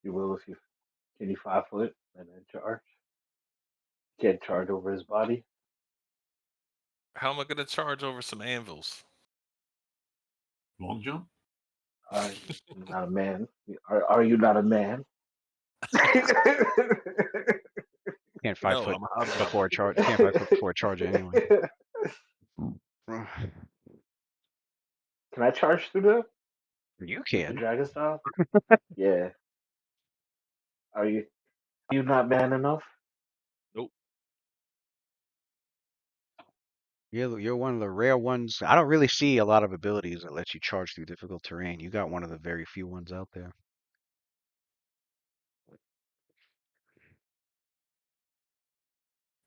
You will if you can you 5 foot and then charge. Can't charge over his body. How am I gonna charge over some anvils? Long jump? You're not a man. Are you not a man? Can't five No, foot I'm a hobgoblin. before a charge. Can't 5 foot before a charge anyway. Can I charge through there You with the can. dragon style? Yeah. Are you not man enough? Nope. You're one of the rare ones. I don't really see a lot of abilities that let you charge through difficult terrain. You got one of the very few ones out there.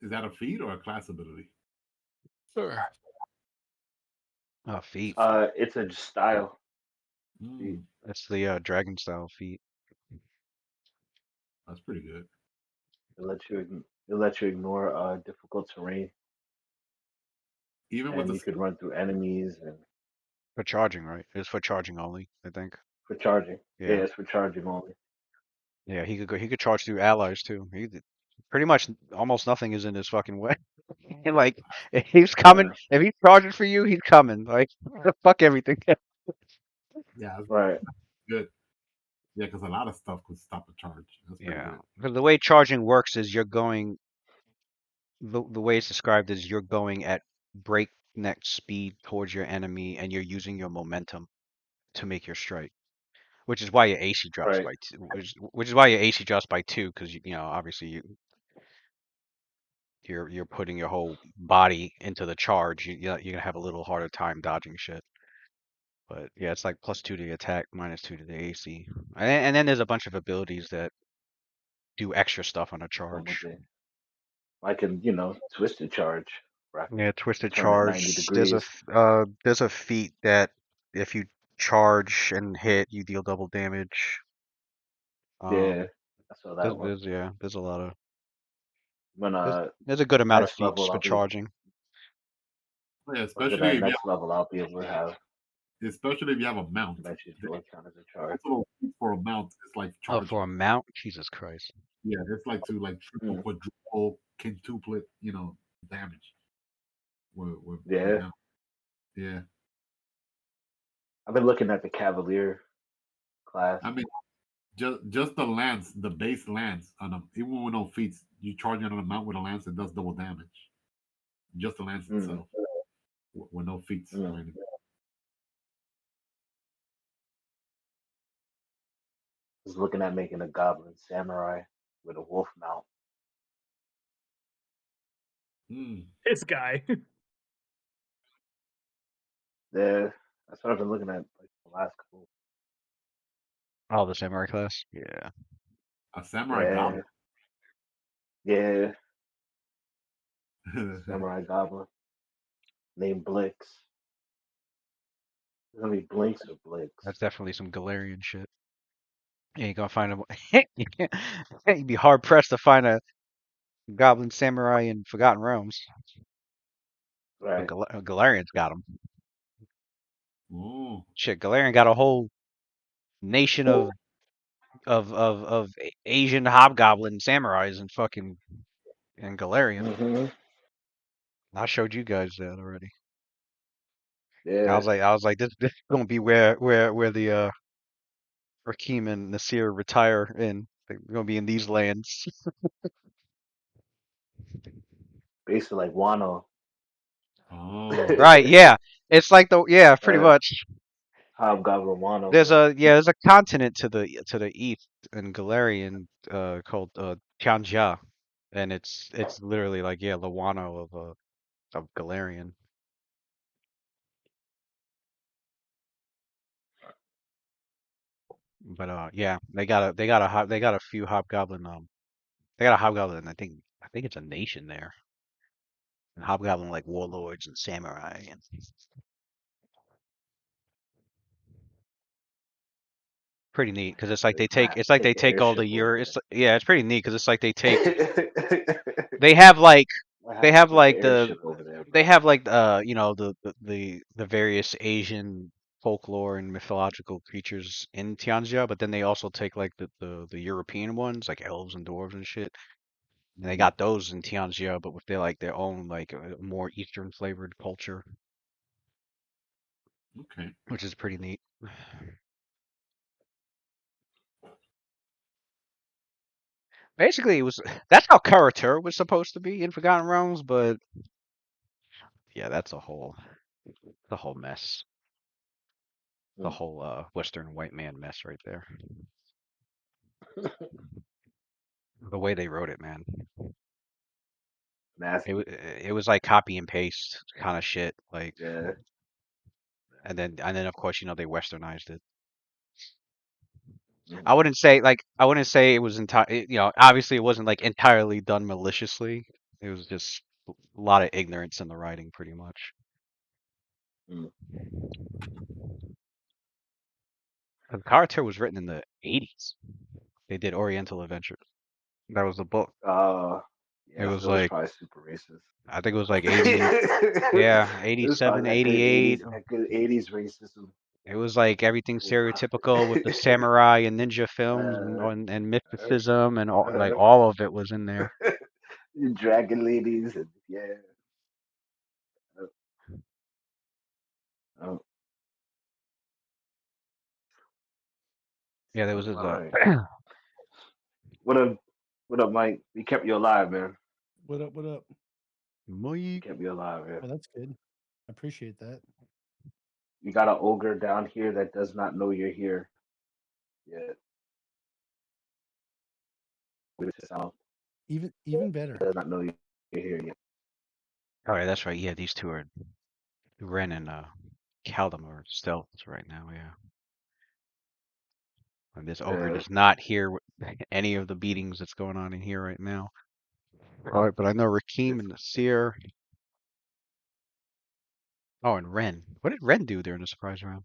Is that a feat or a class ability? Sure. Oh, feat. It's a style. Mm, That's the dragon style feat. that's pretty good. It lets you ignore difficult terrain, Even with and the you could skill? run through enemies and For charging, right? It's for charging only, I think. for charging. Yeah, Yeah. it's for charging only. Yeah, he could charge through allies too. Pretty much almost nothing is in his fucking way. Like if he's coming, Yeah, if he's charging for you, he's coming. Like fuck everything. Yeah, that's right, good. Yeah, because a lot of stuff could stop a charge. That's pretty Yeah. good. Because the way charging works is you're going the way it's described is you're going at breakneck speed towards your enemy and you're using your momentum to make your strike. Which is why your AC drops right, by two. Which is why your AC drops by two, because you know obviously you're putting your whole body into the charge. You're gonna have a little harder time dodging shit. But yeah, it's like +2 to the attack, -2 to the AC, and then there's a bunch of abilities that do extra stuff on a come with charge. it. I can, twist the charge. Where I can Yeah, twisted turn it 90 charge. degrees. There's a feat that if you charge and hit, you deal double damage. Yeah, Um, I saw that one. there's a lot of When there's a good amount of next feats level, for I'll be charging. Yeah, when I get that next level, I'll be able to have especially if you have a mount. eventually The do it count as a charge. also for a mount is like Oh, for charging. a mount? Jesus Christ. Yeah, it's like to like triple, Mm, quadruple, quintuplet, damage with a yeah, mount. Yeah, I've been looking at the Cavalier class. I mean just the lance, the base lance on a even with no feats, you charge it on a mount with a lance, it does double damage. Just the lance Mm, itself with no feats or mm. anything. I was looking at making a goblin samurai with a wolf mount. Mm. This guy. Yeah, that's what I've been looking at like the last couple. Oh, the samurai class? Yeah. A samurai Yeah, goblin. yeah, samurai goblin named Blix. It's gonna be Blinks or Blix. That's definitely some Galarian shit. You ain't gonna find a you'd be hard pressed to find a goblin samurai in Forgotten Realms. But Right. Galarian's got them. Oh, Shit, Galarian got a whole nation of Asian hobgoblin samurais and fucking and Galarian. Hmm. I showed you guys that already. Yeah. I was like, this is gonna be where the Rakim and Nasir retire in. They're gonna be in these lands. Basically like Wano. oh, Right, yeah. It's like pretty uh, much. Hobgoblin Wano, bro. There's a continent to the east in Galarian called Tianjia, and it's literally like the Wano of Galarian. But yeah, they got a few hobgoblin they got a hobgoblin I think it's a nation there. And hobgoblin like warlords and samurai and pretty neat because Like Matt, they take the take all the airship Euro. over It's yeah, it's pretty neat because it's like they take there. they have like I they have to have take the like airship over there, they bro. have like you know the various Asian folklore and mythological creatures in Tianjia, but then they also take like the European ones, like elves and dwarves and shit. And they got those in Tianjia, but with their own like more Eastern flavored culture, Okay. which is pretty neat. Basically, it was that's how Karatur was supposed to be in Forgotten Realms, but yeah, that's the whole mess, the Mm. whole Western white man mess right there. The way they wrote it, man, Nasty. it was like copy and paste kind of shit, like, Yeah. and then of course they Westernized it. Mm. I wouldn't say it was obviously it wasn't like entirely done maliciously. It was just a lot of ignorance in the writing, pretty much. Mm. 'Cause Karatur was written in the 80s. They did Oriental Adventures. That was the book. It Yeah, was so it was like, probably super racist. I think it was like 80, yeah, It was probably 87, that good 88. '80s racism. It was like everything Wow. stereotypical with the samurai and ninja films uh, and uh, mysticism and uh, all of it was in there. Dragon ladies and yeah. Uh, uh, Yeah, there was this all right. What up? What up, Mike? We kept you alive, man. What up? What up? We Mike. kept you alive, man. Well, that's good. I appreciate that. We got an ogre down here that does not know you're here yet. With the sound, Even better. does not know you're here yet. Oh yeah, that's right. Yeah, these two are Ren and Kaldum are stealths right now. Yeah, and this ogre Uh, does not hear any of the beatings that's going on in here right now. All right, but I know Rakim it's, and Nasir. Oh, and Ren. What did Ren do during the surprise round?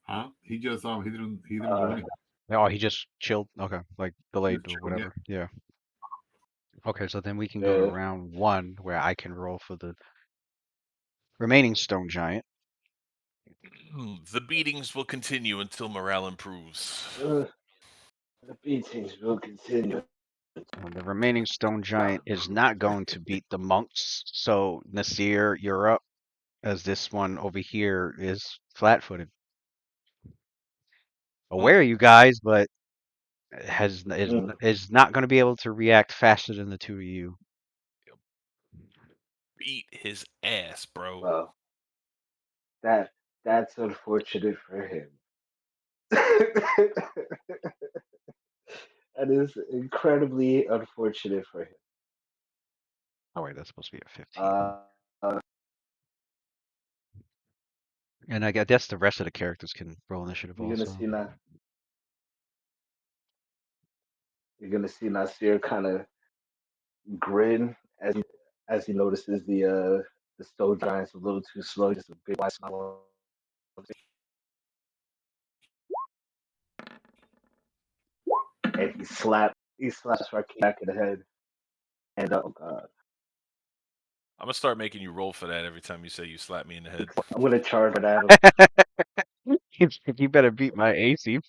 Huh? He didn't do uh, anything. Oh, he just chilled. Okay, like delayed Just or chilling. Yeah. whatever. Yeah. Okay, so then we can go to uh, round one where I can roll for the remaining stone giant. The beatings will continue until morale improves. uh, the beatings will continue. The remaining stone giant is not going to beat the monks. So Nasir, you're up, as this one over here is flat-footed. Mm, Aware of you guys, but Mm. is not going to be able to react faster than the two of you. Beat his ass, bro. Well, that that's unfortunate for him. That is incredibly unfortunate for him. Oh wait, that's supposed to be a 15. Uh, uh, And I guess the rest of the characters can roll initiative you're gonna also. see now. You're gonna see Nasir kind of grin as he notices the stone giant's a little too slow. Just a big wide smile. And he slaps Rakim back in the head. And oh god, I'm gonna start making you roll for that every time you say you slap me in the head. I'm gonna charge at him. You better beat my AC.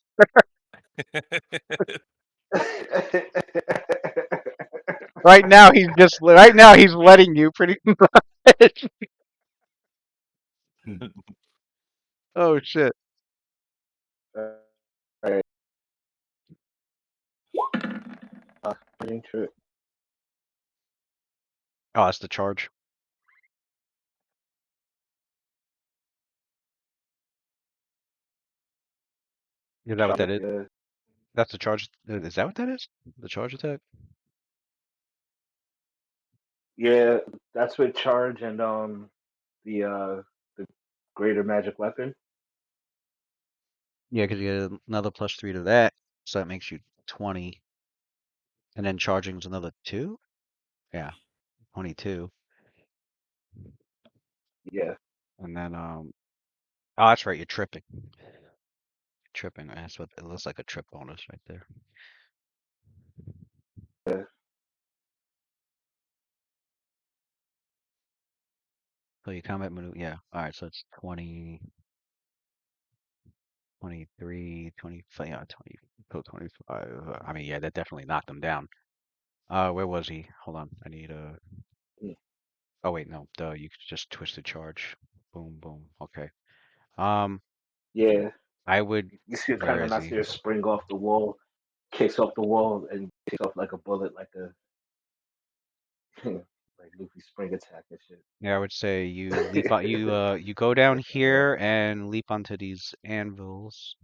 Right now he's letting you pretty much. Oh shit. Alright, getting to it. Oh, that's the charge. Is that what that is? Yeah, That's the charge. Is that what that is? The charge attack? yeah, that's with charge and the greater magic weapon. Yeah, because you get another +3 to that, so that makes you 20, and then charging's another 2. Yeah, 22, Yeah, and then oh, that's right. You're tripping. Tripping. That's what it looks like, a trip bonus right there. yeah. So your combat maneuver. Yeah. All right. So it's 20. 23, 25, yeah, 20, till 25. I mean, yeah, that definitely knocked him down. Where was he? Hold on. I need a. Mm. Oh wait, no. Duh. You could just twist the charge. Boom, boom. Okay. Um, Yeah, I would. you see it kind Where of is he? Nasir spring off the wall, kicks off the wall, and kicks off like a bullet, like a like Luffy spring attack and shit. Yeah, I would say you leap on. You go down Like a, here and leap onto these anvils,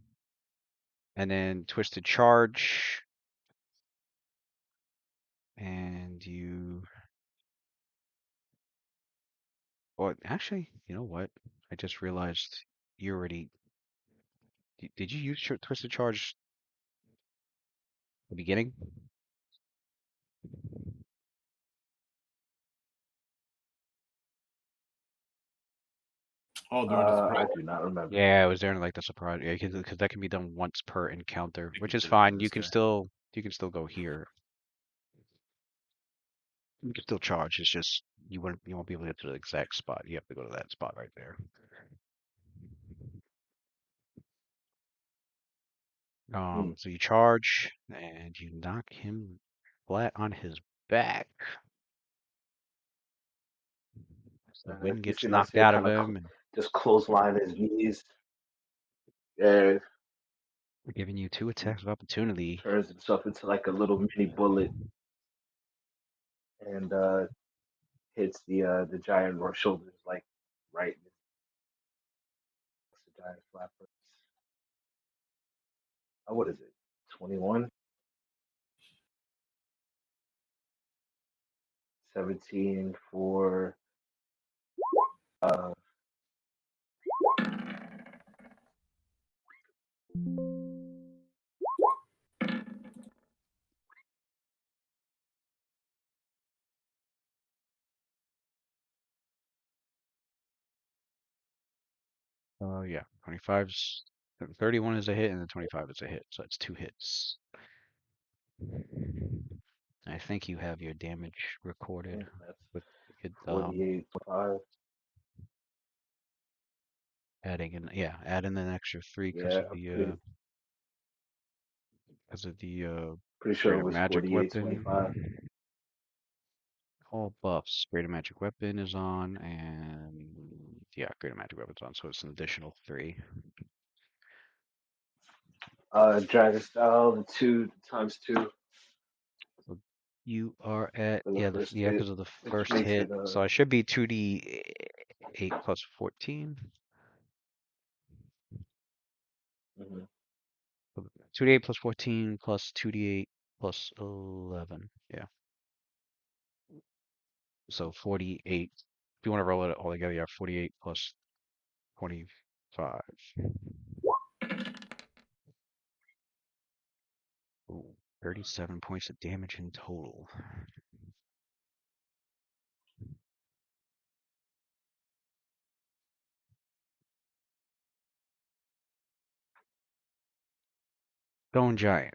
and then twist the charge, and you. Well, actually, you know what? I just realized you already. Did you use your twisted charge at the beginning? Oh, during the I surprise. do not remember. Yeah, it was during like the surprise. Yeah, because that can be done once per encounter, You which can is do it fine. this day. You can still go here. You can still charge. It's just you won't be able to get to the exact spot. You have to go to that spot right there. Hmm. So you charge and you knock him flat on his back. The wind You gets see knocked Nasir out of kind of him and just clothesline his knees. Yeah, giving you two he attacks of opportunity. turns himself into like a little mini bullet and hits the giant shoulders like right next to the giant flapper. Oh, what is it? 21, 17 for uh Yeah, 25's 31 is a hit and the 25 is a hit, so it's two hits. I think you have your damage recorded that's with it, 48, 25. adding in, yeah, add in an extra three Yeah, I'm because of the pretty sure it greater was magic 48, weapon. 25. All buffs. Greater magic weapon is on, and yeah, greater magic weapon's on, so it's an additional three. Dragon style, the two times two So you are at for the yeah first yeah hit, because of the which first makes hit, it so I should be 2d8 plus 14. mhm. 2d8 plus 14 plus 2d8 plus 11. Yeah. So 48. If you want to roll it all together, you have 48 plus 25. Ooh, 37 points of damage in total. Stone Giant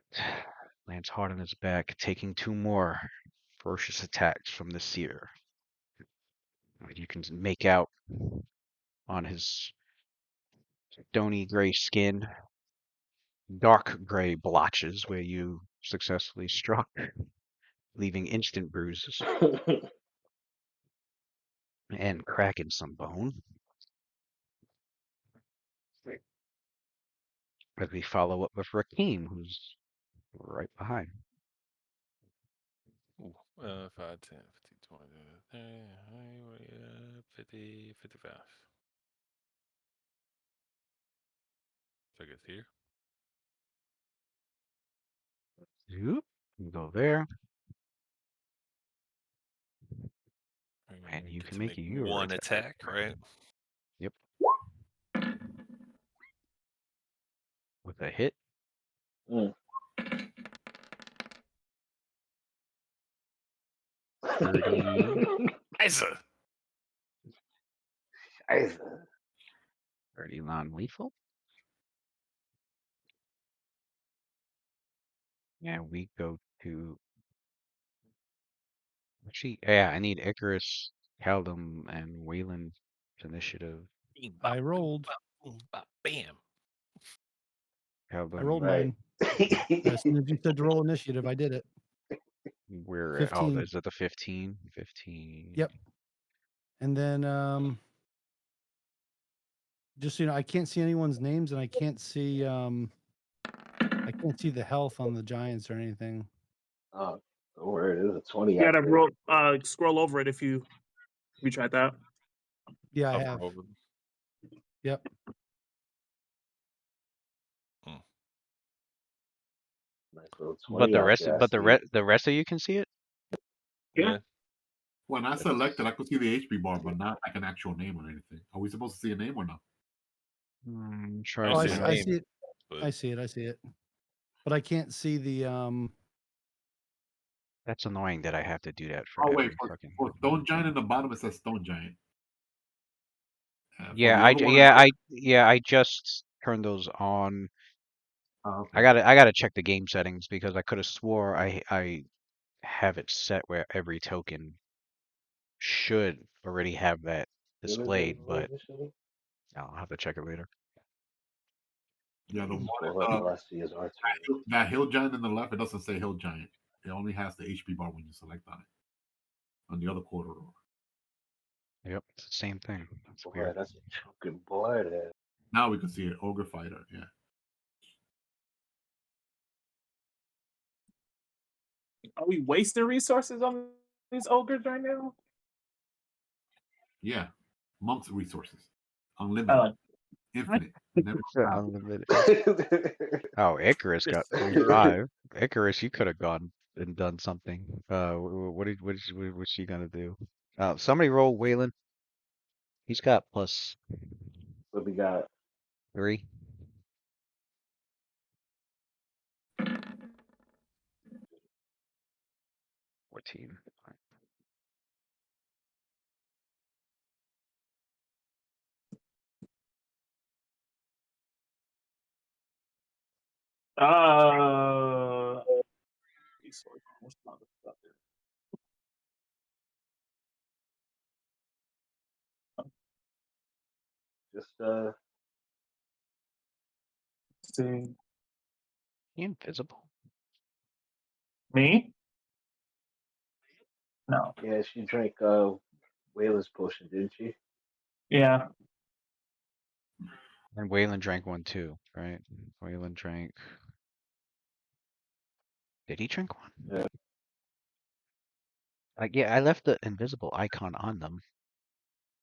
lands hard on his back, taking two more ferocious attacks from the seer. You can make out on his stony gray skin dark gray blotches where you successfully struck, leaving instant bruises and cracking some bone. As we follow up with Rakeem, who's right behind. Ooh, 5, 10, 15, 20, 30, 50, 55. So I guess here. Zoop, you go there, and you Get can to make make your one attack. attack, right? Yep, with a hit. Mm. 30, Isa! 30 non-lethal. And we go to actually, yeah, I need Icarus, Caldum, and Wayland's initiative. Bing, bop, I boom, rolled. bop, boom, bop, bam. How I rolled Right. mine. As soon as you said to roll initiative, I did it. We're at, 15. is it the 15? 15. Yep. And then just so you know, I can't see anyone's names, and I can't see the health on the giants or anything. Oh, don't worry, there's a 20 You out gotta there. roll, scroll over it if you tried that. Yeah, I Hover have. over. Yep. Nice little But 20 the out rest, there. I but see. the rest of you can see it. Yeah. When I selected, I could see the HP bar, but not like an actual name or anything. Are we supposed to see a name or not? Try I Oh, see to his I name, see it. but I see it. I see it. But I can't see the That's annoying that I have to do that for Oh wait, every fucking. for Stone Giant in the bottom it says Stone Giant. For Yeah, the other one, I just turned those on. oh, okay. I gotta check the game settings because I could have swore I have it set where every token should already have that displayed, but I'll have to check it later. Yeah, the one All I see is R2. that Hill Giant in the left, it doesn't say Hill Giant. It only has the HP bar when you select on it. On the other corridor. Yep, it's the same thing. That's Boy, weird. that's a chunky boy there. Now we can see it. Ogre Fighter, yeah. Are we wasting resources on these ogres right now? Yeah. Monk's resources. Unlimited. Infinite. Never stop. Unlimited. Oh, Icarus got 45. Icarus, you could have gone and done something. What's she gonna do? Somebody roll Waylon. He's got plus What we got? 3. 14. Just See He invisible. me? No. yeah, she drank Whaler's potion, didn't she? Yeah. And Waylon drank one too, right? Waylon drank. Did he drink one? Yeah. Yeah, I left the invisible icon on them.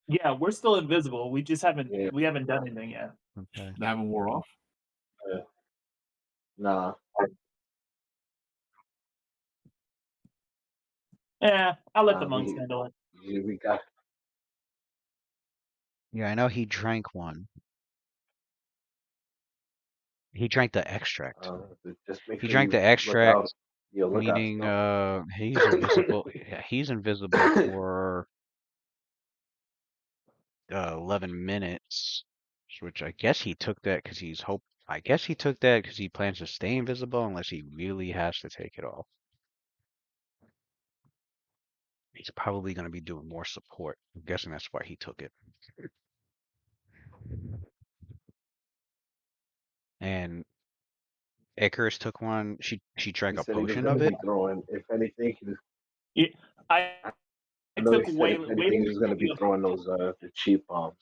Yeah, we're still invisible. We just haven't Yeah. we haven't done anything yet. Okay. They haven't wore off. Nah. Yeah, I'll let the Nah, monks handle it. we got Yeah, I know he drank one. He drank the extract. just make He sure drank you the look out. extract, Yeah, look out. meaning he's invisible. Yeah, he's invisible for 11 minutes, which I guess he took that because I guess he took that because he plans to stay invisible unless he really has to take it off. He's probably going to be doing more support. I'm guessing that's why he took it. And Icarus took one. She drank He a said he was potion gonna of it. be throwing. If anything, Yeah, I I know took he said if anything, he was gonna be Waylon. throwing those the cheap bombs.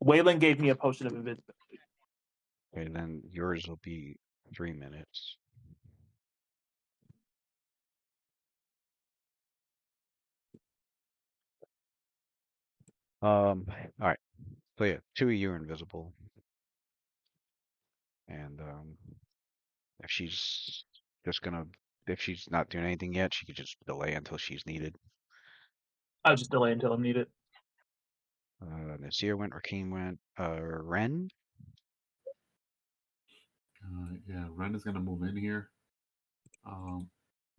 Waylon gave me a potion of invisibility. And then yours will be 3 minutes. All right. So yeah, 2 of you are invisible. And if she's if she's not doing anything yet, she could just delay until she's needed. I'll just delay until I'm needed. Nasir went, Rakeem went, Ren. Yeah, Ren is gonna move in here.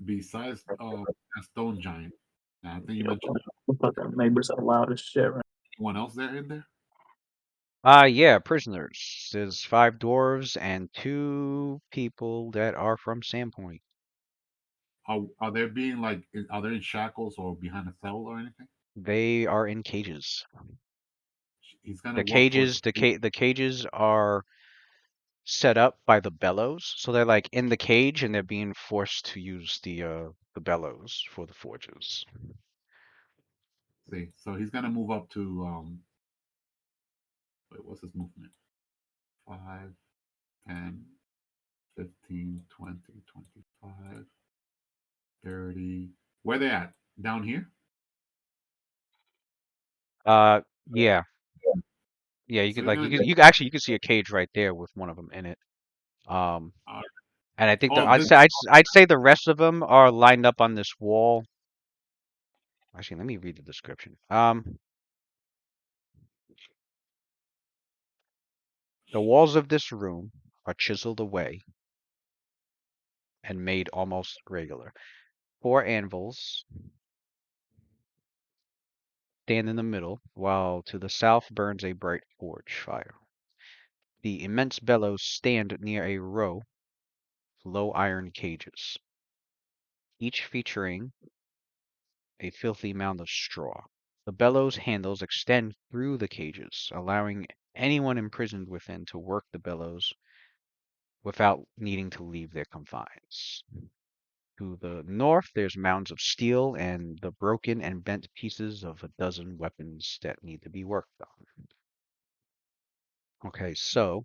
Besides that Stone Giant. I think you mentioned Fucking neighbors are loud as shit, right? anyone else there in there? Yeah, prisoners. There's 5 dwarves and 2 people that are from Sandpoint. Are they being like are they in shackles or behind a cell or anything? They are in cages. He's gonna The walk towards cages, the cages are set up by the bellows, so they're like in the cage and they're being forced to use the bellows for the forges. See, so he's gonna move up to wait, what's his movement? 5, 10, 15, 20, 25, 30. Where they at? Down here? Yeah, yeah. You So could he's like gonna get. you can actually you can see a cage right there with one of them in it. Uh, And I think oh, I'd this. say I'd say the rest of them are lined up on this wall. Actually, let me read the description. The walls of this room are chiseled away and made almost regular. 4 anvils stand in the middle, while to the south burns a bright forge fire. The immense bellows stand near a row of low iron cages, each featuring a filthy mound of straw. The bellows handles extend through the cages, allowing anyone imprisoned within to work the bellows without needing to leave their confines. To the north, there's mounds of steel and the broken and bent pieces of a dozen weapons that need to be worked on. Okay, so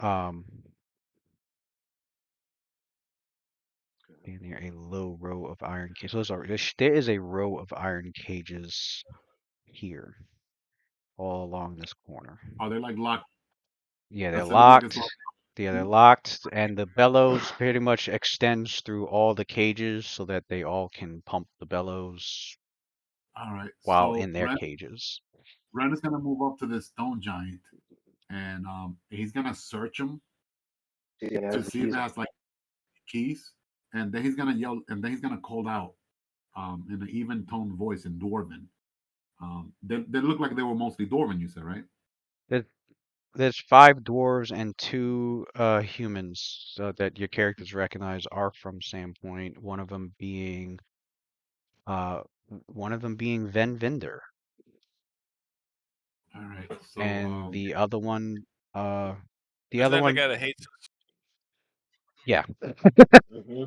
um, near a low row of iron cages. So there is a row of iron cages here, all along this corner. Are they like locked? Yeah, they're Does it look like it's locked. locked? Yeah, they're locked, and the bellows pretty much extends through all the cages so that they all can pump the bellows All right. while So in their cages. Ren is gonna move up to this stone giant, and he's gonna search him Yeah, to that's the see if it keys. has like keys, and then he's gonna yell, and then he's gonna call out in an even toned voice in Dwarven. They look like they were mostly Dwarven, you said, right? There, there's 5 dwarves and 2 humans that your characters recognize are from Sandpoint. Uh, one of them being Ven Vinder, All right. So and the other one, the Who's other that the one, guy that hates us? yeah. Hmm.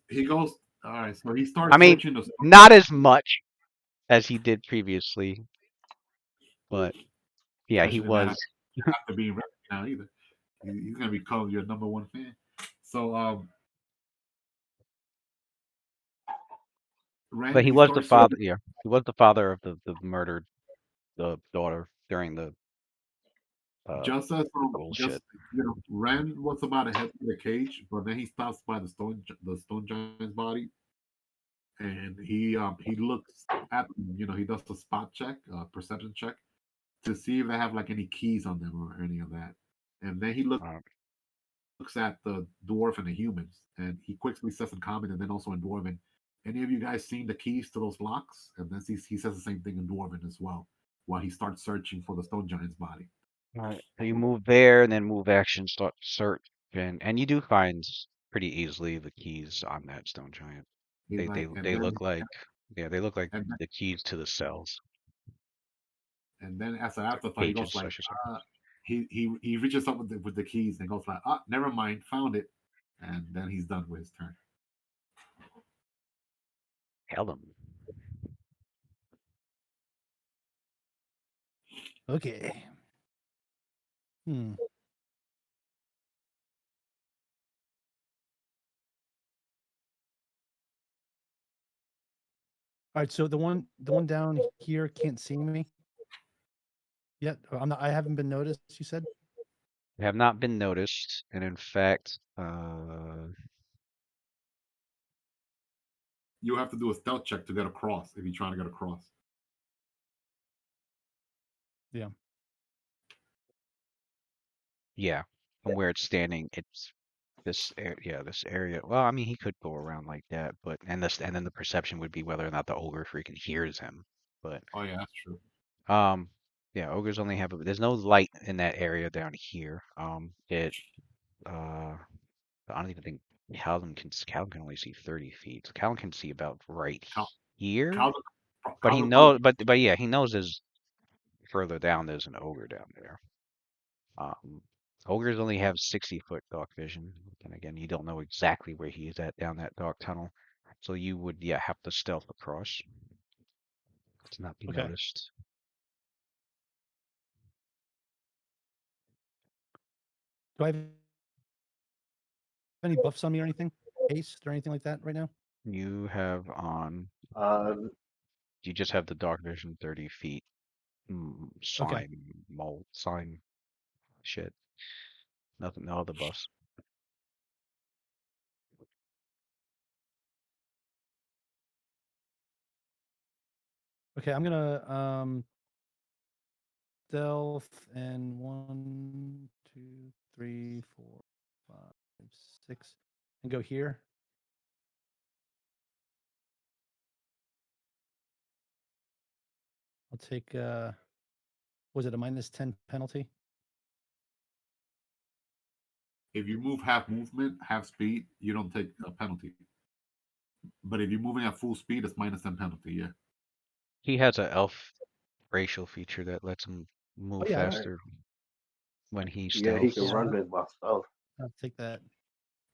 he goes. All right. So he I starts mean, searching the. not as much as he did previously, but yeah, he Especially not was. after being ready now either. He's gonna become your number one fan. So But Ren, he he was the starts father. searching Yeah, he was the father of the murdered the daughter during the uh just bullshit. Ren was about to head to the cage, but then he stops by the stone giant's body, and he looks at them. He does a spot check, perception check, to see if they have like any keys on them or any of that. And then he Uh, looks at the dwarf and the humans, and he quickly says in common and then also in Dwarven, "Any of you guys seen the keys to those locks?" And then he says the same thing in Dwarven as well, while he starts searching for the stone giant's body. Alright, so you move there and then move action, start search, and you do find pretty easily the keys on that stone giant. He's They they like, and they then look like yeah, they look like and then, the keys to the cells. and then as an afterthought, he goes Cages, I like, should say. he reaches up with the keys and goes like, never mind, found it, and then he's done with his turn. Tell them. Okay. Hmm. All right. So the one down here can't see me yet. I'm not. I haven't been noticed. You said. They have not been noticed, and in fact, You have to do a stealth check to get across if you're trying to get across. Yeah. yeah, from where it's standing, it's this area. Well, I mean, he could go around like that, but and then the perception would be whether or not the ogre freaking hears him. But Oh yeah, that's true. um, yeah, ogres only have there's no light in that area down here. Uh, I don't even think Calvin can only see 30 feet. So Calvin can see about right Cal, here, Calvin, but he Calvin probably knows, but yeah, he knows there's further down. There's an ogre down there. Ogres only have 60-foot dark vision. And again, you don't know exactly where he is at down that dark tunnel. So you would, yeah, have to stealth across to not be Okay. noticed. Do I have any buffs on me or anything? Haste or anything like that right now? You have on, Um, you just have the dark vision 30 feet. Okay. Sign, shit. Nothing, no other buffs. Okay, I'm gonna stealth and 1, 2, 3, 4, 5, 6, and go here. I'll take was it a -10 penalty? If you move half movement, half speed, you don't take a penalty. But if you're moving at full speed, it's -10 penalty. Yeah. He has a elf racial feature that lets him move Oh yeah, faster when he yeah, he can stealths. Yeah. run with while stealth. I'll take that.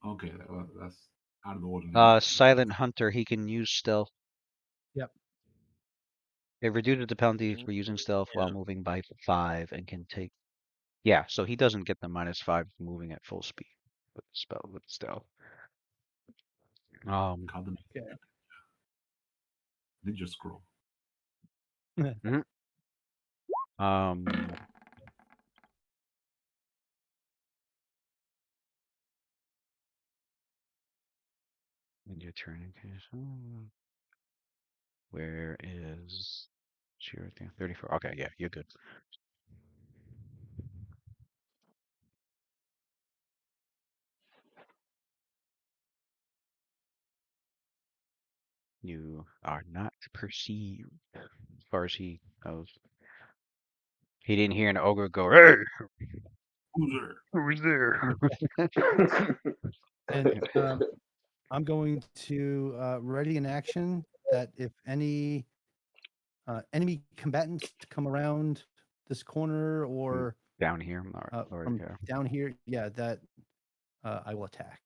Okay, that's out of the ordinary. Silent Hunter, he can use stealth. Yep. It reduces the penalty for using stealth while moving by 5 and can take. Yeah, so he doesn't get the -5 moving at full speed with stealth. Called the Okay. Ninja Scroll. Um, and your turn in case. Where is your thing? 34. Okay, yeah, you're good. You are not perceived as far as he knows. He didn't hear an ogre go, "Hey, Who's there? who's there?" And I'm going to ready in action that if any enemy combatants come around this corner or Down here. All right, from okay. down here, yeah, that I will attack.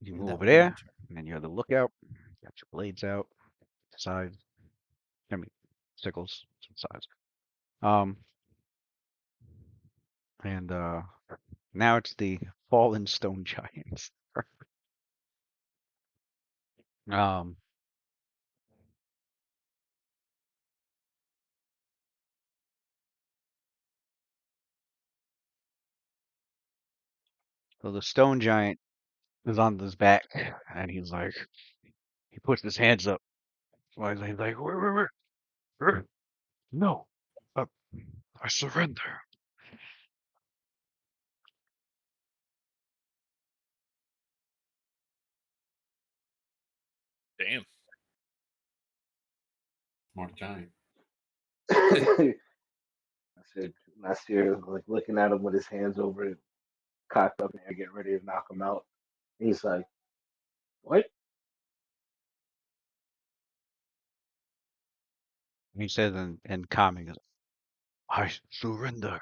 You And move that over will be my there, turn. and then you have the lookout. Got your blades out, side. I mean, sickles, sides. And now it's the fallen stone giants. um, so the stone giant is on his back, and he's like, he puts his hands up. He's like, where? No, uh, I surrender. Damn. Smart giant. Nasir like looking at him with his hands over it, cocked up in the air, getting ready to knock him out. And he's like, "What?" And he says in calming, I surrender.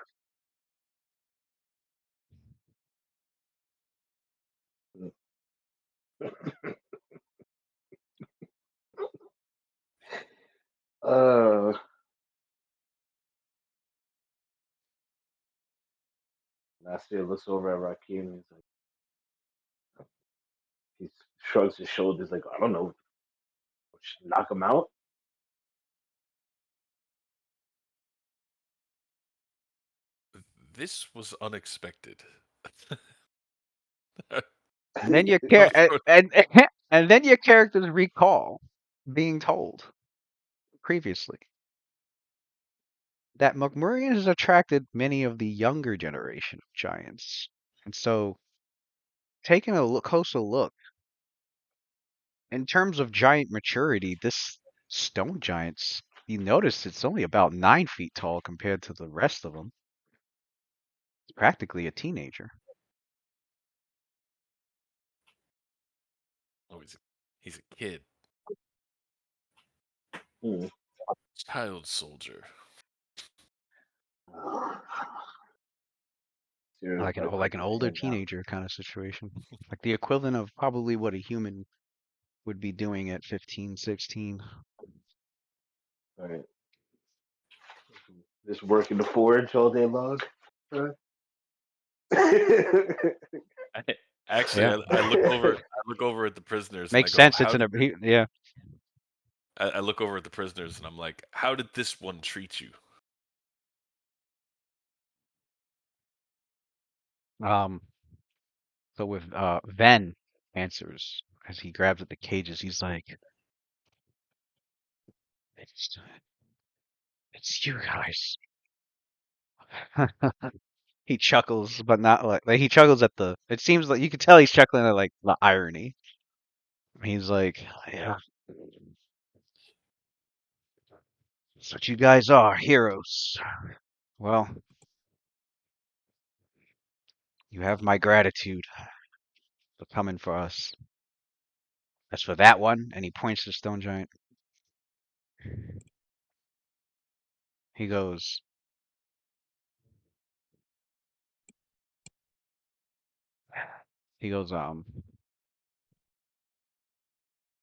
Uh, Nasir looks over at Rakim and he shrugs his shoulders like, "I don't know, knock him out." This was unexpected. And then your I'll throw- and then your characters recall being told previously that McMurray has attracted many of the younger generation of giants. And so, taking a closer look, in terms of giant maturity, this stone giant's, you notice it's only about 9 feet tall compared to the rest of them. It's practically a teenager. Oh, he's a kid. Hmm. Child soldier. Sierra's Like like an putting her older hand down. teenager kind of situation. Like the equivalent of probably what a human would be doing at 15, 16. All right. Just working the forge all day long. Actually, Yeah. I look over. I look over at the prisoners and I Makes go, sense. It's "How?" an yeah. I look over at the prisoners and I'm like, "How did this one treat you?" So with Ven answers as he grabs at the cages, he's like, "It's it's you guys." He chuckles, but not like he chuckles at the. It seems like you can tell he's chuckling at like the irony. He's like, "Yeah, that's what you guys are, heroes. Well, you have my gratitude for coming for us. As for that one," and he points to the stone giant. He goes,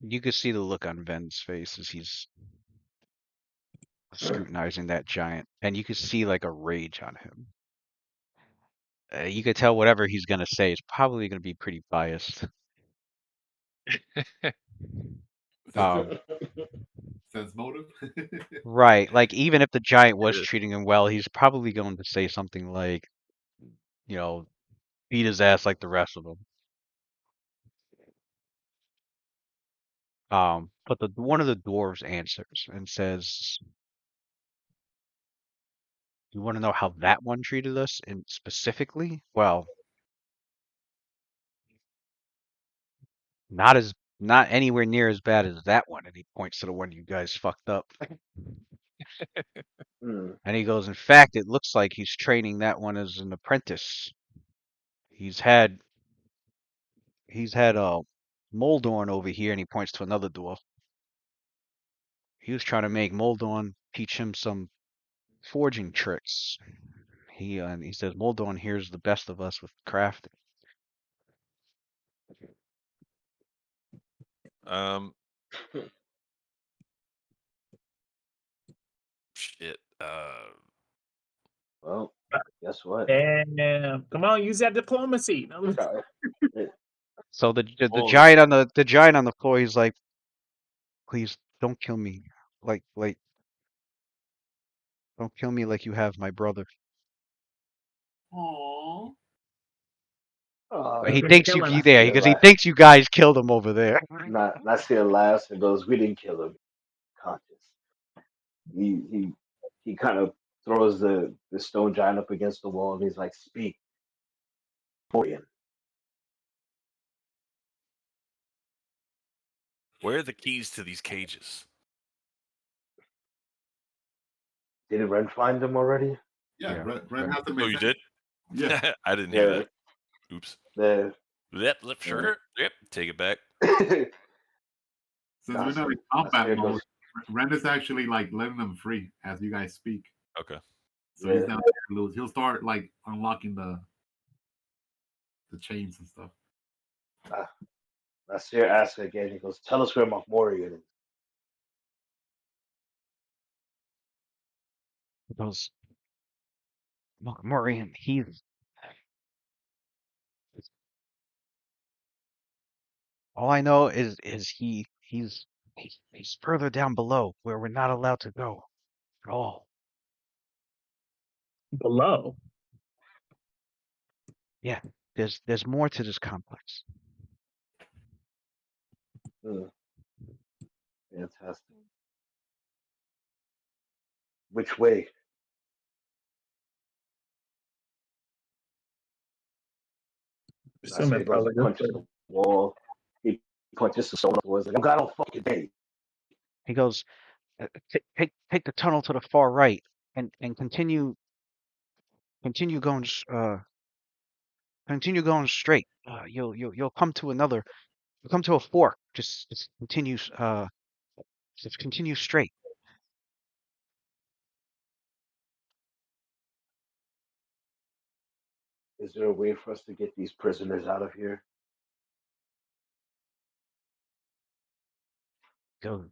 you could see the look on Ven's face as he's scrutinizing that giant, and you could see like a rage on him. You could tell whatever he's gonna say is probably gonna be pretty biased. Um, Sense motive. right, like even if the giant was treating him well, he's probably going to say something like, you know, beat his ass like the rest of them. But the one of the dwarves answers and says, "You want to know how that one treated us, and specifically? Well, not anywhere near as bad as that one." And he points to the one you guys fucked up. Hmm. And he goes, "In fact, it looks like he's training that one as an apprentice. He's had Moldorn over here," and he points to another dwarf. "He was trying to make Moldorn teach him some forging tricks. And he says Moldorn here's the best of us with crafting." Um, shit. Well, guess what? Damn. Come on, use that diplomacy. No, Try- it- So the Well, giant on the floor, he's like, "Please don't kill me, like don't kill me like you have my brother." Aww. But Uh, he you can thinks kill you him. there because he thinks you guys killed him over there. not seeing laughs and goes, "We didn't kill him." Conscious. He kind of throws the stone giant up against the wall and he's like, "Speak, Boyan." where are the keys to these cages? Didn't Ren find them already? Yeah, Yeah. Ren has them Oh, you exact. did? Yeah. I didn't hear Yeah, that. Oops. the Yep, uh, sure. Yep, take it back. Since we're not in combat Nasir mode, goes, Ren is actually like letting them free as you guys speak. Okay. So he's yeah, down there to lose. He'll start like unlocking the chains and stuff. Nasir asks again. He goes, "Tell us where Morian is." He goes, "Look, Maureen, he's all I know is he's further down below where we're not allowed to go at all. Below. Yeah, there's more to this complex." Hmm, fantastic. Which way? Nasir Assuming goes probably and this punches way. the wall. He punches the stone up. Like, "I'm God on fucking day." He goes, take the tunnel to the far right and continue going continue going straight. You'll come to you'll come to a fork. Just continue straight." Is there a way for us to get these prisoners out of here? Go.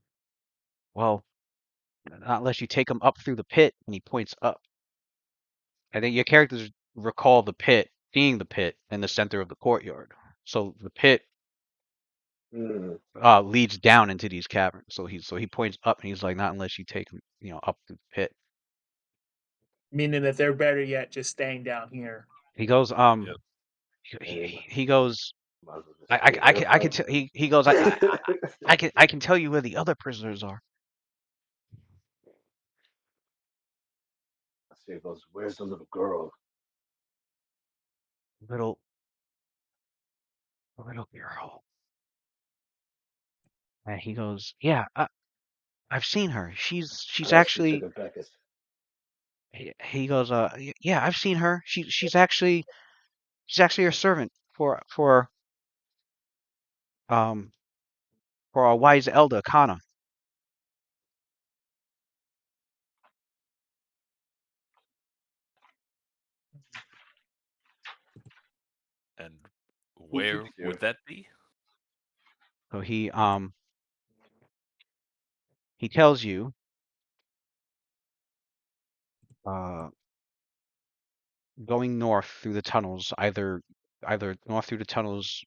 Well, not unless you take him up through the pit, and he points up. I think your characters recall the pit, seeing the pit in the center of the courtyard. So the pit leads down into these caverns. So he points up, and he's like, not unless you take him, up through the pit. Meaning that they're better yet just staying down here. He goes, Yep. he goes, Might as well just I stay I there, can I can bro. tell he goes, I can tell you where the other prisoners are. Nasir goes, where's the little girl? Little girl. And he goes, yeah, I've seen her. She's Unless she took actually. it back as He goes, yeah, I've seen her. She's actually a servant um for our wise elder Kana. And who's where would here? that be? So he tells you going north through the tunnels, either north through the tunnels.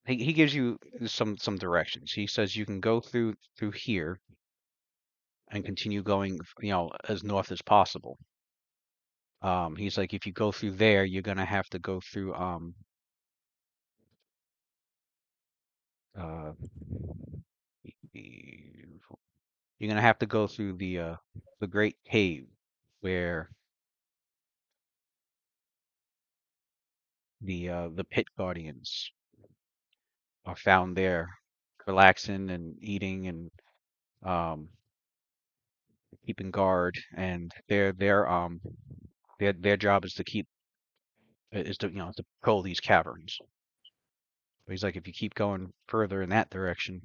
He gives you some directions. He says you can go through here and continue going, as north as possible. He's like, if you go through there, you're gonna have to go through uh you're gonna have to go through the great cave where the pit guardians are found there, relaxing and eating and um keeping guard, and their job is to patrol these caverns. But he's like, if you keep going further in that direction,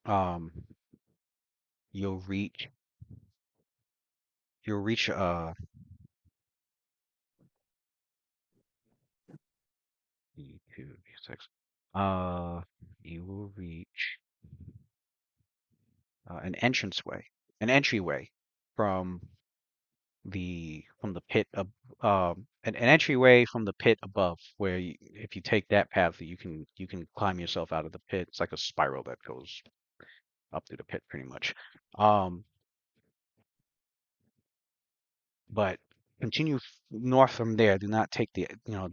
um you'll reach you'll reach E2, E6. You will reach an entryway from the pit an entryway from the pit above, where if you take that path, you can climb yourself out of the pit. It's like a spiral that goes up through the pit, pretty much. But continue north from there. Do not take the,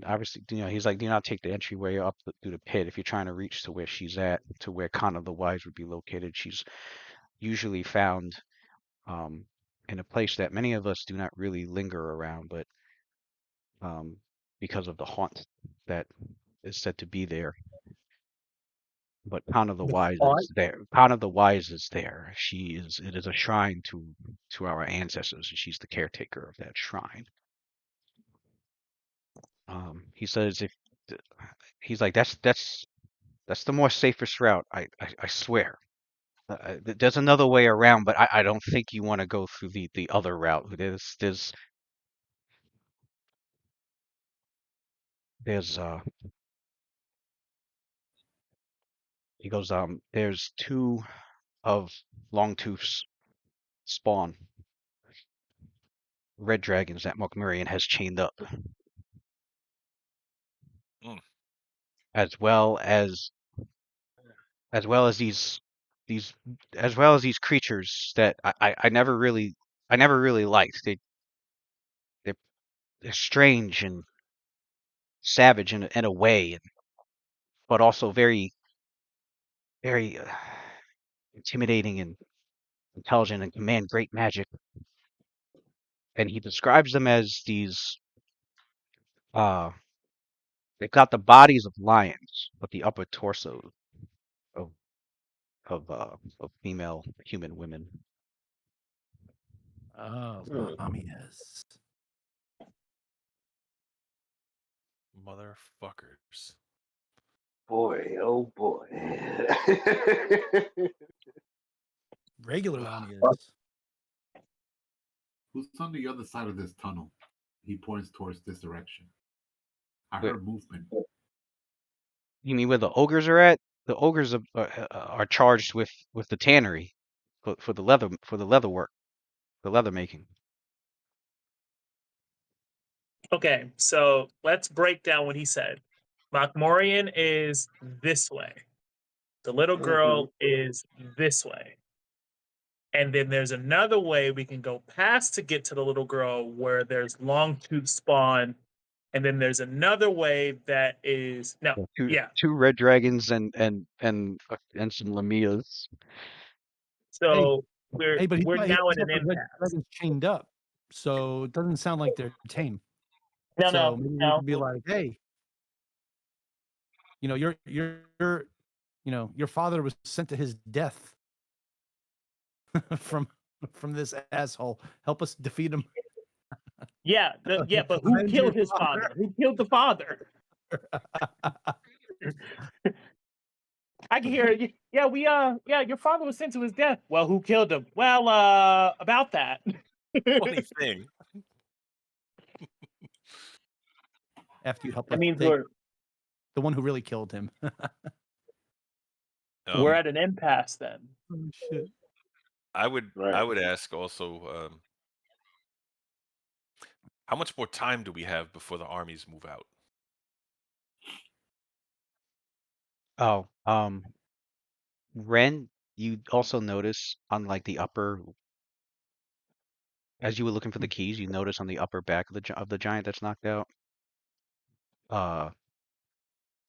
obviously, he's like, do not take the entryway up through the pit if you're trying to reach to where she's at, to where Kana the Wise would be located. She's usually found in a place that many of us do not really linger around, but because of the haunt that is said to be there. But Kana the Wise is there. Kana the Wise is there. It is a shrine to our ancestors, and she's the caretaker of that shrine. He says he's like, that's the more safest route. I swear. There's another way around, but I don't think you want to go through the other route. There's he goes, there's two of Longtooth's spawn, red dragons that Mokmurian has chained up, as well as these these creatures that I never really liked. They're strange and savage in a way, but also very very intimidating and intelligent and command great magic. And he describes them as these uh they've got the bodies of lions, but the upper torso of of female human women. Oh, yes. Motherfuckers. Boy, oh boy. Regular Lamias. Who's on the other side of this tunnel? He points towards this direction. I Wait, heard movement. you mean where the ogres are at? The ogres are charged with the tannery for the leather work, the leather making. Okay, so let's break down what he said. Mokmorian is this way. The little girl is this way. And then there's another way we can go past to get to the little girl where there's long tooth spawn. And then there's another way that is no, Yeah, yeah. two red dragons and some lamias. So Hey, but we're now he's in got an the red impasse. dragons chained up, so it doesn't sound like they're tame. No, So maybe we no. could be like, hey, you know, your father was sent to his death from this asshole. Help us defeat him. Yeah, but who Avenge killed your his father? Who killed the father? I can hear it. Yeah, your father was sent to his death. Well, who killed him? Well, about that. Funny thing. After you help That us means take the one who really killed him. we're at an impasse then. Oh, shit. I would Right. ask also, how much more time do we have before the armies move out? Oh, Ren, you also notice on like the upper, as you were looking for the keys, you notice on the upper back of the giant that's knocked out, a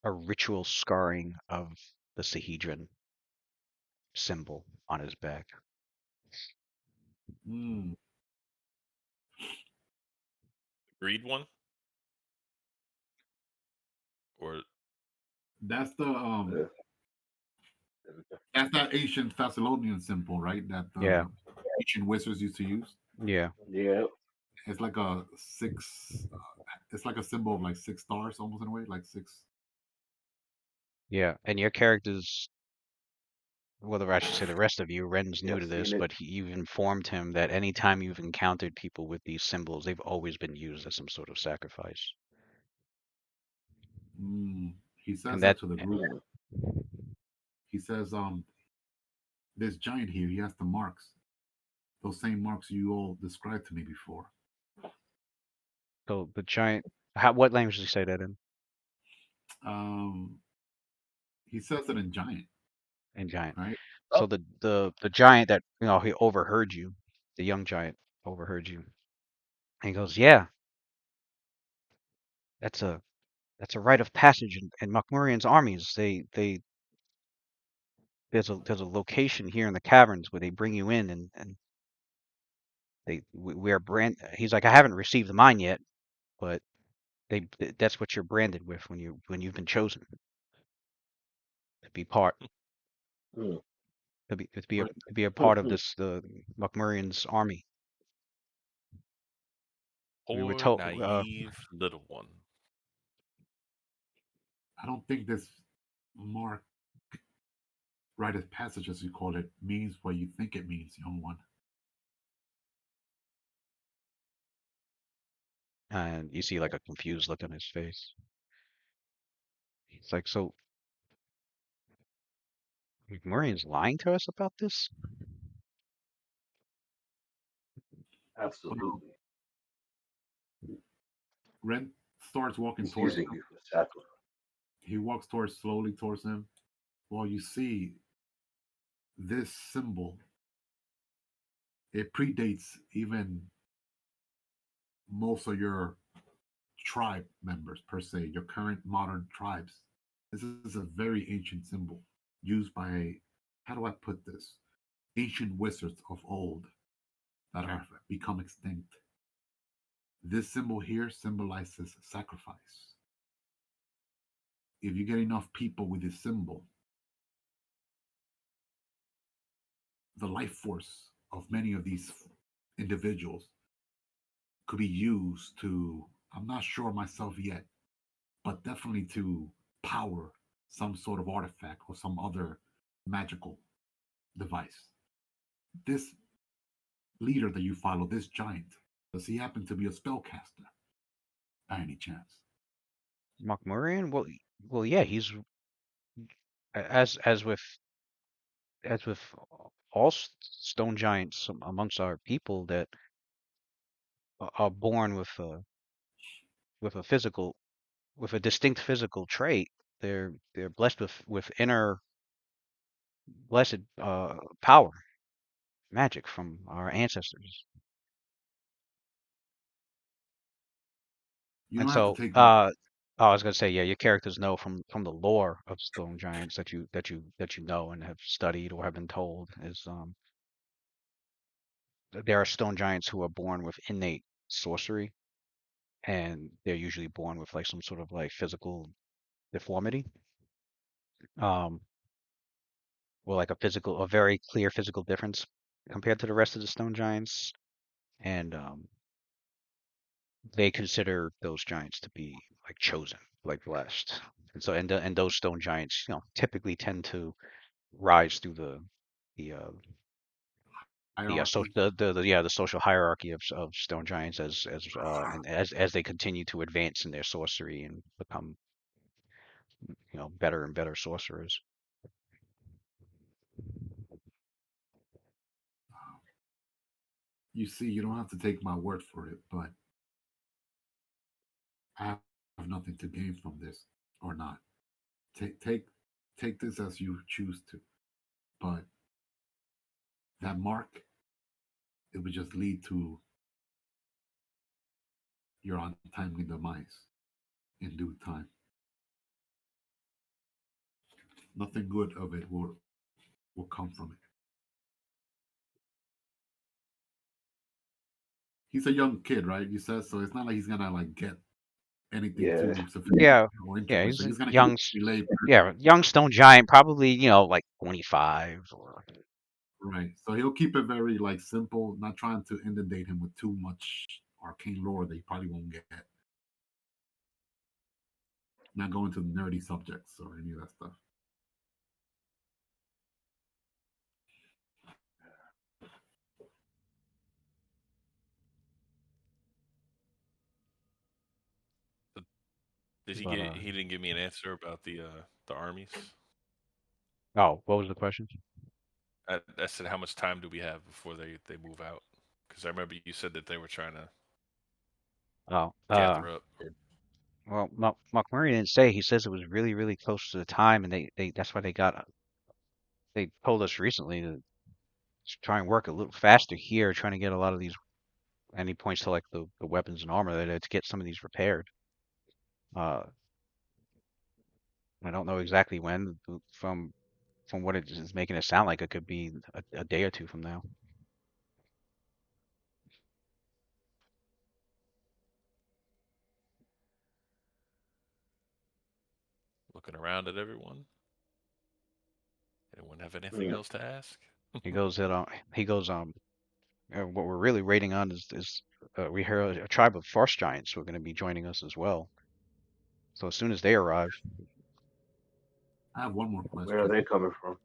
ritual scarring of the Sahedron symbol on his back. Mm. Greed one? Or That's the Yeah. that's that ancient Thessalonian symbol, right? That the Yeah, ancient wizards used to use. yeah, Yeah. It's like a six. It's like a symbol of like 6 stars, almost in a way, like six. yeah. And your characters, well, I should say the rest of you, Ren's Yeah. new I've to this, seen it. but you've informed him that anytime you've encountered people with these symbols, they've always been used as some sort of sacrifice. Mm. He says And that that, to the group. He says, this giant here, he has the marks, those same marks you all described to me before. so the giant, what language does he say that in? Um, he says it in giant, In giant. right? So the giant that, he overheard you, the young giant overheard you. And he goes, yeah, that's a rite of passage in Mokmurian's armies. There's a location here in the caverns where they bring you in and we are he's like, I haven't received mine yet, but that's what you're branded with when you've been chosen to be part Mm. to be a part of this the Mokmurian's army. We were poor told naive little one. I don't think this mark, rite of passage, as you call it, means what you think it means, young one. and you see like a confused look on his face. He's like, so Mokmurian's lying to us about this? Absolutely. Ren starts walking He's towards using him. you for sacrifice. He walks slowly towards him. Well, you see, this symbol, it predates even most of your tribe members, per se, your current modern tribes. This is a very ancient symbol used by, how do I put this? Ancient wizards of old that have become extinct. This symbol here symbolizes sacrifice. If you get enough people with this symbol, the life force of many of these individuals could be used to, I'm not sure myself yet, but definitely to power some sort of artifact or some other magical device. This leader that you follow, this giant, does he happen to be a spellcaster? by any chance? Mokmurian? Well, yeah, he's as with all stone giants amongst our people that are born with a physical with a distinct physical trait. They're blessed with inner blessed power, magic from our ancestors. You And don't have to so, take my. I was gonna say, yeah, your characters know from the lore of stone giants that you know and have studied or have been told is there are stone giants who are born with innate sorcery, and they're usually born with like some sort of like physical deformity, um, or like a very clear physical difference compared to the rest of the stone giants, and they consider those giants to be like chosen, like blessed. And so, and those stone giants, typically tend to rise through the Hierarchy. the social hierarchy of stone giants as they continue to advance in their sorcery and become better and better sorcerers. You see, you don't have to take my word for it, but I have nothing to gain from this, or not. Take this as you choose to, but that mark, it would just lead to your untimely demise in due time. Nothing good of it will come from it. He's a young kid, right? You said so. It's not like he's gonna like get anything Yeah. too sophisticated Yeah, or yeah, interesting. he's a He's gonna keep it labor, young stone giant, probably like 25 or right? So he'll keep it very like simple, not trying to inundate him with too much arcane lore that he probably won't get. Not going to nerdy subjects or any of that stuff. Did he but get? He didn't give me an answer about the armies. oh, what was the question? I said, how much time do we have before they move out? Because I remember you said that they were trying to Oh, gather up. Or well, Murray didn't say. He says it was really, really close to the time, and they that's why they told us recently to try and work a little faster here, trying to get a lot of these. And he points to like the weapons and armor to get some of these repaired. Uh, I don't know exactly when. From what it is making it sound like, it could be a day or two from now. looking around at everyone. Anyone have anything Mm. else to ask? He goes that what we're really rating on is we heard a tribe of forest giants who are going to be joining us as well. So as soon as they arrive, I have one more Where are question. they coming from?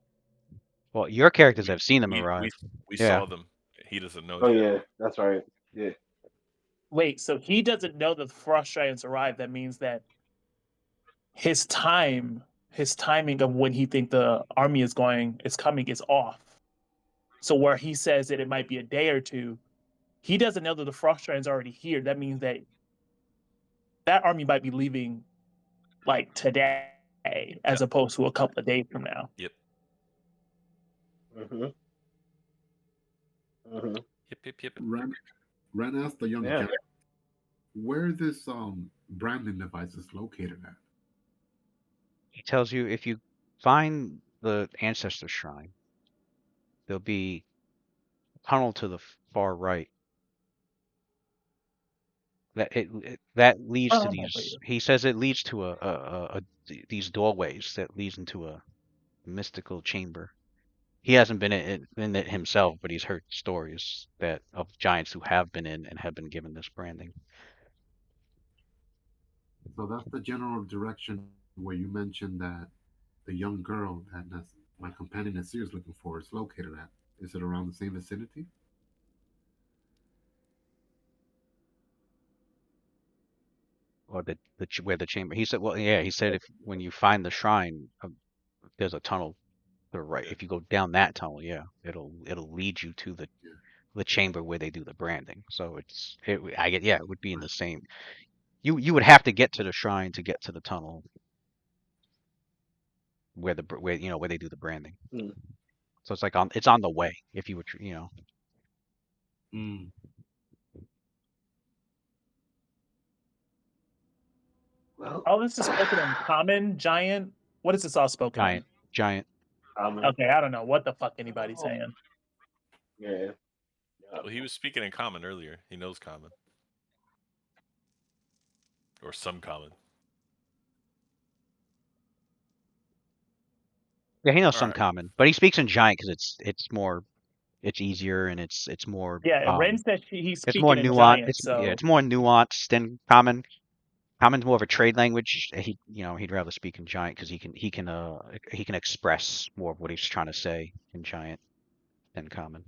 well, your characters We have seen them we we arrive. we Yeah, saw them. He doesn't know Oh yet. yeah, that's right. Yeah. Wait, so he doesn't know that the frost giants arrived. That means that his timing of when he think the army is coming is off. So where he says that it might be a day or two, he doesn't know that the frost giants are already here. That means that that army might be leaving like today, as Yep. opposed to a couple of days from now. Yep. Mhm. Mhm. Yep. Ren Ren asked the young Yeah. cat where this branding device is located at. he tells you if you find the ancestor shrine, there'll be a tunnel to the far right that leads to Oh, these. He says it leads to these doorways that leads into a mystical chamber. He hasn't been it himself, but he's heard stories that of giants who have been in and have been given this branding. So that's the general direction where you mentioned that the young girl that my companion Nasir is looking for is located at. Is it around the same vicinity? or where the chamber. He said, well, yeah, he said if when you find the shrine, there's a tunnel to the right. Yeah. If you go down that tunnel, yeah, it'll lead you to Yeah. the chamber where they do the branding. So it would be in the same. You would have to get to the shrine to get to the tunnel where where they do the branding. Mm. So it's on the way if you would Mm. Well, All this is spoken in common, giant. What is this all spoken in? giant. Okay, I don't know what the fuck anybody's Oh. saying. Yeah. Well, he was speaking in common earlier. He knows common. Or some common. Yeah, he knows some Alright. common, but he speaks in giant because it's easier and it's more Yeah, Ren said he's it's more speaking in nuanced. giant. So It's more nuanced than common. Common's more of a trade language. He'd rather speak in giant because he can express more of what he's trying to say in giant than common.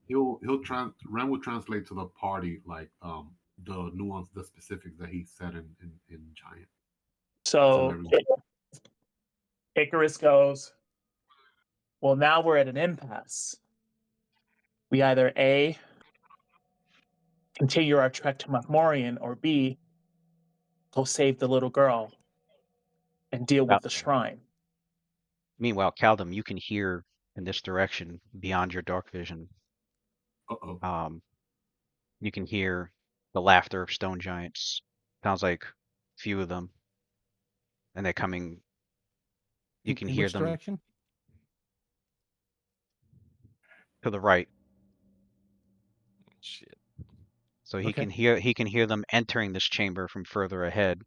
Ren will translate to the party like the nuance, the specifics that he said in giant. So Icarus goes, well, now we're at an impasse. We either A, continue our trek to Makmorian, or B, go save the little girl and deal with the shrine. Meanwhile, Kaldum, you can hear in this direction beyond your dark vision. Uh-oh. You can hear the laughter of stone giants. Sounds like a few of them, and they're coming. You can in hear which them direction? to the right. Shit. So he Okay. can hear them entering this chamber from further ahead.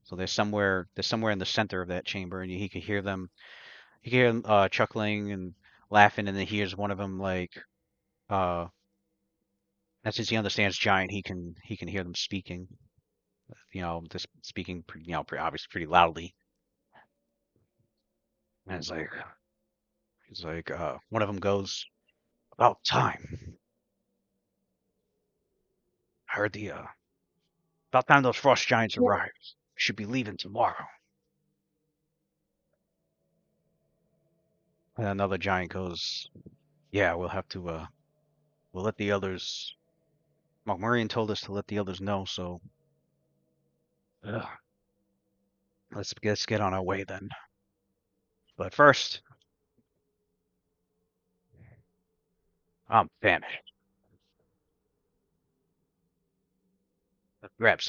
So they're somewhere in the center of that chamber, and he could hear them. He can hear them chuckling and laughing, and then he hears one of them like, and since he understands giant, he can hear them speaking. Just speaking, obviously pretty loudly. And it's like one of them goes, "About time. I heard about time those frost giants arrived. We should be leaving tomorrow." And another giant goes, "Yeah, we'll have to. We'll let the others. Morian told us to let the others know. So, let's get on our way then. But first, I'm famished. Let's grab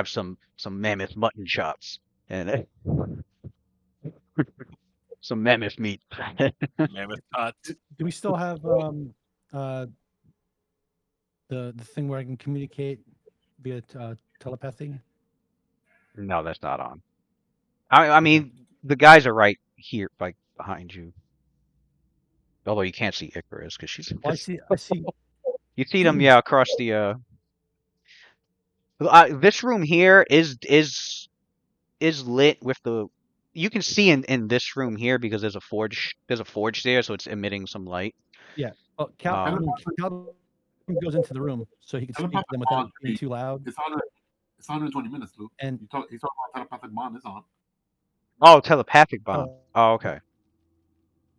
some mammoth mutton chops and some mammoth meat." Mammoth tot. Do we still have the thing where I can communicate via telepathy? No, that's not on. I Okay. mean, the guys are right here, like behind you. Although you can't see Icarus because she's. Well, I see. You see them, yeah, across the. This room here is lit with the. You can see in this room here because there's a forge. There's a forge there, so it's emitting some light. Yeah. Well, Calvin goes into the room so he can speak to them without being too loud. It's 120 minutes, Luke. And he's talking about telepathic bond. It's on. Oh, telepathic bond. Oh, okay.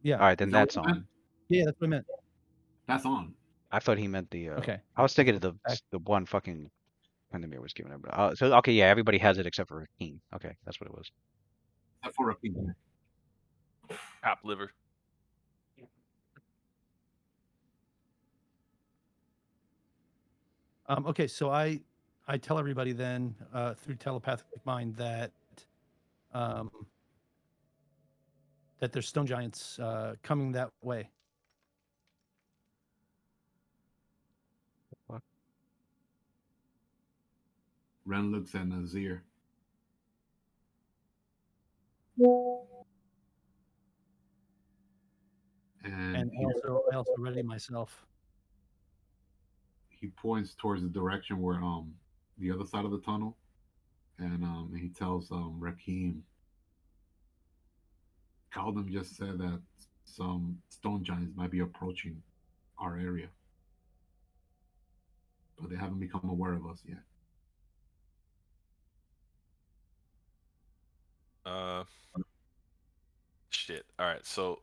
Yeah. All right, then that's on. Yeah, that's what I meant. That's on. I thought he meant the. Okay. I was thinking of the one fucking Pandemir was giving everybody. So okay, yeah, everybody has it except for Hakeem. Okay, that's what it was. Except for Rakim. Top liver. Okay, so I tell everybody then through telepathic mind that that there's stone giants coming that way. What? Ren looks at Nazir. And I also ready myself. He points towards the direction where the other side of the tunnel, and he tells Rakim. Kaldum just said that some stone giants might be approaching our area, but they haven't become aware of us yet. All right, so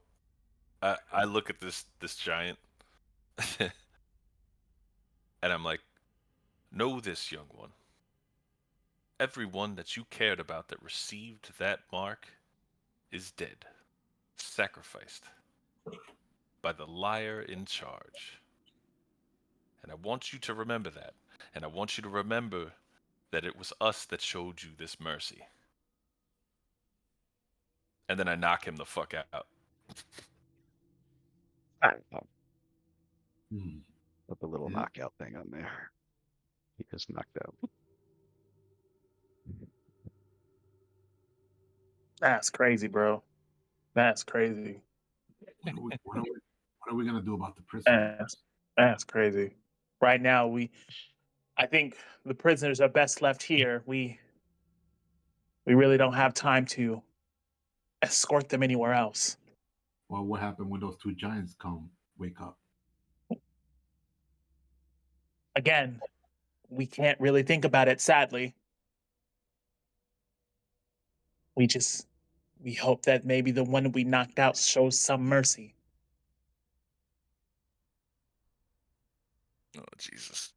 I look at this giant, and I'm like, know this, young one. Everyone that you cared about that received that mark is dead, sacrificed by the liar in charge. And I want you to remember that. And I want you to remember that it was us that showed you this mercy. And then I knock him the fuck out. Hmm. Put the little Yeah. knockout thing on there. He just knocked out. That's crazy, bro. That's crazy. What are we gonna do about the prisoners? That's crazy. Right now, I think the prisoners are best left here. We really don't have time to escort them anywhere else. Well, what happened when those two giants wake up? Again, we can't really think about it, sadly. We hope that maybe the one we knocked out shows some mercy. Oh, Jesus.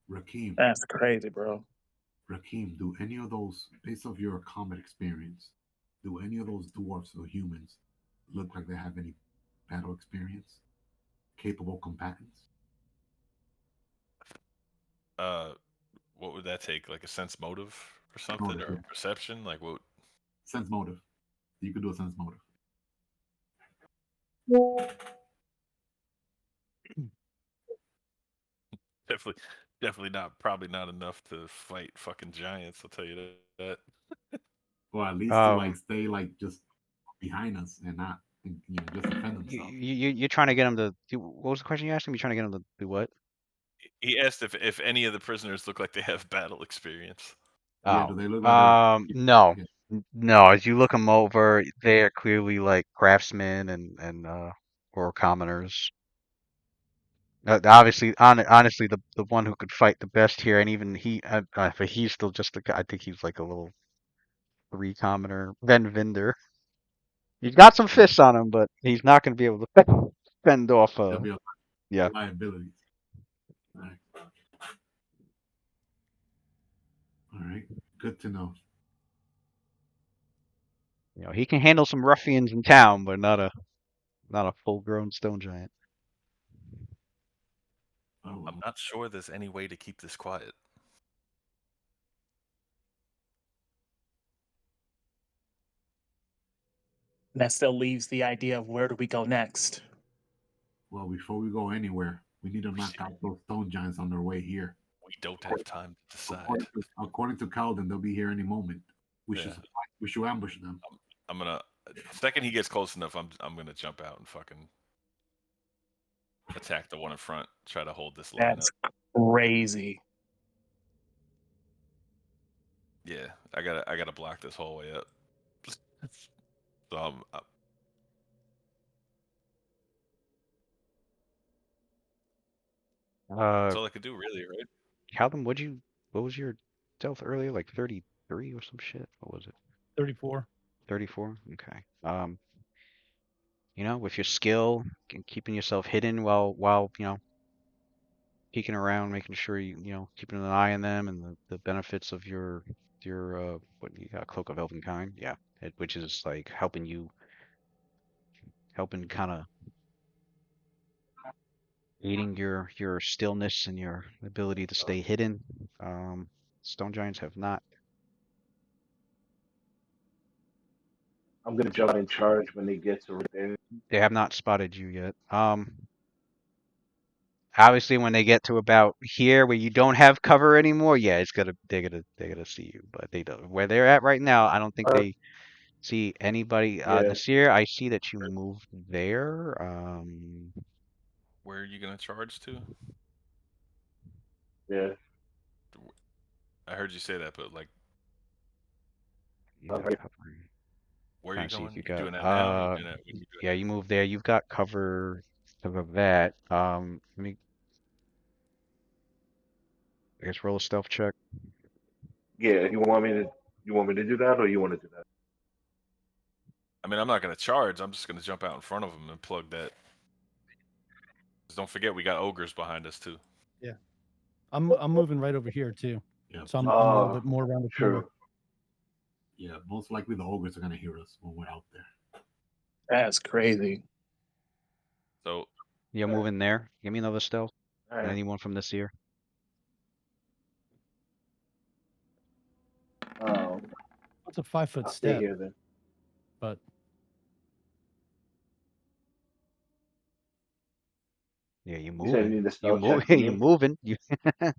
Rakim, That's crazy, bro. do any of those, based off your combat experience, do any of those dwarfs or humans look like they have any battle experience? Capable combatants? Uh, what would that take? Like a sense motive or something, Motive, or yeah. perception? Like what? Sense motive. You could do a sense motive. Definitely, definitely not. Probably not enough to fight fucking giants. I'll tell you that. Or at least to like stay like just behind us and not, just defend themselves. You're trying to get him to do, what was the question you asked him? You're trying to get him to do what? He asked if any of the prisoners look like they have battle experience. Yeah, Oh, do they look like they? no, Yeah. no. As you look them over, they are clearly like craftsmen and or commoners. Obviously, honestly, the one who could fight the best here, and even he, but he's still just the guy. I think he's like a little 3 commoner, then Vinder. He's got some fists on him, but he's not going to be able to fend off. They'll be Yeah, liabilities. All right. All right. Good to know. he can handle some ruffians in town, but not a full-grown stone giant. Oh, I'm not sure there's any way to keep this quiet. That still leaves the idea of where do we go next. well, before we go anywhere, we need to knock out those stone giants on their way here. We don't have time to decide. According to Calden, they'll be here any moment. We Yeah. should ambush them. I'm gonna. Second he gets close enough, I'm gonna jump out and fucking attack the one in front. Try to hold this line That's up. crazy. Yeah, I gotta block this whole way up. So that's all I could do, really, right? Calvin, what was your stealth earlier? Like 33 or some shit? What was it? 34. 34? Okay. With your skill and keeping yourself hidden while peeking around, making sure keeping an eye on them and the benefits of your what you got, Cloak of Elvenkind, yeah, which is like helping kind of aiding your stillness and your ability to stay hidden. Stone giants have not. I'm gonna jump in charge when they get to right there. They have not spotted you yet. Obviously, when they get to about here where you don't have cover anymore, yeah, they're gonna see you. But they don't. Where they're at right now, I don't think Uh, they see anybody. yeah, Nasir, I see that you moved there. Where are you gonna charge to? yeah. I heard you say that, but like, You got Okay. cover. where are Trying you to see if going? you You got. doing that now? Or you doing that when you do Yeah, you moved there. You've got cover of that. Let me. I guess roll a stealth check. Yeah, you want me to do that, or you want to do that? I mean, I'm not gonna charge. I'm just gonna jump out in front of him and plug that. Just don't forget, we got ogres behind us too. Yeah. I'm moving right over here too. Yeah, So I'm a little bit more around the corner. True. yeah. Most likely the ogres are gonna hear us when we're out there. That's crazy. So You're moving there. Give me another stealth. All right. Anyone from this year? It's a 5-foot I'll stay step, here then. but Yeah, you You said you moving. need a You stealth move. check for You me. moving. You. yeah, They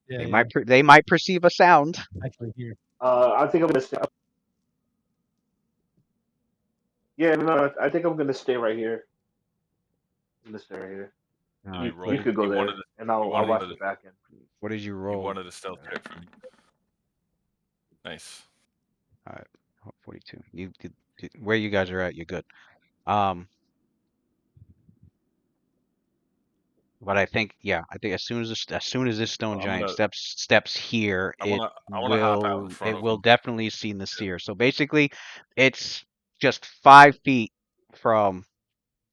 yeah, might. They might perceive a sound. actually here. I think I'm gonna stay. Yeah, no, I think I'm gonna stay right here. I'm gonna stay right here. All you right. You rolled. could go You there, wanted. and You I'll wanted watch a, the back end. What did you You roll? wanted a stealth check from me. Nice. All right. 42. Where you guys are at, you're good. Um, but I think, yeah, I think as soon as this stone I'm giant gonna. steps here, I wanna. I wanna hop out in front it of will him. definitely see the seer. So basically, it's just 5 feet from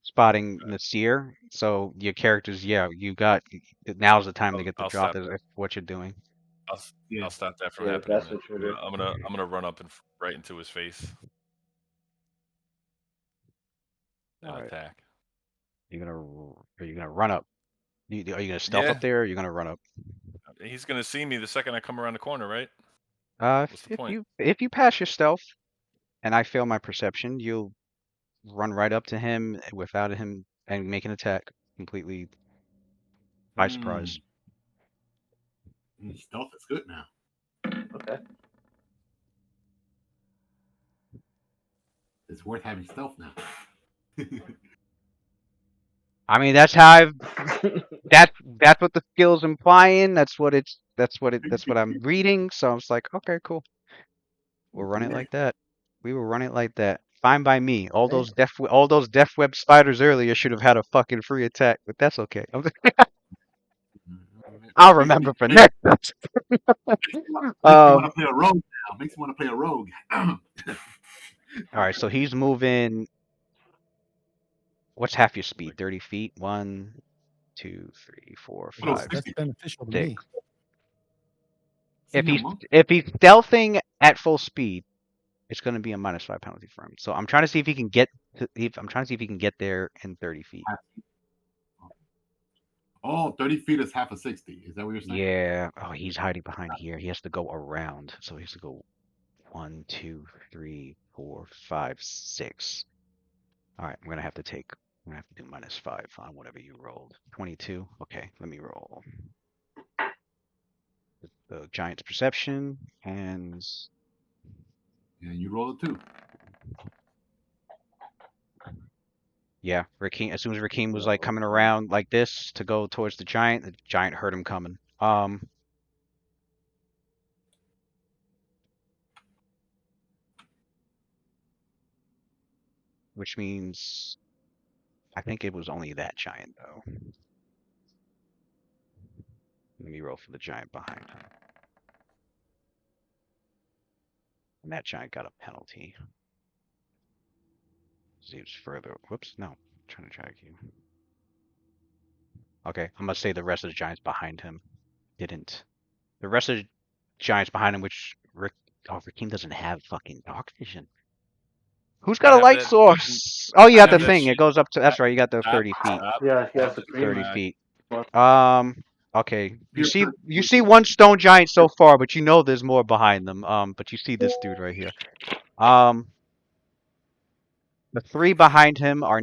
spotting the seer. So your characters, yeah, now's the time to get the I'll drop. stop Is that. what you're doing. I'll. Yeah. I'll stop that from Yeah, happening. that's Then what you're doing. I'm gonna run up and right into his face and All right. attack. Are you gonna run up? Are you gonna stealth Yeah. up there? Or are you gonna run up? He's gonna see me the second I come around the corner, right? What's the If point? you pass your stealth and I fail my perception, you'll run right up to him without him and make an attack completely by surprise. Stealth is good now. Okay. It's worth having stealth now. I mean, that's how that's what the skill's implying. That's what I'm reading. So I was like, okay, cool. We'll run it like that. We will run it like that. Fine by me. All Hey. those death web spiders earlier should have had a fucking free attack, but that's okay. I'll remember for next. Makes me want to play a rogue now. Makes me want to play a rogue. All right, so he's moving. What's half your speed? 30 feet? 1, 2, 3, 4, Oh, 5, That's beneficial to 6. me. If Senior he's monk? if he's stealthing at full speed, it's going to be a -5 penalty for him. So I'm trying to see if he can get. I'm trying to see if he can get there in 30 feet. Oh, 30 feet is half a 60. Is that what you're saying? Yeah. Oh, he's hiding behind here. He has to go around. So he has to go 1, 2, 3, 4, 5, 6. All right, I'm gonna have to do -5 on whatever you rolled. 22. Okay, let me roll. The giant's perception and Yeah, you roll it too. yeah, Rakeem. As soon as Rakeem was like coming around like this to go towards the giant heard him coming. Which means I think it was only that giant though. Let me roll for the giant behind him. And that giant got a penalty. He was further. Whoops, no. I'm trying to track you. Okay, I'm gonna say the rest of the giants behind him didn't. The rest of the giants behind him, which Rakeem doesn't have fucking dark vision. Who's got I a have light that source? Oh, you I got the have that thing. It shit. goes up to. That's right. You got the Stop, 30 feet. stop. Yeah, I have that's the the 30 map. feet. Map. Okay. You see one stone giant so far, but you know there's more behind them. But you see this dude right here. The 3 behind him are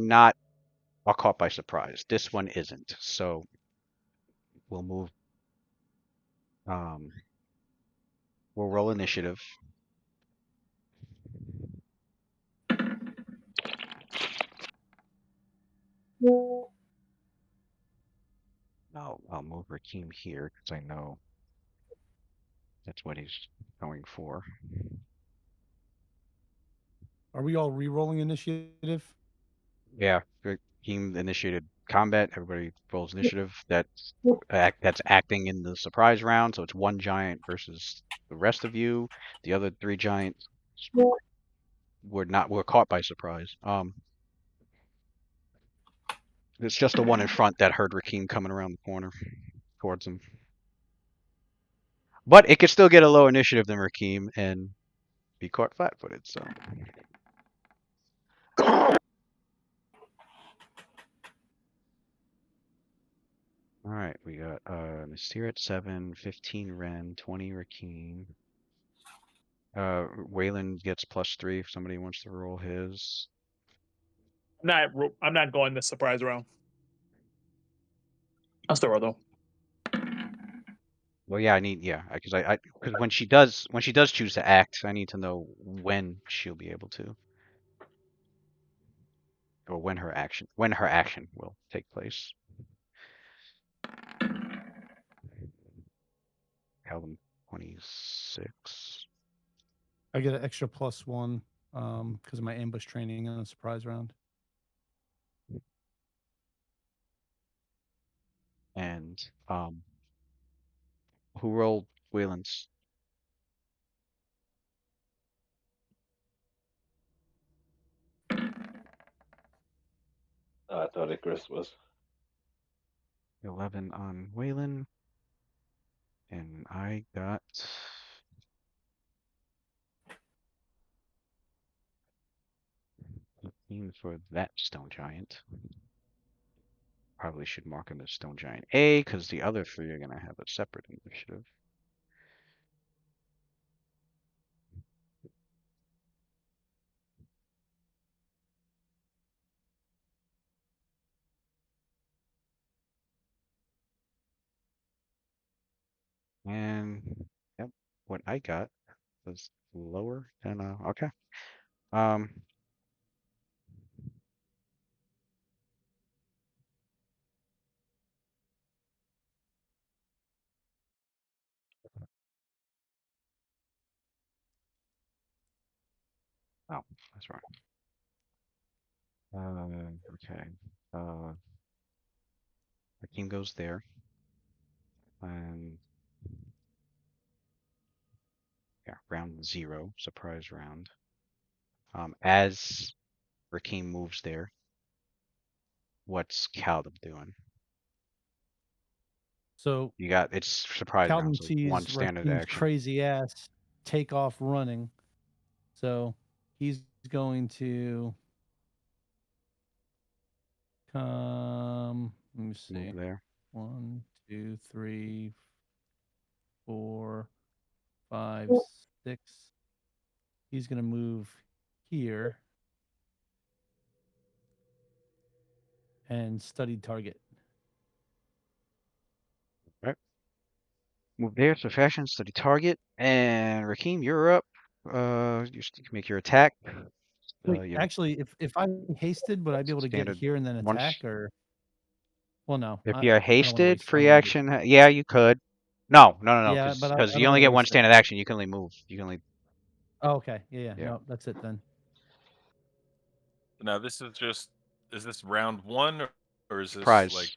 caught by surprise. This one isn't. So we'll move. We'll roll initiative. I'll move Rakeem here because I know that's what he's going for. Are we all re-rolling initiative? Yeah, Rakeem initiated combat. Everybody rolls initiative. That's acting in the surprise round. So it's 1 giant versus the rest of you. The other 3 giants. were caught by surprise. It's just the one in front that heard Rakeem coming around the corner towards him. But it could still get a lower initiative than Rakeem and be caught flat-footed. So all right, we got Nasir at 7, 15 Ren, 20 Rakeem. Waylon gets +3 if somebody wants to roll his. I'm not going the surprise round. I'll still roll though. Well, yeah, because when she does choose to act, I need to know when she'll be able to, or when her action will take place. Calvin 26. I get an extra +1 because of my ambush training on a surprise round. And who rolled Waylon's? I thought Icarus was. 11 on Waylon. And I got 15 for that stone giant. Probably should mark him as stone giant A, because the other 3 are going to have a separate initiative. And yep, what I got was lower than okay. Oh, that's right. Okay. Hakeem goes there. And yeah, round 0, surprise round. As Rakeem moves there, what's Caldum doing? So You got it's surprise Calvin round, so one sees standard Rakeem's action. crazy ass take off running. So he's going to come. Let me see. Move there. 1, 2, 3, 4, 5, 6. He's going to move here and study target. Right. Move there, so fashion, study target, and Rakeem, you're up. You can make your attack. Wait, You know, actually, if I hasted, would I be able to get standard here and then once. attack, or? Well, no. If I you're don't want to hasted, waste free time. action. Yeah, you could. No, Yeah, but because I you don't only want to get one waste it. standard action. You can only move. You can only. Oh, okay. Yeah. Yeah. No, that's it then. Now this is this round 1 or is this Surprise. like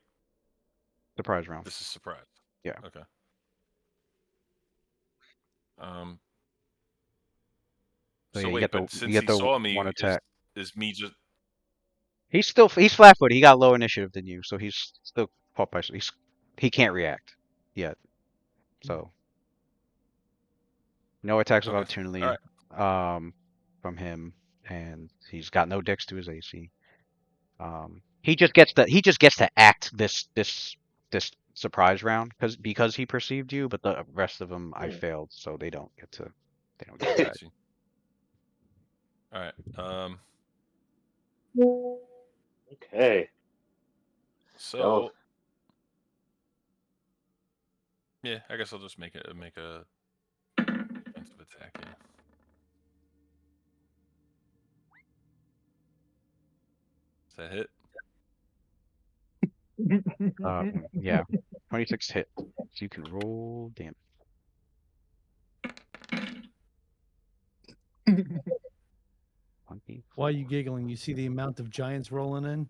Surprise round. this is surprise? Yeah. Okay. So So yeah, wait, but you since get he the saw me, one attack. is me just He's flat-footed. He got lower initiative than you, so he's still caught by. He can't react yet. So no attacks of okay? opportunity All right. from him, and he's got no dex to his AC. He just gets to act this surprise round because he perceived you, but the rest of them I failed, so they don't get to attack. Got you. All right. Okay. So yeah, I guess I'll just make a defensive attack. Yeah. Does that hit? Yeah, 26 hit, so you can roll damage. Why are you giggling? You see the amount of giants rolling in?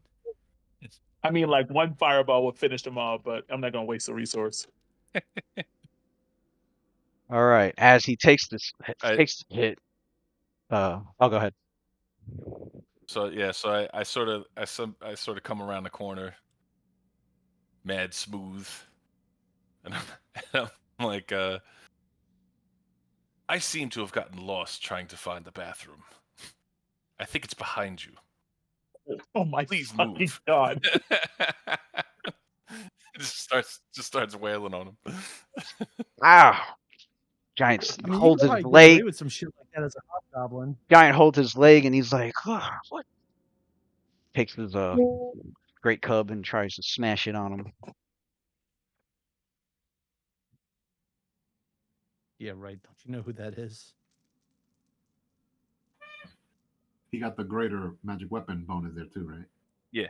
I mean, like one fireball would finish them all, but I'm not gonna waste the resource. All right, as he takes the hit. I'll go ahead. So yeah, I sort of come around the corner, mad smooth, and I'm like, I seem to have gotten lost trying to find the bathroom. I think it's behind you. Oh my Please fucking move. god! just starts wailing on him. Ah! Giant I mean, you holds could his probably get away leg. with some shit like that as a hobgoblin. Giant holds his leg, and he's like, "Ah, what?" Takes his great cub and tries to smash it on him. Yeah, right. Don't you know who that is? He got the greater magic weapon bonus there too, right? Yeah.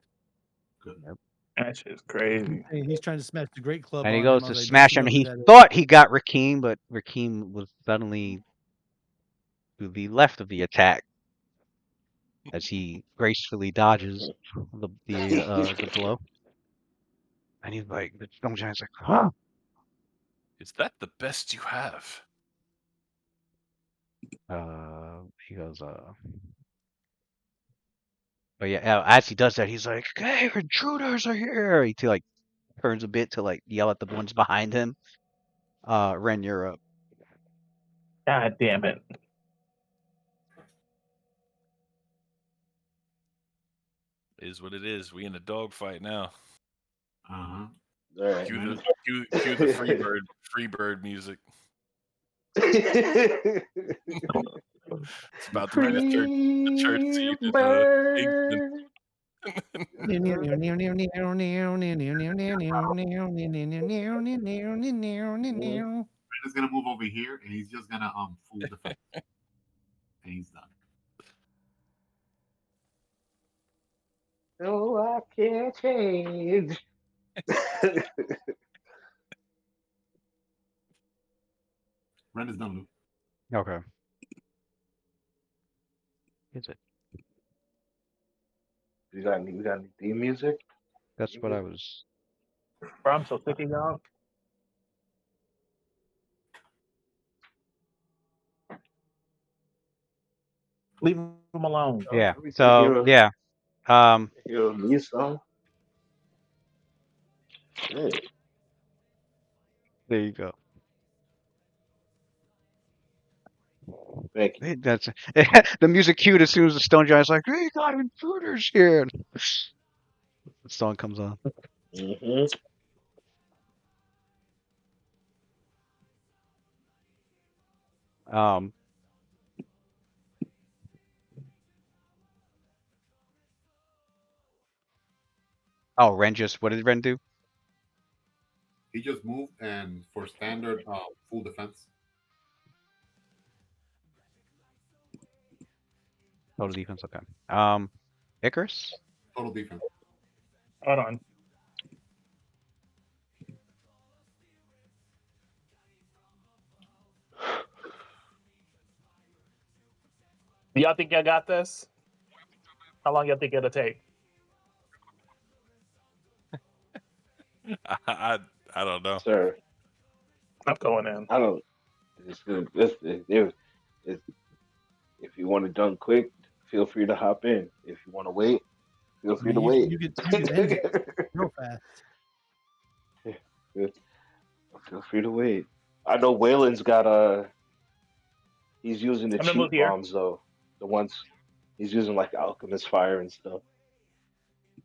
Good. Yep. That shit's crazy. Hey, he's trying to smash the great club And he on goes him. I to was like, don't smash you him, know and who he that is? thought he got Rakeem, but Rakeem was suddenly to the left of the attack as he gracefully dodges the blow. And he's like, the stone giant's like, huh? Is that the best you have? He goes, but yeah, as he does that, he's like, hey, intruders are here. He like turns a bit to like yell at the ones behind him. Ren, you're up. God damn it! Is what it is. We in a dogfight now. Uh-huh. All right. Cue the free bird music. Free It's about to be the church scene in England. Brandon's gonna move over here, and he's just gonna full defense, and he's done. No, I can't change. Brandon's done, Luke. Okay. Is it? we got any theme music? That's what I was. Bro, I'm so sick of y'all. Leave him alone. Yeah. We can So yeah. hear a new song. Yeah. There you go. Thank you. That's the music cued as soon as the stone giant's like, "Hey, got intruders here." The song comes on. Mm-hmm. Um. Oh, Ren just. What did Ren do? He just moved, and for standard full defense. Total defense. Okay. Icarus. Total defense. Hold on. Do y'all think y'all got this? How long y'all think it'll take? I don't know. Sir, I'm going in. I don't. If you want it done quick, feel free to hop in. If you want to wait, feel I free to mean, wait. you could end it real fast. Feel free to wait. I know Waylon's got he's using the I'm gonna move cheap here. bombs though. The ones he's using like alchemist fire and stuff.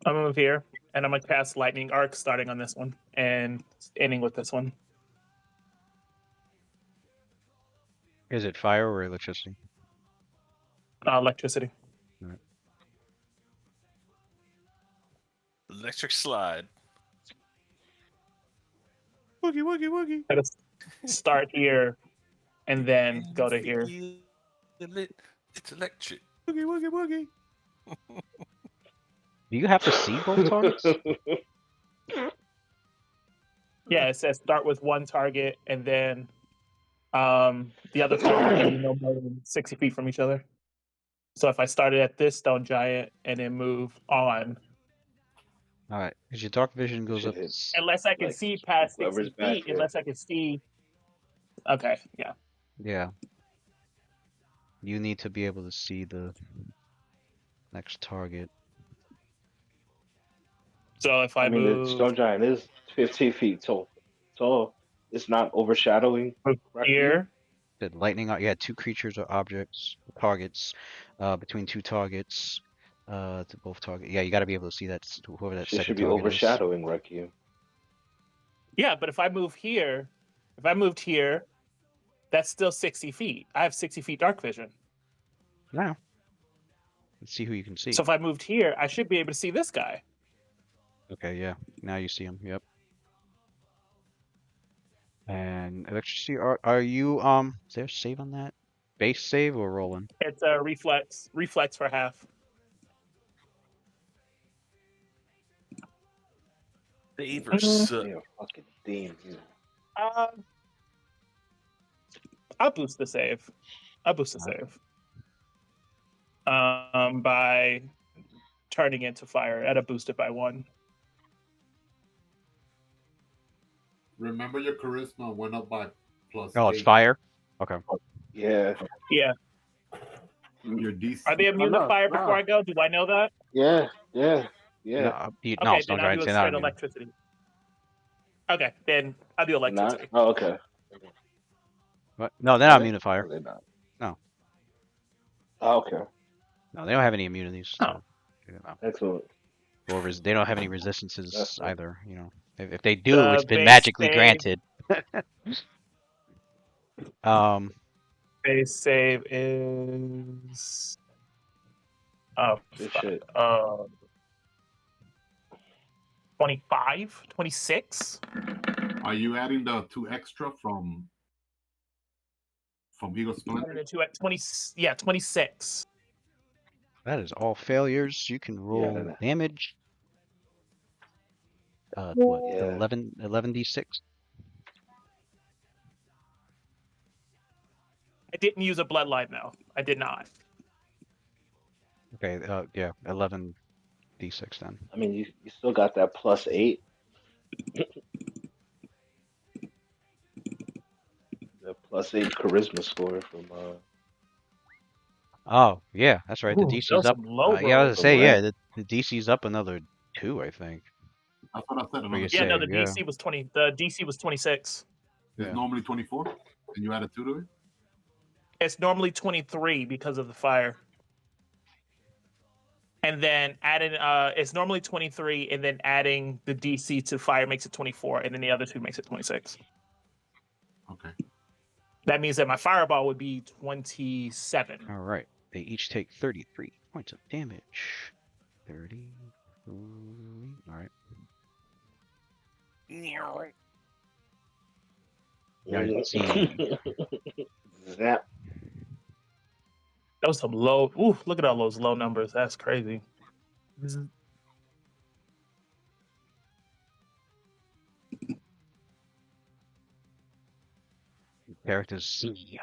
I'm gonna move here, and I'm gonna cast lightning arc starting on this one and ending with this one. Is it fire or electricity? Electricity. Alright. Electric slide. Woogie, woogie, woogie. I just start here and then go to here. It's electric. Woogie, woogie, woogie. Do you have to see both targets? Yeah, it says start with one target and then the other target can be no more than 60 feet from each other. So if I started at this stone giant and then move on, All right. Because your dark vision goes should up. hit unless I can like see past whoever's 60 back feet, here. unless I can see. Okay, yeah. Yeah. You need to be able to see the Next target. So if I I mean, the move stone giant is 15 feet tall. It's not overshadowing correctly. here, Did lightning? You had 2 creatures or objects, targets, between 2 targets, to both target. Yeah, you got to be able to see that whoever that Shit second should be target is. overshadowing Requiem. yeah. But if I move here, if I moved here, that's still 60 feet. I have 60 feet dark vision. Now, let's see who you can see. So if I moved here, I should be able to see this guy. Okay, yeah. Now you see him. Yep. And electricity. Are you Is there a save on that? Base save or rolling? It's a reflex for half. Favors. Yeah, fucking damn you. I'll boost the save. I'll boost the Okay. save. By turning into fire. I'd boost it by 1. Remember your charisma went up by plus Oh, it's 8. fire. Okay. Yeah. Yeah. Your DC. Are they immune to no, fire no. before I go? Do I know that? Yeah. No, Yeah. no, Okay, stone then I'll giants. do a They're not straight immune. electricity. Okay, then I'll do They're electricity. not? Oh, okay. What? No, they're Are not they? immune to fire. Or they're not? No. Oh, okay. No, they don't have any immunities. Oh. So, no. Excellent. Or they don't have any That's resistances good. either. You know, if they do, it's The been base magically save, granted. base save is Good shit. 25, 26. Are you adding the 2 extra from Eagle Splendor? 26. That is all failures. You can roll then- damage. What? Yeah. 11d6. I didn't use a bloodline though. I did not. Okay. Yeah, 11d6 then. I mean, you still got that +8. The +8 charisma score from Oh, yeah, that's right. The Ooh, DC's those up. some low Yeah, I was rolls. gonna say, Right. yeah, the DC's up another 2, I think. That's what I said. For your Another Yeah, no, the save, yeah. DC was 20. The DC was 26. It's Yeah. normally 24, and you added 2 to it. It's normally 23 because of the fire. And then adding it's normally 23, and then adding the DC to fire makes it 24, and then the other 2 makes it 26. Okay. That means that my fireball would be 27. All right. They each take 33 points of damage. 30. All right. Yeah, let's see. Zap. That was some low. Ooh, look at all those low numbers. That's crazy. Characters see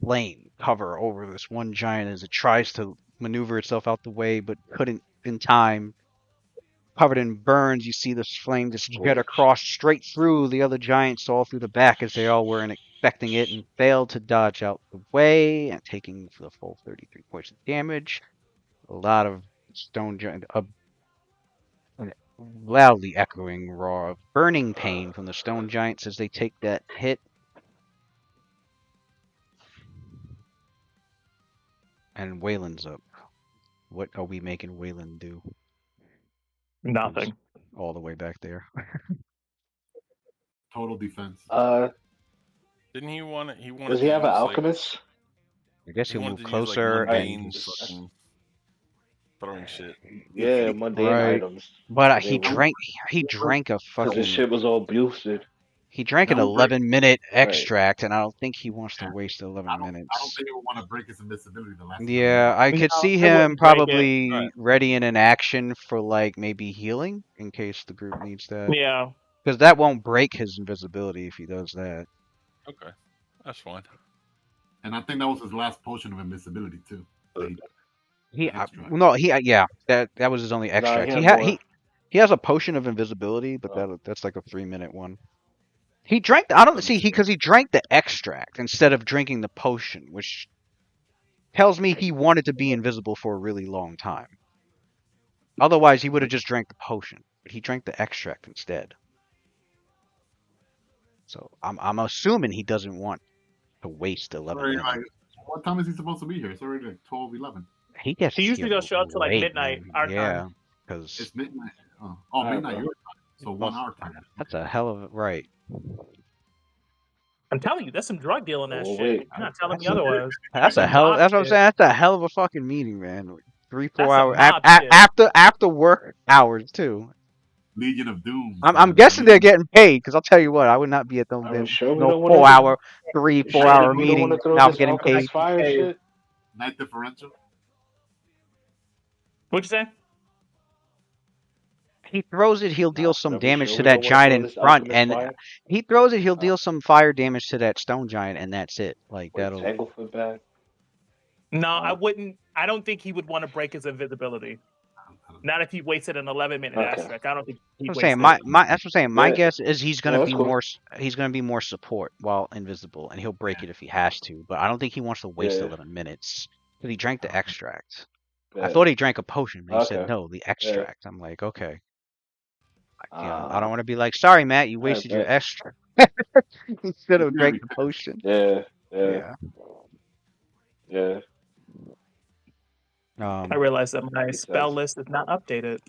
flame cover over this one giant as it tries to maneuver itself out the way, but couldn't in time. Covered in burns, you see this flame just jet across straight through the other giants, all through the back, as they all weren't expecting it, and failed to dodge out the way, and taking the full 33 points of damage. A lot of stone giant, loudly echoing roar of burning pain from the stone giants as they take that hit. And Waylon's up. What are we making Waylon do? Nothing. He's all the way back there. Total defense. Didn't he want it? He wanted Does he to have an use, alchemist? I guess he he'll wanted move to use, like, closer mundane and fucking throwing shit. Yeah, mundane Right. items. But So he they won't- drank a Because his fucking shit was all boosted. he drank an That would break- 11-minute Right. extract, and I don't think he wants to waste 11 I don't minutes. think he would want to break his invisibility the last. Yeah, I could No, see I him wouldn't break it. probably Right. readying an action for like maybe healing in case the group needs that. Yeah. Because that won't break his invisibility if he does that. Okay, that's fine. And I think that was his last potion of invisibility too. Like, extract. Yeah, that was his only extract. he He had had more. he has a potion of invisibility, but Oh. that's like a 3-minute one. He drank. I don't Doesn't see scare. because he drank the extract instead of drinking the potion, which tells me he wanted to be invisible for a really long time. Otherwise, he would have just drank the potion, but he drank the extract instead. So I'm assuming he doesn't want to waste 11 Sorry, minutes. like, what time is he supposed to be here? It's already like 12, 11. He gets He usually here don't show up till like late, midnight man. our Yeah, time. because It's midnight. Oh, Alright, midnight bro. your time. So 1 hour time. that's a hell of a right. I'm telling you, that's some drug dealing that Well, shit. wait. You're not telling me That's a- otherwise. That's a some hell. mob That's what I'm shit. saying. That's a hell of a fucking meeting, man. 3-4 That's some hours mob shit. after work hours too. Legion of Doom. I'm guessing they're getting paid because I'll tell you what, I would not be at Are we sure we no don't want to 4 do? hour, 3-4 Sure hour we don't want meeting to throw without this getting paid. alchemist fire shit? Night differential. What'd you say? He throws it, he'll deal Nah, some are we damage sure to we that don't want to giant throw in this front, alchemist and fire? he throws it, he'll deal some fire damage to that stone giant, and that's it. Like Wait, that'll. Tanglefoot back? No, I wouldn't. I don't think he would want to break his invisibility. Not if he wasted an 11-minute Okay. asterisk. I don't think he'd I'm waste saying it. my that's what I'm saying. My Yeah. guess is he's gonna No, be that's cool. more. He's gonna be more support while invisible, and he'll break it if he has to. But I don't think he wants to waste Yeah. 11 minutes because he drank the extract. I Yeah. thought he drank a potion, but he said Okay. no, the extract. I'm like, okay. I don't Ah, want to be like, sorry, Matt, you I wasted your bet. extract instead of drank the potion. Yeah. Yeah. I realize that my Makes spell sense. list is not updated.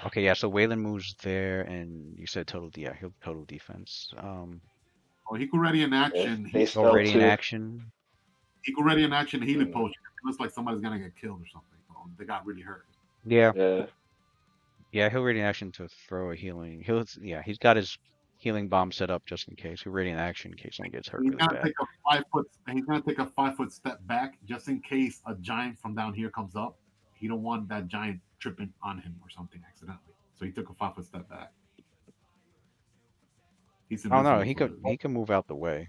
Okay, yeah. So Waylon moves there, and you said total. Yeah, he'll total defense. Oh, he could ready in action. They stealth Already in too. action. He could ready in action healing Mm. potion. It looks like somebody's gonna get killed or something. Oh, they got really hurt. Yeah. Yeah. Yeah, he'll ready in action to throw a healing. He's got his healing bomb set up just in case. He'll ready in action in case someone gets hurt He's really gonna bad. take a 5 foot. He's gonna take a 5 foot step back just in case a giant from down here comes up. He don't want that giant tripping on him or something accidentally. So he took a 5 foot step back. He's Oh no, invisible, he can move out the way.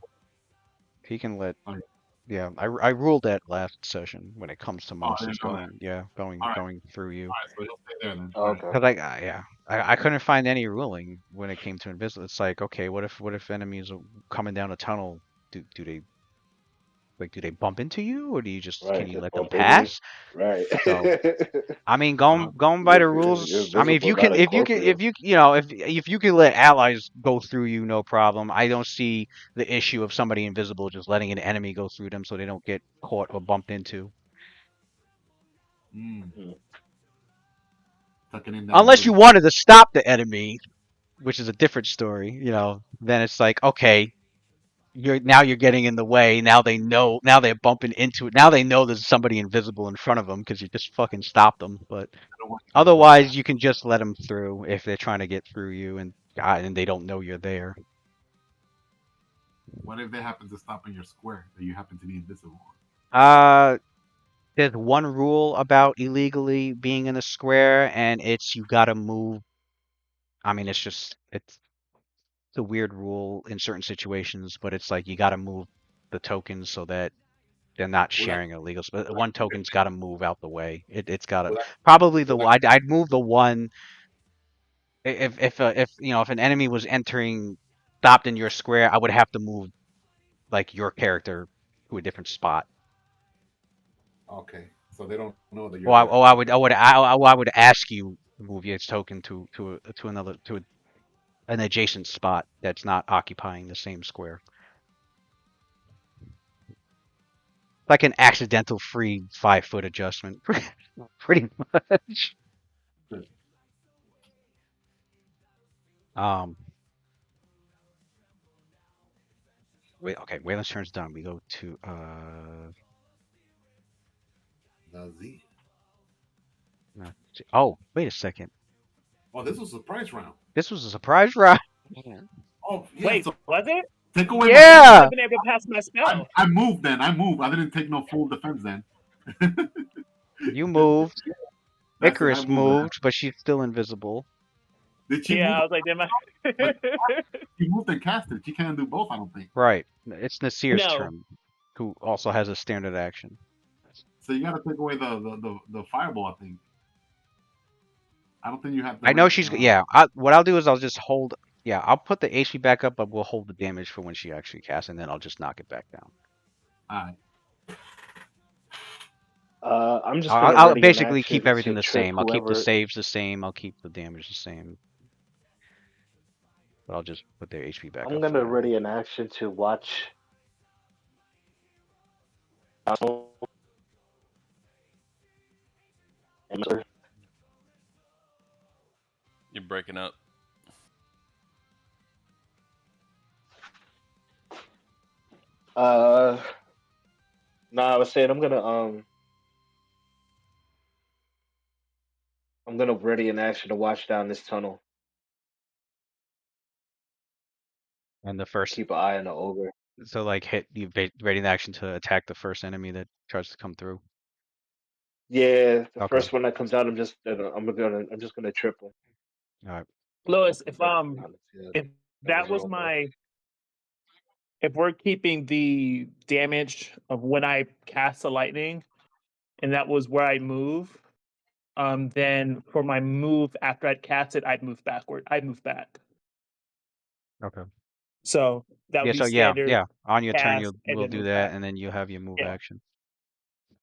He can let. Oh, yeah. Yeah, I ruled that last session when it comes to I monsters didn't know going. Yeah, going All right. going through you. All right, so he'll stay there then. Oh, All right. okay. Because I couldn't find any ruling when it came to invisible. It's like, okay, what if enemies are coming down a tunnel? Do they bump into you, or do you just can Right. you Just let them bump into you. pass? Right. So I mean, going by the You're rules. I mean, invisible, not incorporeal. if you can let allies go through you, no problem. I don't see the issue of somebody invisible just letting an enemy go through them so they don't get caught or bumped into. Tucking in that Unless you booty. wanted to stop the enemy, which is a different story. Then it's like, okay, you're getting in the way. Now they know. Now they're bumping into it. Now they know there's somebody invisible in front of them because you just fucking stopped them. But I don't want you to go otherwise, fast. you can just let them through if they're trying to get through you and they don't know you're there. What if they happen to stop in your square that you happen to be invisible Uh, there's one rule about illegally being in a square, and it's you gotta move. I mean, it's a weird rule in certain situations, but it's like you gotta move the tokens so that they're not Will that- sharing illegal. But one token's got to move out the way. It's got to will that- probably will I'd move the one if an enemy was entering stopped in your square, I would have to move like your character to a different spot. Okay, so they don't know that you're. Or there. I would ask you to move your token to an adjacent spot that's not occupying the same square. Like an accidental free 5 foot adjustment, pretty much. Wait, okay, Waylon's turn's done. We go to The Z. oh, wait a second. Oh, this was a surprise round. This was a surprise round. Oh, yeah, Wait, so was it? take away. Yeah. I've been able to pass my spell. I moved then. I moved. I didn't take no full defense then. You moved. That's it, Icarus I moved. moved, but she's still invisible. Did she Yeah, I move? was like, damn I... She moved and cast it. She can't do both, I don't think. Right. It's Nasir's No. turn, who also has a standard action. So you got to take away the fireball, I think. I don't think you have to. I know she's yeah. What I'll do is I'll just hold Yeah, I'll put the HP back up, but we'll hold the damage for when she actually casts, and then I'll just knock it back down. Alright. I'm just I'll, gonna I'll ready an basically keep action everything to the trip same. I'll keep the whoever. saves the same. I'll keep the damage the same. But I'll just put their HP back I'm up for gonna now. ready an action to watch. You're breaking up. Uh, no, I was saying I'm gonna ready an action to watch down this tunnel. And the first, Keep an eye on the ogre. so like hit you ready in action to attack the first enemy that tries to come through. Yeah, the Okay. first one that comes out, I'm just gonna trip him. All right. Lois, Down into if the that was zone. my, if we're keeping the damage of when I cast the lightning, and that was where I move, then for my move after I'd cast it, I'd move backward. I'd move back. Okay. So that would Yeah. be So yeah. standard On your turn, cast and we'll then do move that, back. and then you'll have your move Yeah. action.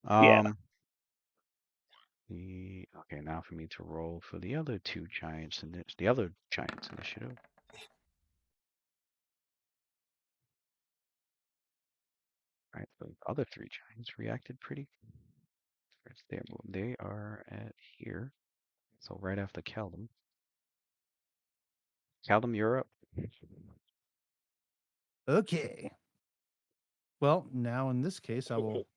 Yeah. Okay, now for me to roll for the other two giants and the other giants initiative. All right, the other three giants reacted pretty. Where's their move? They are at here, so right after Caldum. Caldum, you're up. Okay. Well, now in this case, I will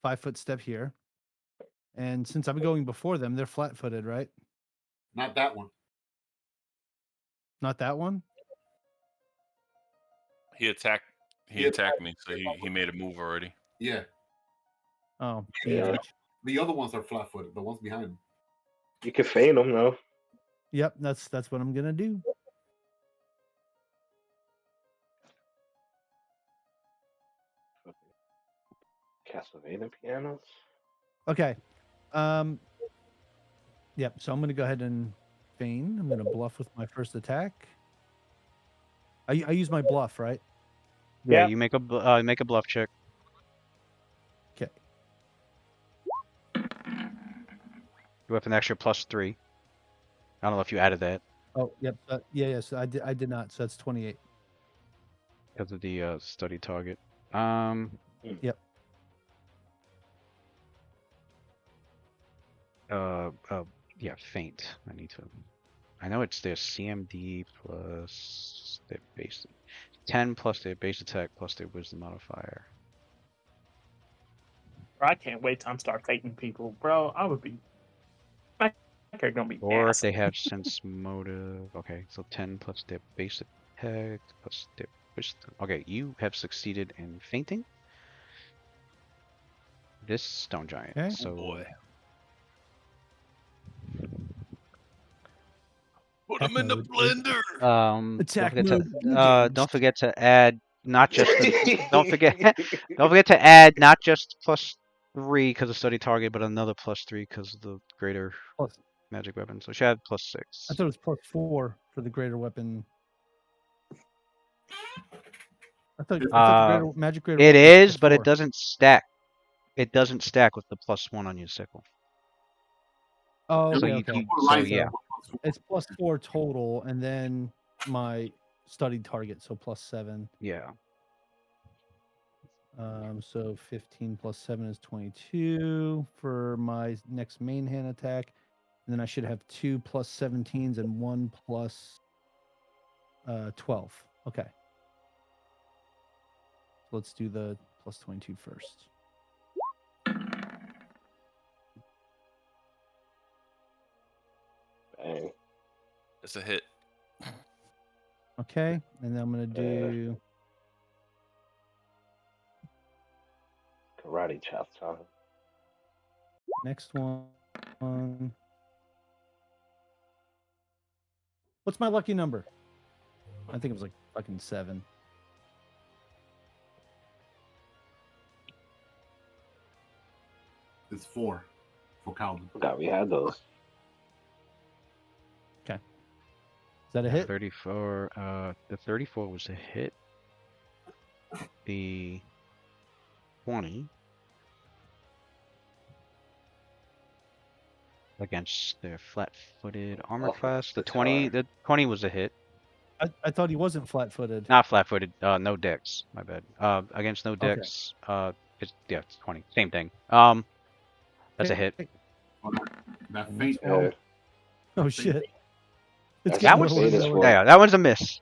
5-foot step here. And since I'm going before them, they're flat-footed, right? Not that one. Not that one? He attacked. He He attacked me, so he made a move already. Yeah. Oh, Yeah. BH. The other ones are flat footed, the ones behind him. You can feign them though. Yep, that's what I'm gonna do. Castlevania pianos. Okay. Yep, so I'm gonna go ahead and feign. I'm gonna bluff with my first attack. I use my bluff, right? Yeah, Yeah. you make a bluff check. Okay. You have an extra +3. I don't know if you added that Oh, yep. Yes, I did not. So that's 28. because of the study target. Yep. Yeah, feint. I know it's their CMD plus their base 10 plus their base attack plus their wisdom modifier. Bro, I can't wait till I start fighting people, bro. I would be. My character gonna be Or if massive. they have sense motive. Okay, so 10 plus their base attack plus their wisdom. Okay, you have succeeded in fainting this stone giant. Okay. So Boy. Put Attack him in the mode. blender. Attack mode engaged. don't forget to add not just the don't forget to add not just +3 because of study target, but another +3 because of the greater Plus, magic weapon. So she had I +6. thought it was +4 for the greater weapon. I thought the magic greater It weapon is, was but it +4. doesn't stack. It doesn't stack with the +1 on your sickle. Oh, So okay. so yeah. It's +4 total, and then my studied target, so +7. Yeah. So 15 plus 7 is 22 for my next main hand attack. And then I should have 2 plus 17s and 1 plus 12. Okay. So let's do the plus 22 first. Bang. It's a hit. Okay. And then I'm going to do Karate chop time. next one. What's my lucky number? I think it was like fucking 7. It's 4 for Calvin. Forgot we had those. Is that a hit? 34. The 34 was a hit. The 20 against their flat-footed armor Off with class. the The 20, guitar. the 20 was a hit. I thought he wasn't flat-footed. Not flat-footed. No dex. My bad. Against no Okay. dex. It's 20. Same thing. That's a hit. Okay. That And faint. Yeah, Oh that faint- shit! It's That's getting what lower and Beta's lower. for. Yeah, that one's a miss.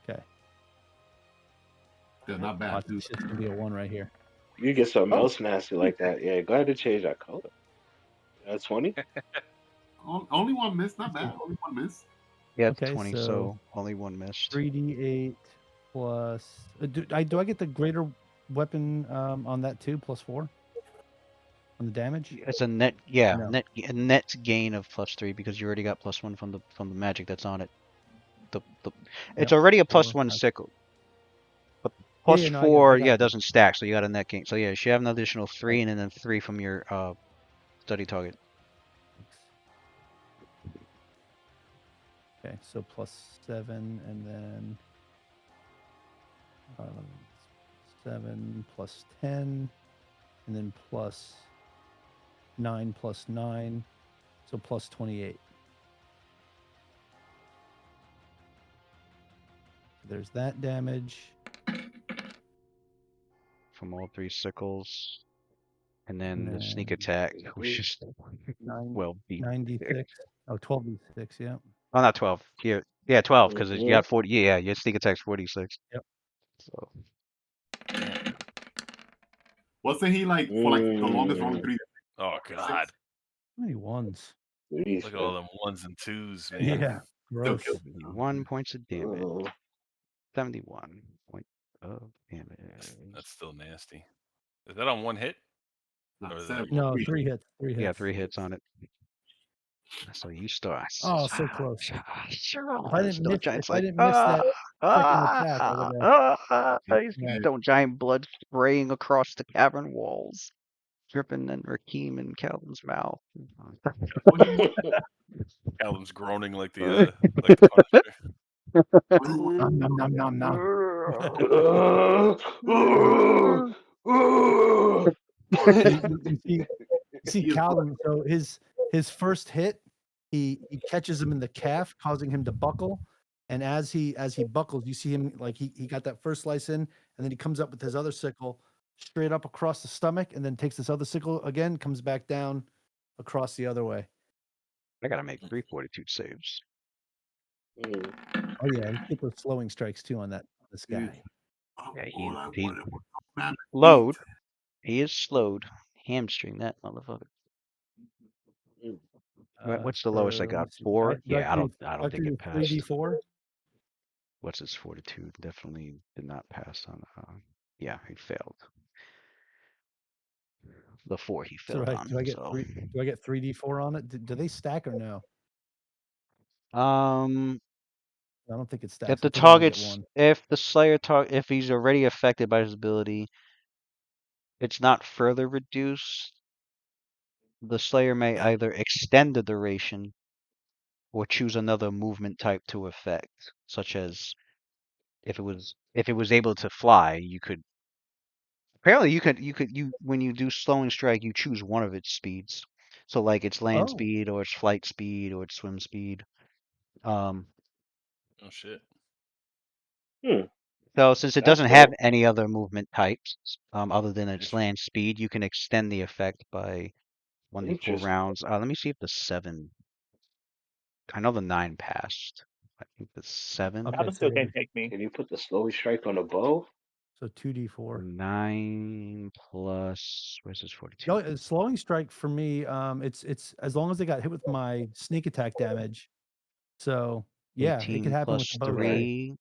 Okay. Yeah, not bad. Watch, Too. this shit's gonna be a 1 right here. You get something Oh. else nasty like that. Yeah, go ahead and change that color. That's 20. Only one miss. Not bad. Only one miss. Yeah, it's Okay, 20, so so only one missed. 3d8 plus. Do I get the greater weapon on that too? +4 on the damage. It's a net, yeah, No. a net gain of +3 because you already got +1 from the magic that's on it. It's Yep, already a 4, +1 5. sickle, but Yeah, yeah, no, I +4, got yeah, you. it doesn't stack, so you got a net gain. So yeah, you should have an additional 3 and then 3 from your study target. Okay, so +7 and then 7 plus 10 and then +9 plus 9, so +28. There's that damage. From all 3 sickles, and then And the sneak then attack was just 9, well beat. 96. Oh, 12d6, yeah. Oh, not 12. Yeah, 12 because you Mhm. got 40. Yeah, your sneak attack's 46. Yep. So Wasn't he like for like the longest rolling 3? Oh God! How many ones? Look at all them ones and twos, man. Yeah, gross. killed. 71 points of damage. Oh, 71 points of damage. That's still nasty. Is that on one hit? Not Or is 7. that No, Three. 3 hits. 3 hits. Yeah, 3 hits on it. So you start. Oh, so close. If I didn't Stone miss, Giant's if I like, didn't miss that second attack, I would have. Yeah. Stone Giant blood spraying across the cavern walls, dripping in Rakeem and Calvin's mouth. Callum's groaning like the Punisher. Nom, nom, nom, nom, nom. You see He is Calvin. So his first hit, he catches him in the calf, causing him to buckle. And as he buckles, you see him like he got that first slice in, and then he comes up with his other sickle straight up across the stomach, and then takes this other sickle again, comes back down across the other way. I gotta make 3 fortitude saves. Oh yeah, and keep those slowing strikes too on this Yeah. guy. Yeah, all I he wanted was a man to slowed. eat. He is slowed. Hamstring that motherfucker. What's the lowest I Let me got? see. 4? Do I Yeah, have to I do don't think it passed. 3d4? What's his fortitude? Definitely did not pass on. Yeah, he failed. The 4 he So failed on. do I get So 3? Do I get 3d4 on it? Do they stack or no? I don't think it stacks. if the I think I only get target's 1. if the Slayer if he's already affected by his ability, it's not further reduced. The Slayer may either extend the duration or choose another movement type to effect, such as if it was able to fly, you could apparently you when you do slowing strike, you choose one of its speeds. So like its land Oh, speed or its flight speed or its swim speed. Um Oh shit! so since it that's doesn't have dope. any other movement types other than its Interesting. land speed, you can extend the effect by 1d4 Interesting. rounds. Let me see if the 7. I know the 9 passed. I think the 7. okay. Calvin So still can't take me. Can you put the slow strike on the bow? 2d4. 9 plus where's his No, 42? slowing strike for me. It's as long as they got hit with my sneak attack damage. So yeah, it could 18 happen with plus the bow too. 3,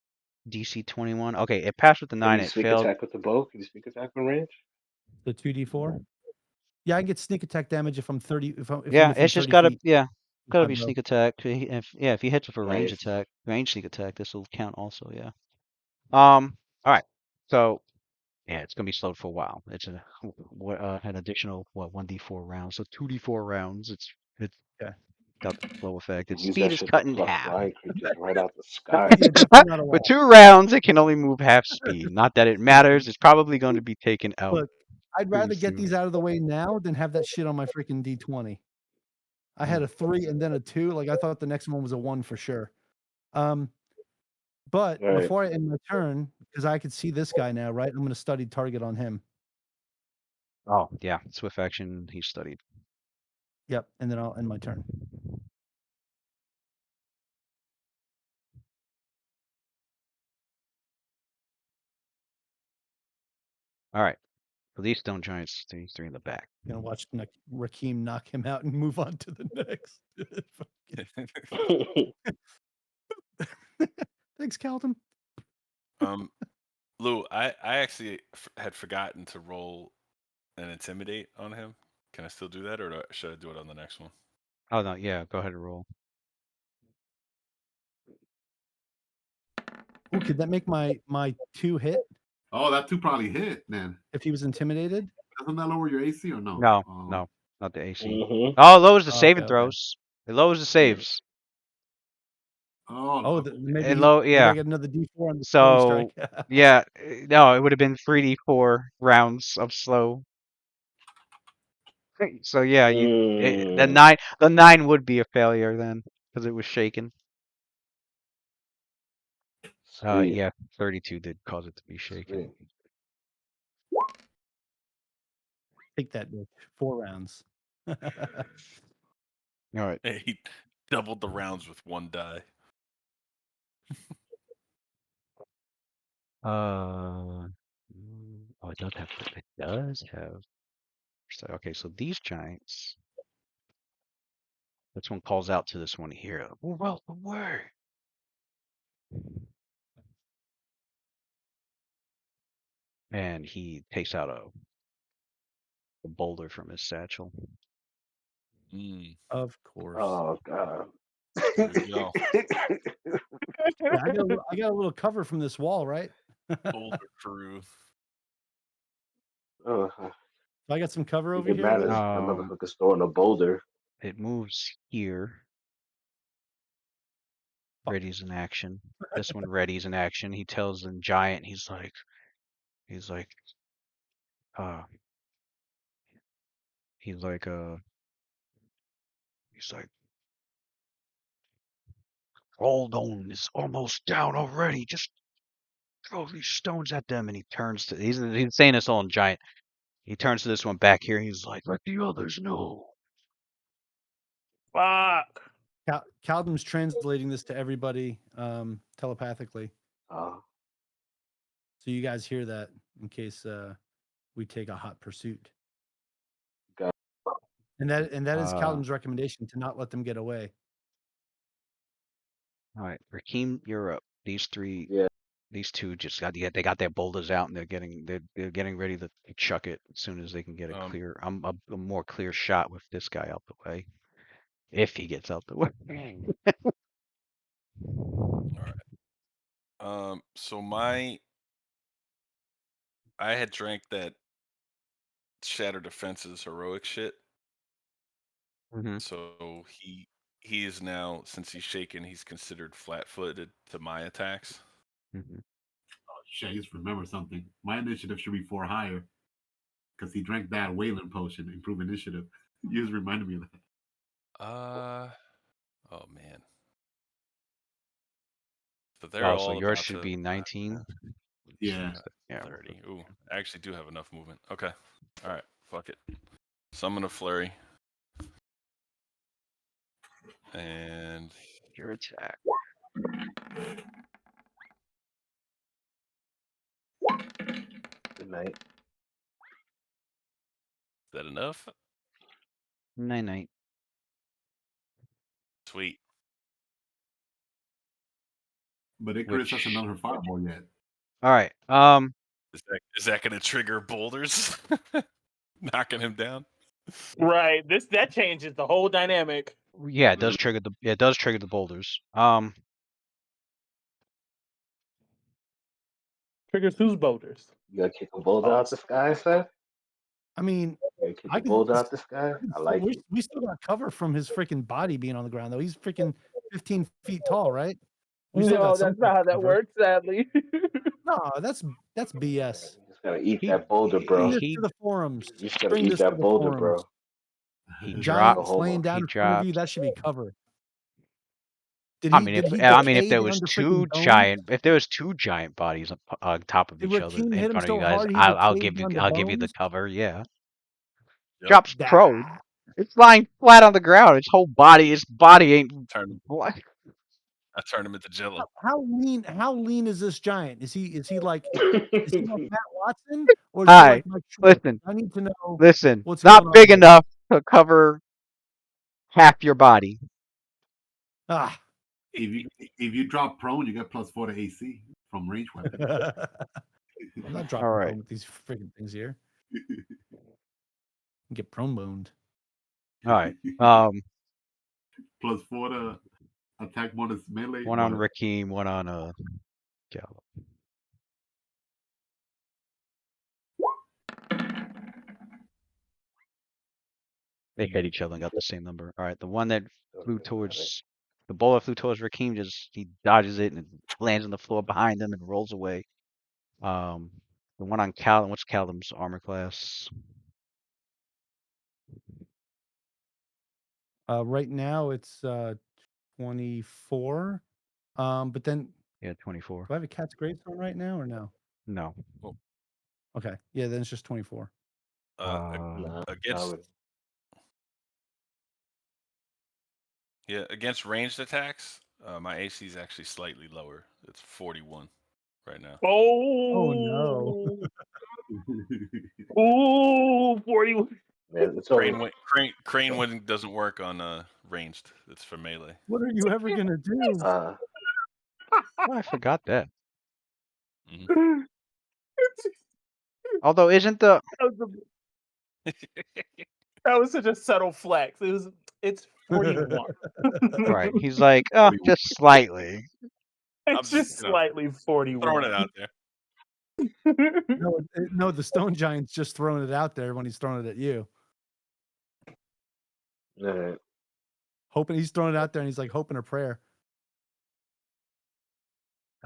DC 21. Okay, it passed with the Can 9. you It sneak failed. attack with the bow? Can you sneak attack from range? The 2d4. Yeah, I can get sneak attack damage if I'm 30. If I'm Yeah, within it's just 30 gotta feet. with gotta my be bow. sneak attack. If he hits with a range Nice. attack, range sneak attack, this will count also. Yeah. All right. So yeah, it's gonna be slowed for a while. It's an additional 1d4 rounds. So 2d4 rounds. It's Okay. without the flow effect. Its Use speed that is shit to cut in pluck half. flying creatures right out the sky. Yeah, definitely not a With wall. 2 rounds, it can only move half speed. Not that it matters. It's probably going to be taken out. Look, I'd pretty rather get soon. these out of the way now than have that shit on my freaking D20. I had a 3 and then a 2. Like I thought the next one was a 1 for sure. But Right. before I end my turn, because I could see this guy now, right? I'm going to study target on him. Oh, yeah. Swift action. He's studied. Yep, and then I'll end my turn. All right. For these stone giants, these 3 in the back. Gonna watch Rakeem knock him out and move on to the next. Thanks, Calvin. Lou, I actually had forgotten to roll an intimidate on him. Can I still do that, or should I do it on the next one? Oh, no. Yeah. Go ahead and roll. Ooh, could that make my 2 hit Oh, that 2 probably hit, man. if he was intimidated? Doesn't that lower your AC or no? No, no. Not the AC. Mhm. Oh, it lowers the Oh, saving okay. throws. It lowers the saves. Oh, Maybe It maybe yeah. I get another D4 on the 20 So, strike. yeah. No, it would have been 3d4 rounds of slow. So yeah, the 9 would be a failure then because it was shaken. Sweet. Yeah, 32 did cause it to be shaken. Sweet. Take that, bitch. 4 rounds. All right. He doubled the rounds with 1 die. Oh, it does have. It does have. So, okay, so these giants. This one calls out to this one here. Move out the way. And he takes out a boulder from his satchel. Of course. Oh god. Here we go. Yeah, I got a little cover from this wall, right? Boulder crew. Oh, I got some cover over it here. matters. Luke? That motherfucker's throwing a boulder. It moves here. Ready's in action. This one ready's in action. He tells the giant, he's like, Roldon is almost down already. Just throw these stones at them. And he turns to, he's saying this all in giant. He turns to this one back here. He's like, let the others know. Fuck. Caldum's translating this to everybody telepathically. Oh. So you guys hear that in case we take a hot pursuit. Got And that is Caldum's recommendation, to not let them get away. All right, Rakeem, you're up. These 3, Yeah. these 2 just got their boulders out and they're getting ready to chuck it as soon as they can get a clear. A more clear shot with this guy out the way, if he gets out the way. All right. So I had drank that Shattered Defenses heroic shit. So he is now, since he's shaken, he's considered flat-footed to my attacks. Oh shit! I just remember something. My initiative should be 4 higher because he drank that Wayland potion, improve initiative. You just reminded me of that. Oh man. So they're all so yours about should to, be 19. Yeah. 30. Ooh, I actually do have enough movement. Okay. All right. Fuck it. Summon a flurry. And your attack. Good night. Is that enough? 9-9. Sweet. But Icarus hasn't done her fireball yet. All right. Is that going to trigger boulders? Knocking him down? Right. That changes the whole dynamic. Yeah, it does trigger the boulders. Triggers whose boulders? You gotta kick a boulder out the sky, son? I mean, Okay, kick I the can. boulder out the sky. I like it. We still got cover from his freaking body being on the ground though. He's freaking 15 feet tall, right? We still No, got some that's not how that cover. works, sadly. No, that's BS. You just gotta eat He that boulder, Bring bro. this he to the forums. You just gotta Bring eat this to that the boulder, forums. bro. he No Giants homo. laying down he in front of you. drops. That should be cover. Did I he? mean, Did he if decay there down was to freaking if there was two giant bodies on top of Did each other Rakeem in hit him front of you so guys, hard he I'll decayed give you down to the bones? cover. Yeah, Yep. drops prone. It's lying flat on the ground. Its body ain't. What? I turned him into Jello. How lean is this giant? Is he like Matt Watson or is he Hi, like Mike Schwartz? listen, I need to know listen. what's Not going big on. enough to cover half your body. Ah. If you drop prone, you get +4 to AC from range weapon. I'm not dropping All right. prone with these freaking things here. Get prone boned. All right. +4 to attack bonus melee. One on Rakeem, one on Gallo. They hit each other and got the same number. All right, the one that flew towards the bullet flew towards Rakeem, he dodges it and it lands on the floor behind him and rolls away. The one on Callum, what's Callum's armor class? Right now it's 24. But then Yeah, 24. do I have a cat's gravestone right now or no? No. Okay. Yeah, then it's just 24. Nah, Against against ranged attacks, my AC is actually slightly lower. It's 41 right now. Oh no. Oh, 41. man, it's over. Crane wing doesn't work on ranged. It's for melee. What are you ever gonna do? Oh, I forgot that. Although, isn't the That was such a subtle flex. It's 41. right? He's like, oh, just slightly. It's just slightly 41. Throwing it out there. No, the stone giant's just throwing it out there when he's throwing it at you. Alright. Hoping he's throwing it out there and he's like hoping a prayer.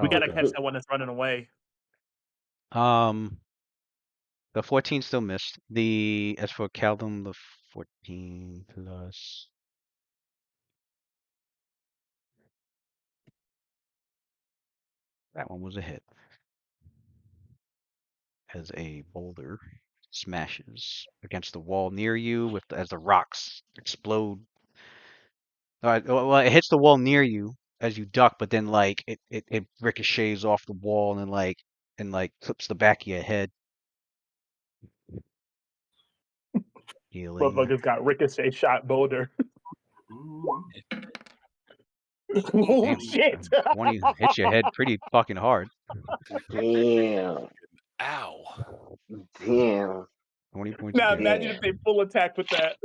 We gotta catch that one that's running away. The 14 still missed. As for Caldum, the 14 plus. That one was a hit. As a boulder smashes against the wall near you as the rocks explode. Well, it hits the wall near you as you duck, but then like it ricochets off the wall and then clips the back of your head. Healing. Motherfuckers got ricochet shot boulder. Oh Damn, shit! 20 hits your head pretty fucking hard. Damn. Ow. Damn. 20 points Now of damage. imagine if they full attack with that.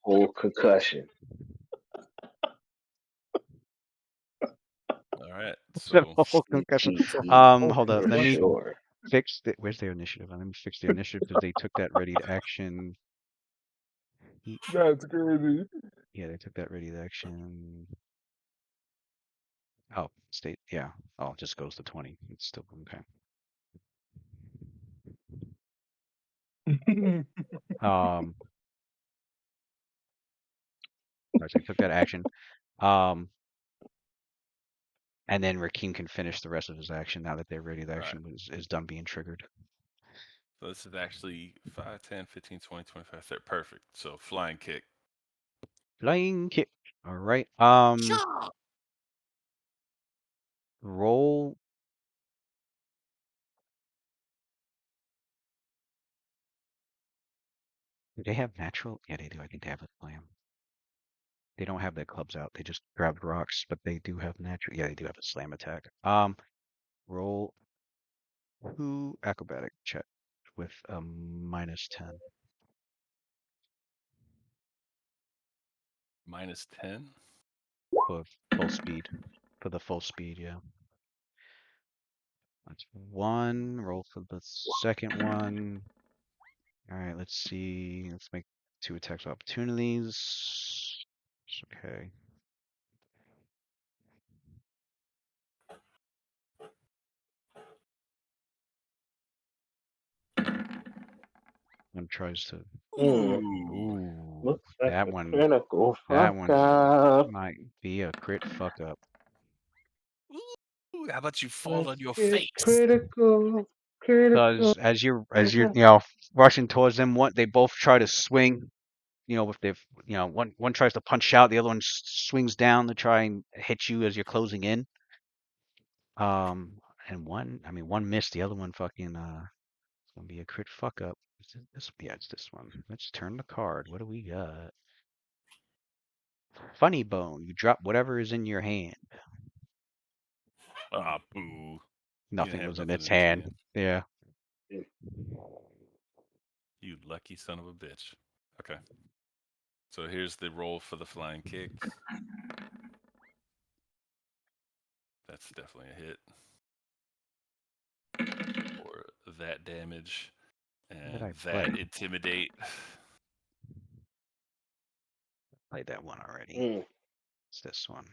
Whole concussion. All right. Whole concussion. CTE Hold up. for Let me sure. fix the. Where's their initiative? Let me fix their initiative because they took that ready to action. That's crazy. Yeah, they took that ready to action. Oh, state. Yeah. Oh, it just goes to 20. It's still okay. Right, so they took that action. And then Rakeem can finish the rest of his action now that their ready to action is done being triggered. So this is actually 5, 10, 15, 20, 25, 30. Perfect. So flying kick. Flying kick. All right. Roll. Do they have natural? Yeah, they do. I think they have a slam. They don't have their clubs out. They just grabbed rocks, but they do have natural. Yeah, they do have a slam attack. Roll 2 acrobatic check with a -10. -10? For full speed. For the full speed, yeah. That's 1. Roll for the second one. All right, let's see. Let's make 2 attacks opportunities. Okay. One tries to. Mm, Ooh, looks like that a one. critical That fuck one up. might be a crit fuck up. Ooh, how about you fall Let's on your get face? critical. Because as you're rushing towards them, they both try to swing. If they've one tries to punch out, the other one swings down to try and hit you as you're closing in. And one missed, the other one fucking it's gonna be a crit fuck up. Is it this? Yeah, it's this one. Let's turn the card. What do we got? Funny bone. You drop whatever is in your hand. Ah, boo. You didn't Nothing have was in nothing its hand. Yeah. You lucky son of a bitch. Okay. So here's the roll for the flying kick. That's definitely a hit. For that damage. What did I And play? that intimidate. Played that one already. Mm. It's this one.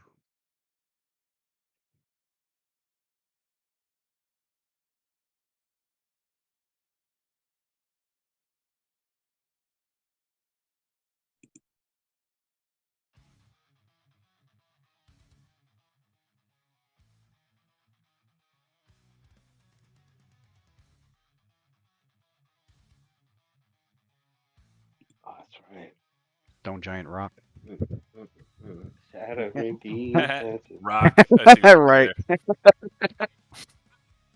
Oh, that's right. Stone Giant Rock. Shattering defenses. Rock. I see what you Right. did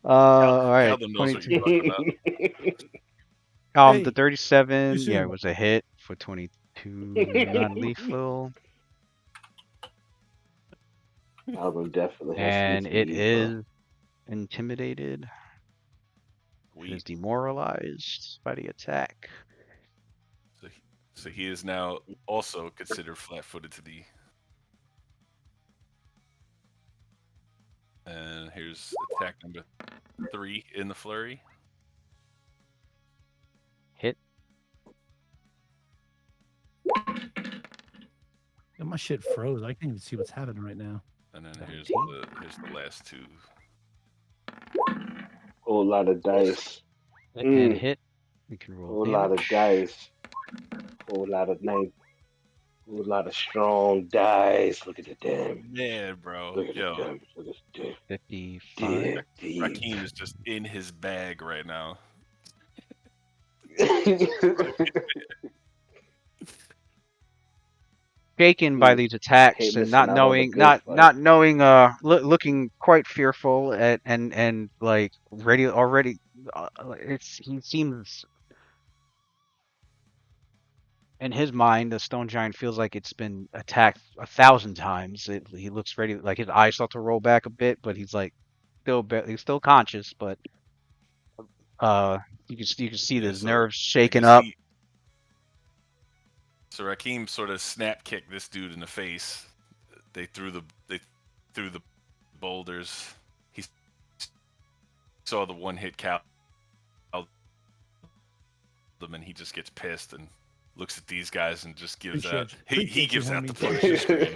All there. right. Calvin knows what 22. you're talking about. The Hey, 37, yeah, it soon. was a hit for 22 non-lethal. Album definitely has some And it speed, bro. is intimidated. It is Sweet. demoralized by the attack. So he is now also considered flat-footed to the. And here's attack number 3 in the flurry. Hit. Yeah, my shit froze. I can't even see what's happening right now. And then here's 17. the last 2. Whole lot of dice. And hit. We can roll Whole lot of damage. dice. Whole lot of nice. Whole lot of strong dice. Look at the damage. Man, bro. Look at the Yo, damage. Look at the damage. 55. Dig deep. Raheem is just in his bag right now. Shaken by these attacks Hate and missing out on the good fight. not knowing looking quite fearful and like ready already he seems in his mind the stone giant feels like it's been attacked 1,000 times. He looks ready, like his eyes start to roll back a bit, but he's like he's still conscious, but you can see Yeah, his so nerves you can shaking up. see. So Raheem sort of snap kicked this dude in the face. They threw the boulders. He saw the one hit Cal them, and he just gets pissed and looks at these guys and just gives out. He Appreciate you, gives out the homie. Punisher scream.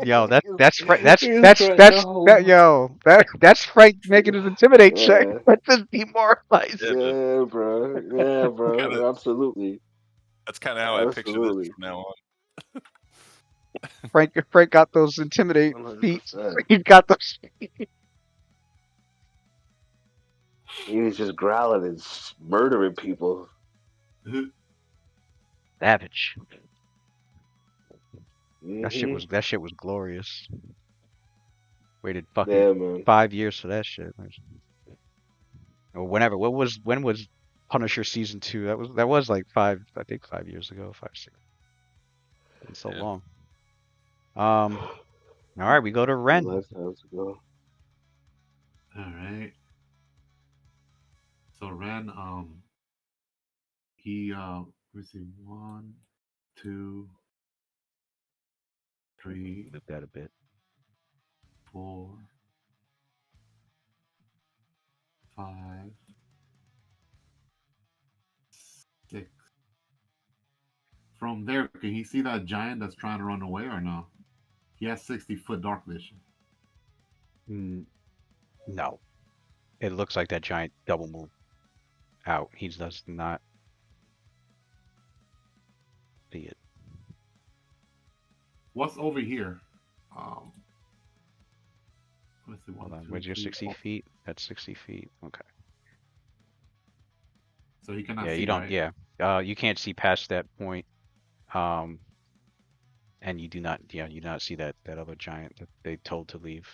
Yo, He's trying to hold. that's Frank making his intimidate check. Yeah, That's just demoralized. Yeah, man. yeah, bro. Yeah, Kinda, bro. Absolutely, that's kind of how I picture this absolutely, from now on. Frank got those intimidate 100%. feet. He got those. He was just growling and murdering people. Savage. Hmm. That shit was glorious. Waited fucking Yeah, man. 5 years for that shit. Or whenever. When was Punisher season 2? That was like 5 years ago, 5, 6. Been so Yeah. long. All right, we go to Few Ren. lifetimes ago. All right. So Ren, he let me see, 1, 2, 3, Move that a bit. 4, 5, 6. From there, can he see that giant that's trying to run away or no? He has 60-foot dark vision. No. It looks like that giant double move out. He does not see it. What's over here? Let's see. Hold 1, on. 2, Where's your 3, 60 4. feet? That's 60 feet. Okay. So he cannot Yeah, see, you don't. right? Yeah. You can't see past that point. And you do not. Yeah, you do not see that other giant that they told to leave.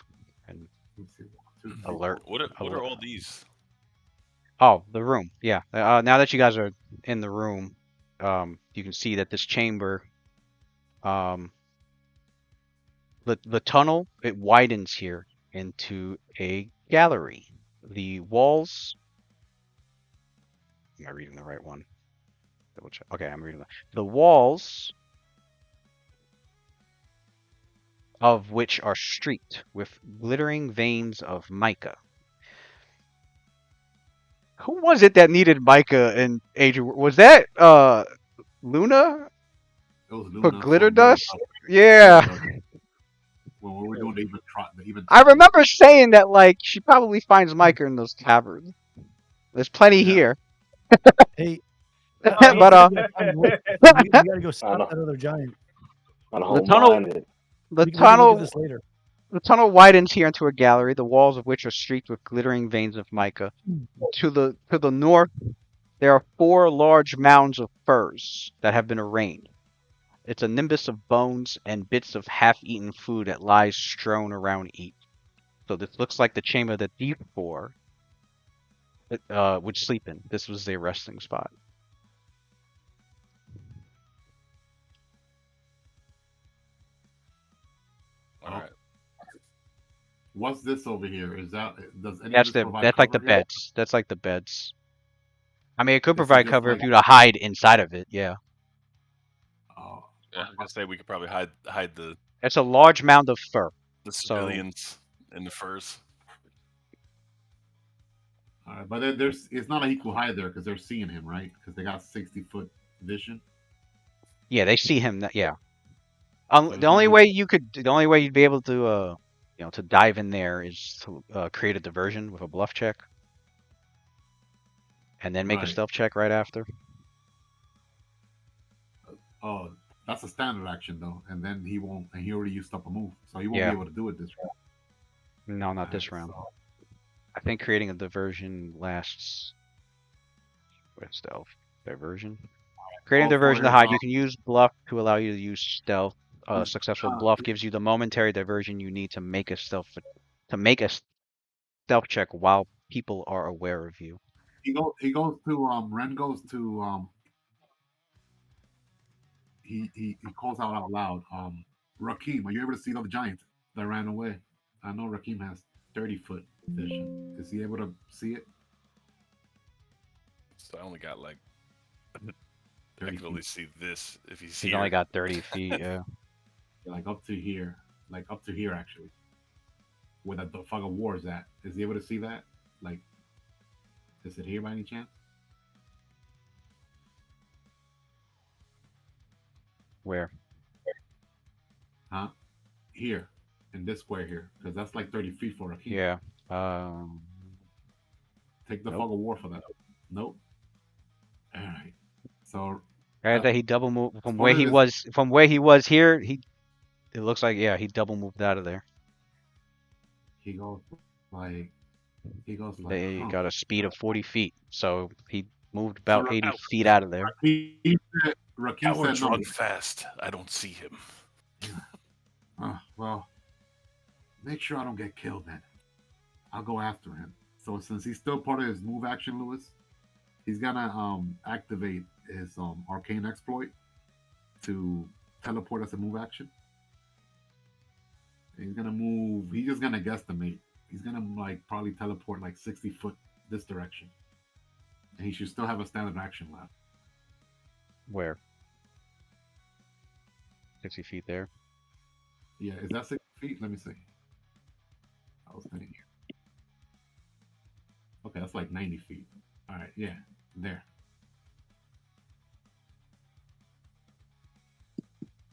And Let's see. 1, 2, 3, alert. 4. What are all these? Oh, the room. Yeah. Now that you guys are in the room, you can see that this chamber, the tunnel, it widens here into a gallery. The walls. Am I reading the right one? Double check. Okay, I'm reading the walls, of which are streaked with glittering veins of mica. Who was it that needed mica in Age of Was that Luna It was for Luna glitter from Glitter dust? Dust. Yeah. When we were doing the even I remember saying that like she probably finds mica in those caverns. There's plenty Yeah. here. Hey, But we gotta go stop know. that other giant. My the whole tunnel mind. the We can look at tunnel this later. the tunnel widens here into a gallery, the walls of which are streaked with glittering veins of mica. To the north, there are 4 large mounds of furs that have been arranged. It's a nimbus of bones and bits of half-eaten food that lies strewn around each. So this looks like the chamber that these 4 would sleep in. This was their resting spot. All right. What's this over here? Does any of That's this provide that's like the cover here? beds. That's like the beds. I mean, it could This is provide just cover like if you to hide inside of it. Yeah, Yeah, I was gonna say we could probably hide the it's a large mound of fur. So civilians in the furs. all right, but there's it's not like he could hide there because they're seeing him, right? Because they got 60-foot vision. yeah, they see him. Yeah. So The it's only not way you'd be able to to dive in there is to create a diversion with a bluff check, and then make a right. stealth check right after. Oh, that's a standard action though, and then he won't. And he already used up a move, so he won't Yeah. be able to do it this round. No, not this round. I think creating a diversion lasts. With stealth diversion. Creating a diversion to hide. You can use bluff to allow you to use stealth. Successful bluff gives you the momentary diversion you need to make a stealth check while people are aware of you. He goes to Ren goes to he calls out loud. Rakim, are you able to see the giant that ran away? I know Rakim has 30-foot vision. Is he able to see it? So I only got like I 30 can only feet, see this if he's He's here. only got 30 feet. Yeah. like up to here actually, where the fog of war is at. Is he able to see that? Like, is it here by any chance? Where? Huh? Here, in this square here, because that's like 30 feet for Rakim. Yeah. Take the Nope. fog of war for that. Nope. All right. So Right that he double moved from one where of he this- was here. It looks like he double moved out of there. he goes like They huh. got a speed of 40 feet, so he moved about So 80 feet out of there. Rakim Cowards said no. run fast. I don't see him. Well, make sure I don't get killed then. I'll go after him. So since he's still part of his move action, Lewis, he's gonna activate his arcane exploit to teleport as a move action. And he's gonna move. He's just gonna guesstimate. He's gonna like probably teleport like 60 foot this direction, and he should still have a standard action left. Where? 60 feet there. Yeah, is that 60 feet? Let me see. I was thinking. Okay, that's like 90 feet. All right, yeah, there.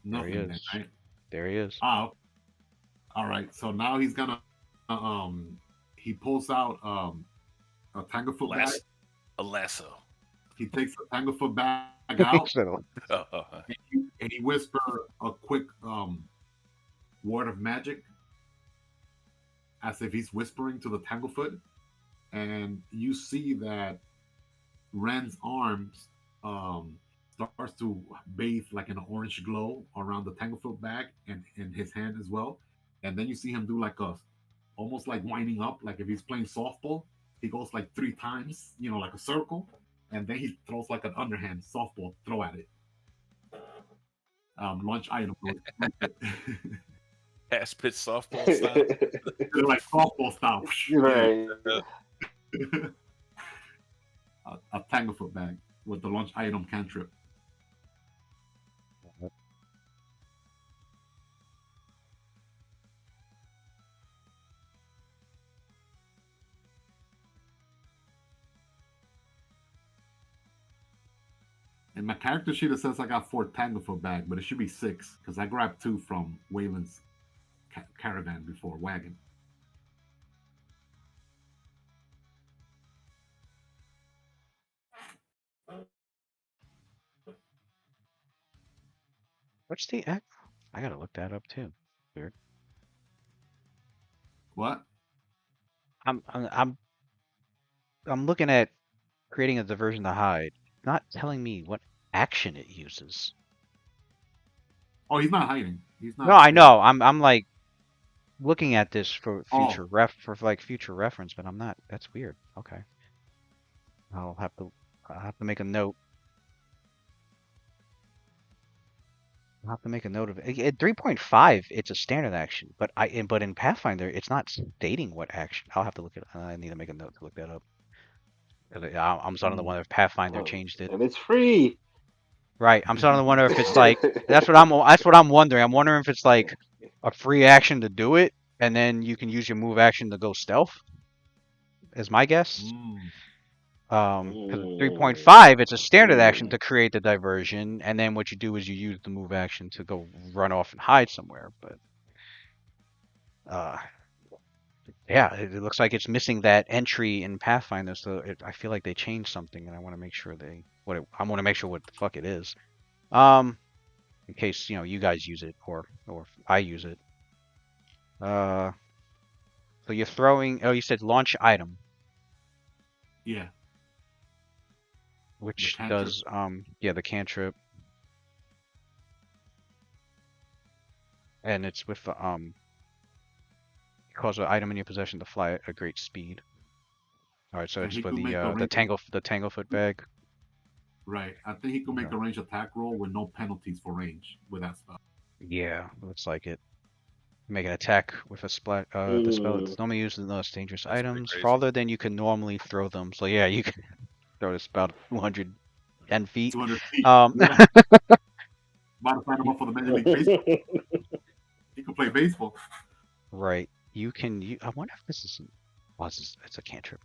There he Nothing then, is. right? There he is. Ah, all right. So now he's gonna he pulls out a tanglefoot bag. A lasso. He takes the tanglefoot bag out So, and he whisper a quick word of magic as if he's whispering to the tanglefoot, and you see that Ren's arms starts to bathe like an orange glow around the tanglefoot bag and his hand as well. And then you see him do like a almost like winding up, like if he's playing softball. He goes like 3 times, like a circle, and then he throws like an underhand softball throw at it. Launch item. Pass pitch softball style. They're like softball style. Right. A tanglefoot bag with the launch item cantrip. And my character sheet, it says I got 4 tanglefoot bag, but it should be 6 because I grabbed 2 from Waylon's caravan before wagon. what's the X? I gotta look that up too. Weird. What? I'm looking at creating a diversion to hide. It's not telling me what action it uses. Oh, he's not hiding. He's not. No, I know. I'm like looking at this for future Oh. future reference, but I'm not. That's weird. Okay. I'll have to make a note. I'll have to make a note of it. At 3.5, it's a standard action, but in Pathfinder, it's not stating what action. I'll have to look it. I need to make a note to look that up. I'm starting to wonder if Pathfinder changed it. And it's free. Right. I'm starting to wonder if it's like that's what I'm wondering. I'm wondering if it's like a free action to do it, and then you can use your move action to go stealth. Is my guess. Because 3.5, it's a standard action to create the diversion, and then what you do is you use the move action to go run off and hide somewhere. But yeah, it looks like it's missing that entry in Pathfinder. So I feel like they changed something, and I want to make sure I want to make sure what the fuck it is. In case you guys use it or I use it. So you're throwing. Oh, you said launch item. Yeah. Which does the cantrip. And it's with the cause an item in your possession to fly at a great speed. All right, so it's for the tanglefoot bag. Right. I think he can make a range attack roll with no penalties for range with that spell. Yeah, looks like it. Make an attack with a splat. The spell is normally used in those dangerous items. Farther than you can normally throw them. So yeah, you can throw this about 210 feet. 200 feet. Modify him up for the Major League Baseball. He can play baseball. Right. You can. I wonder if this is. It's a cantrip.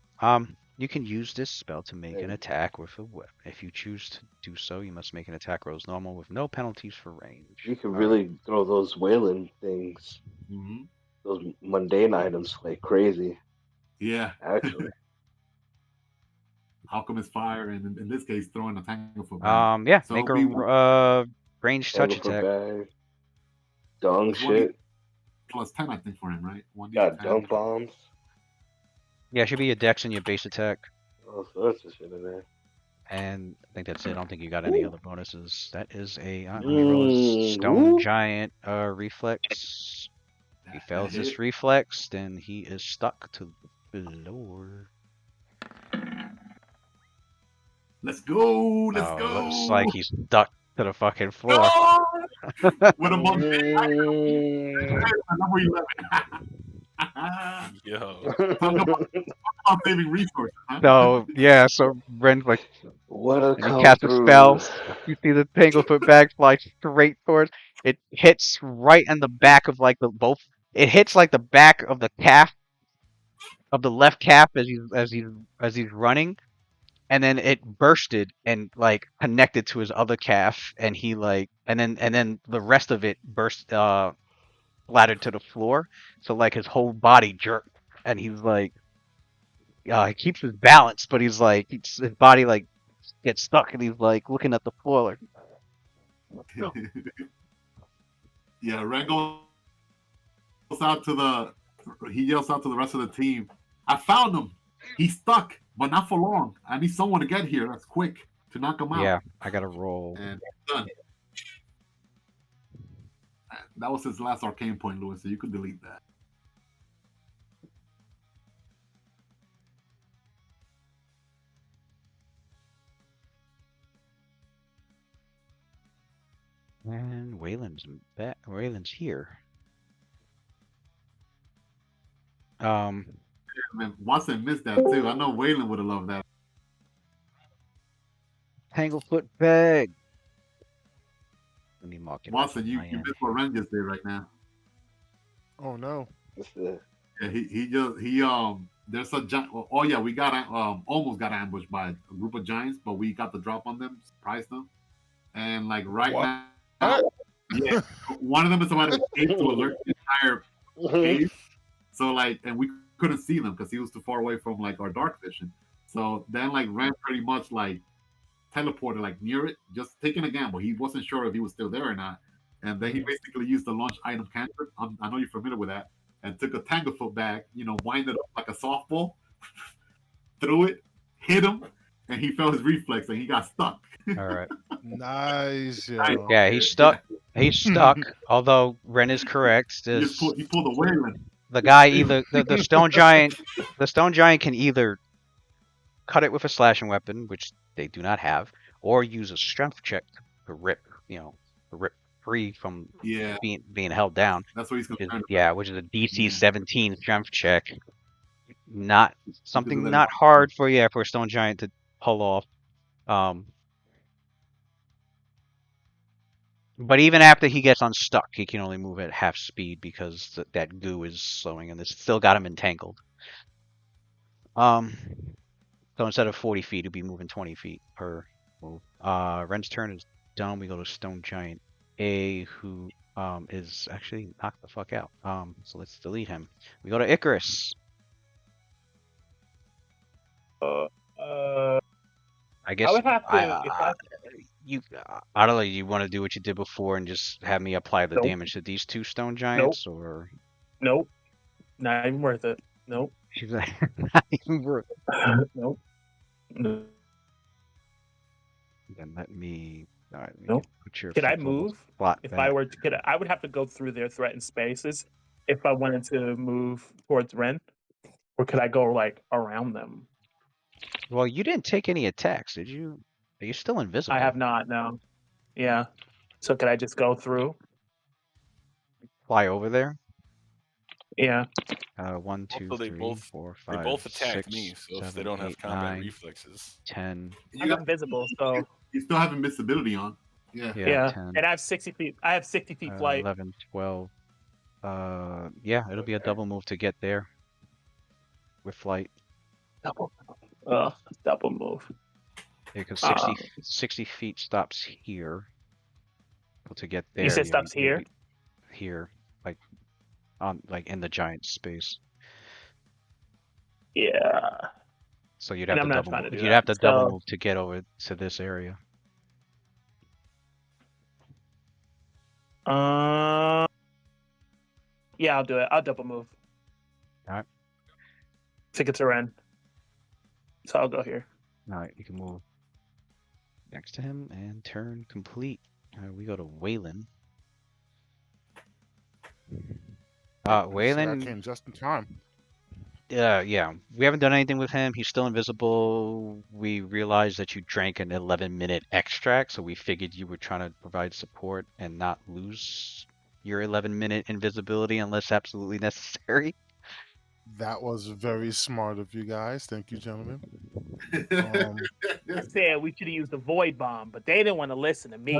You can use this spell to make an attack with a weapon. If you choose to do so, you must make an attack roll as normal with no penalties for range. You can really throw those whaling things, those mundane items like crazy. Yeah. Actually. Alchemist fire, and in this case, throwing a tanglefoot bag. Yeah, so make a range touch attack. Bag. Dung shit. Plus 10, I think, for him, right? Got dung bombs. Yeah, it should be your dex and your base attack. All sorts of shit in there. And I think that's it. I don't think you got any other bonuses. That is a stone giant reflex. If he fails this reflex, then he is stuck to the floor. Let's go! Let's go! Looks like he's stuck to the fucking floor. No! With a mundane number 11. Yo. Talk about saving resources, huh? No, yeah, so Ren's like, what a and he casts a spell. You see the tanglefoot bag fly straight towards. It hits right in the back of like the both. It hits like the back of the calf of the left calf as he's running, and then it bursted and like connected to his other calf, and he like and then the rest of it burst splattered to the floor. So like his whole body jerked, and he's like he keeps his balance, but he's like his body like gets stuck, and he's like looking at the floor like, Yeah, Ren goes out to the. He yells out to the rest of the team. I found him. He's stuck, but not for long. I need someone to get here. That's quick to knock him out. yeah, I gotta roll. And done. That was his last arcane point, Louis. So you could delete that. And Waylon's here. Man, Watson missed that too. I know Waylon would have loved that. Tanglefoot bag. Let me mark it. Watson, you missed what Ren just did right now. Oh no. That's the Yeah, there's a giant. Oh yeah, we got almost got ambushed by a group of giants, but we got the drop on them, surprised them, and like right What? now, yeah, one of them is about to escape to alert the entire cave. So like, and we couldn't see them because he was too far away from like our dark vision. So then like Ren pretty much like teleported like near it, just taking a gamble. He wasn't sure if he was still there or not, and then he basically used the launch item cantrip. I know you're familiar with that, and took a Tanglefoot bag, wind it up like a softball, threw it, hit him, and he felt his reflex and he got stuck. All right. Nice. Yeah, he's stuck. He's stuck. Although Ren is correct. He pulled a Waylon. The guy either the stone giant can either cut it with a slashing weapon, which they do not have, or use a strength check to rip free from being held down. That's what he's going to Yeah, which is a DC 17 strength check. Not something not hard for a stone giant to pull off. But even after he gets unstuck, he can only move at half speed because that goo is slowing, and it's still got him entangled. So instead of 40 feet, he'll be moving 20 feet per move. Ren's turn is done. We go to Stone Giant A, who is actually knocked the fuck out. So let's delete him. We go to Icarus. I guess I would have to. I don't know. You want to do what you did before and just have me apply the damage to these two stone giants, or nope, not even worth it. Nope. She's like, not even worth it. Nope. No. Then let me. All right, nope. Could I move? If I were to, I would have to go through their threatened spaces if I wanted to move towards Ren, or could I go like around them? Well, you didn't take any attacks, did you? Are you still invisible? I have not. No. Yeah. So could I just go through? Fly over there? Yeah. 1, 2, 3, 4, 5, They both attack 6, me, so 7, if they don't 8, have combat 9, reflexes. 10. I'm invisible, so you still have invisibility on. Yeah. Yeah. 10, and I have 60 feet. I have 60 feet flight. 11, 12. Yeah, it'll be a double move to get there with flight. Double move. Yeah, because 60 feet stops here. But to get there, You said stops here? Here, like in the giant space. Yeah. So you'd have to double move to get over to this area. Yeah, I'll do it. I'll double move. All right. To get to Ren. So I'll go here. All right, you can move next to him and turn complete. We go to Waylon. Waylon I came just in time. Yeah, we haven't done anything with him. He's still invisible. We realized that you drank an 11-minute extract, so we figured you were trying to provide support and not lose your 11-minute invisibility unless absolutely necessary. That was very smart of you guys. Thank you, gentlemen. Said we should have used the void bomb, but they didn't want to listen to me.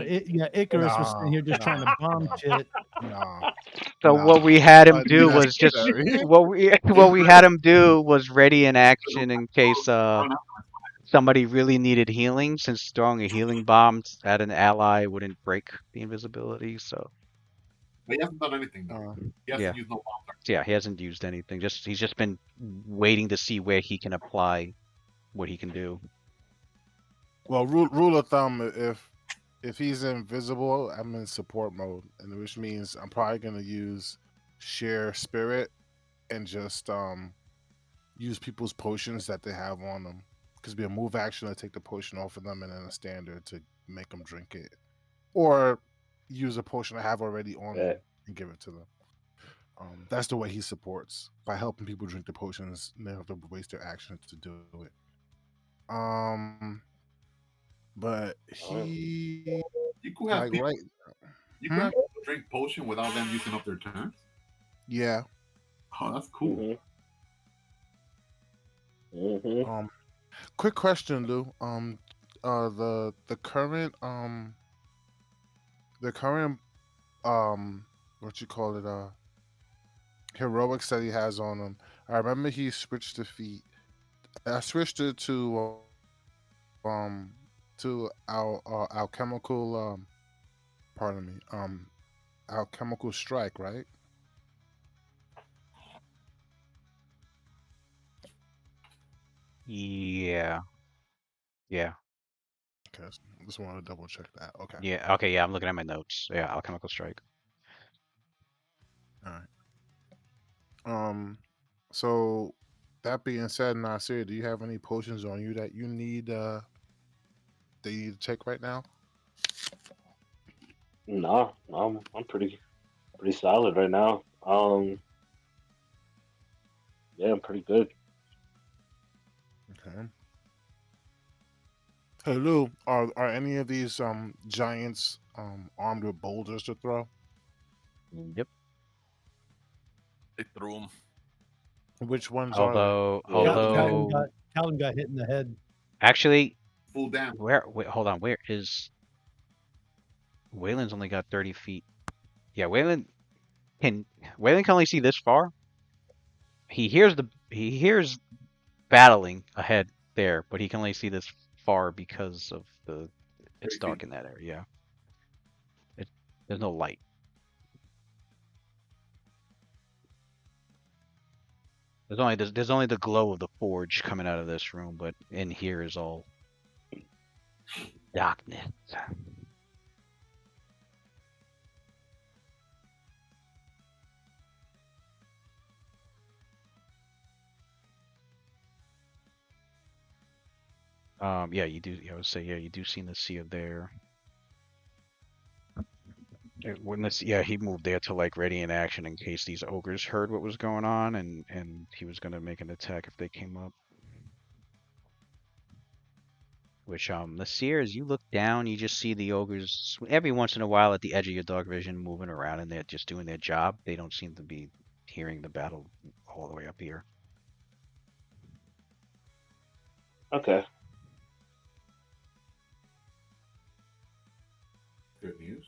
Icarus was sitting here just trying to bomb shit. So what we had him do was just what we had him do was ready in action in case somebody really needed healing, since throwing a healing bomb at an ally wouldn't break the invisibility. So But he hasn't done anything though. He hasn't used no bomb. yeah, he hasn't used anything. He's just been waiting to see where he can apply what he can do. Well, rule of thumb, if he's invisible, I'm in support mode, and which means I'm probably gonna use share spirit and just use people's potions that they have on them. Because be a move action to take the potion off of them, and then a standard to make them drink it, or use a potion I have already on them and give it to them. That's the way he supports, by helping people drink the potions. They don't have to waste their action to do it. But he, you could have people, right. You can have people drink potion without them using up their turns. Yeah. Oh, that's cool. Quick question, Lou. The current what you call it, heroics that he has on him. I remember he switched the feat. I switched it to our alchemical pardon me, alchemical strike, right? Yeah. Okay, just wanted to double check that. Okay. Yeah. Okay. Yeah, I'm looking at my notes. Yeah, alchemical strike. All right. So that being said, Nasir, do you have any potions on you that you need that you need to take right now? No, I'm pretty solid right now. Yeah, I'm pretty good. Okay. Hey Lou, are any of these giants armed with boulders to throw? Yep. They threw him. Which ones although Calvin got hit in the head. Actually, full down. Wait, hold on. Where is Waylon's only got 30 feet? Yeah, Waylon can only see this far. He hears battling ahead there, but he can only see this far because of it's dark in that area. There's no light. There's only the glow of the forge coming out of this room, but in here is all darkness. Yeah, you do. I would say, yeah, you do seem to see it there. He moved there to like ready in action in case these ogres heard what was going on, and he was gonna make an attack if they came up. Which the seer, as you look down, you just see the ogres every once in a while at the edge of your dark vision moving around, and they're just doing their job. They don't seem to be hearing the battle all the way up here. Okay. Good news.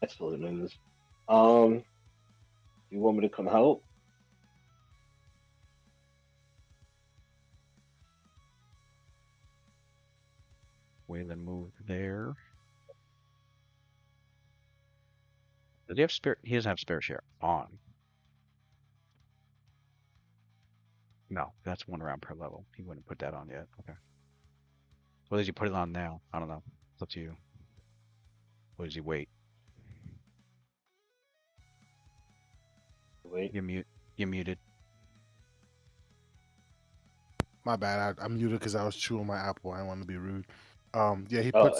Excellent news. You want me to come help? Waylon moved there. Does he have spirit? He doesn't have spirit share on. No, that's 1 round per level. He wouldn't put that on yet. Okay. What does he put it on now? I don't know. It's up to you. Or does he wait? Wait. You're muted. My bad. I'm muted because I was chewing my apple. I didn't want to be rude. Yeah, he puts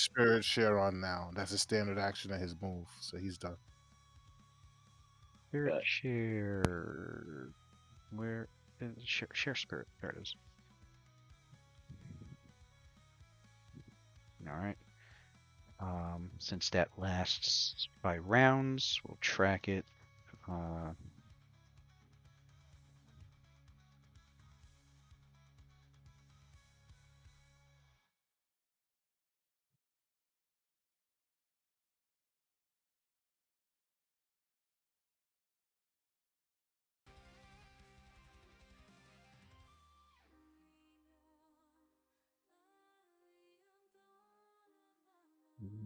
spirit share on now. That's a standard action of his move, so he's done. Spirit share. Where is share spirit? There it is. All right. Since that lasts by rounds, we'll track it.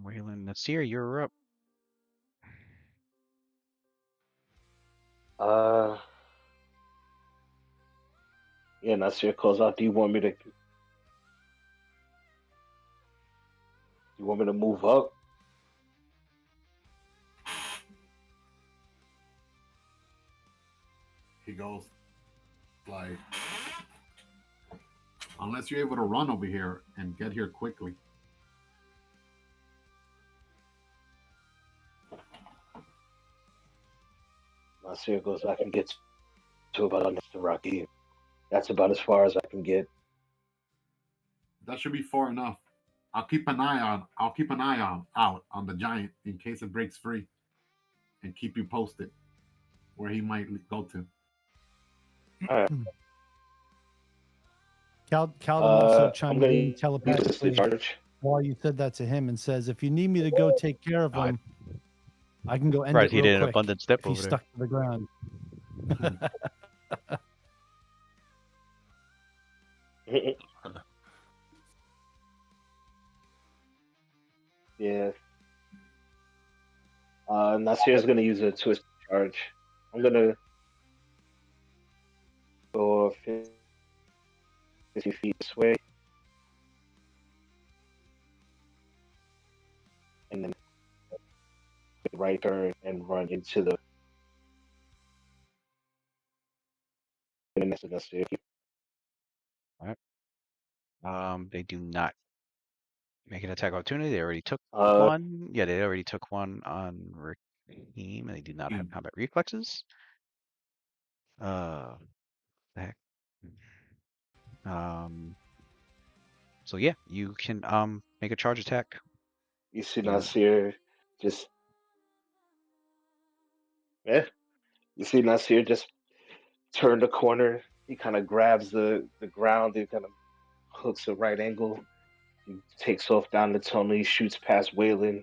Waylon, Nasir, you're up. Yeah, Nasir calls out. Do you want me to move up? He goes like, unless you're able to run over here and get here quickly. Nasir goes, I can get to about next to Rocky. That's about as far as I can get. That should be far enough. I'll keep an eye out on the giant in case it breaks free, and keep you posted where he might go to. All right. Calvin also chimed in use telepathically charge. while you said that to him and says, if you need me to go take care of him, I can go end Right, it he real did an quick abundant step if he's over there. stuck to the ground. Yeah. Nasir's gonna use a twist charge. I'm gonna go 50 feet this way, and then right turn and run into the next to Nasir. They do not make an attack opportunity. They already took Uh, one. Yeah, they already took one on Raheem, and they do not have combat reflexes. The heck. So yeah, you can make a charge attack. you see You- Nasir just you see Nasir just turn the corner. He kind of grabs the ground. He kind of hooks a right angle. He takes off down the tunnel. He shoots past Waylon,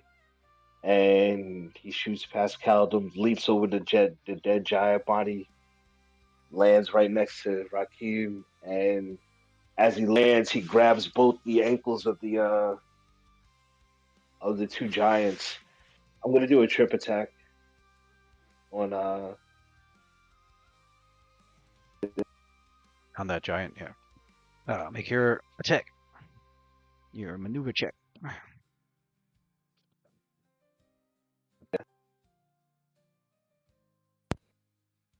and he shoots past Caldum. Leaps over the dead giant body. Lands right next to Rakim, and as he lands, he grabs both the ankles of the two giants. I'm gonna do a trip attack on that giant, yeah. Make your attack. Your maneuver check.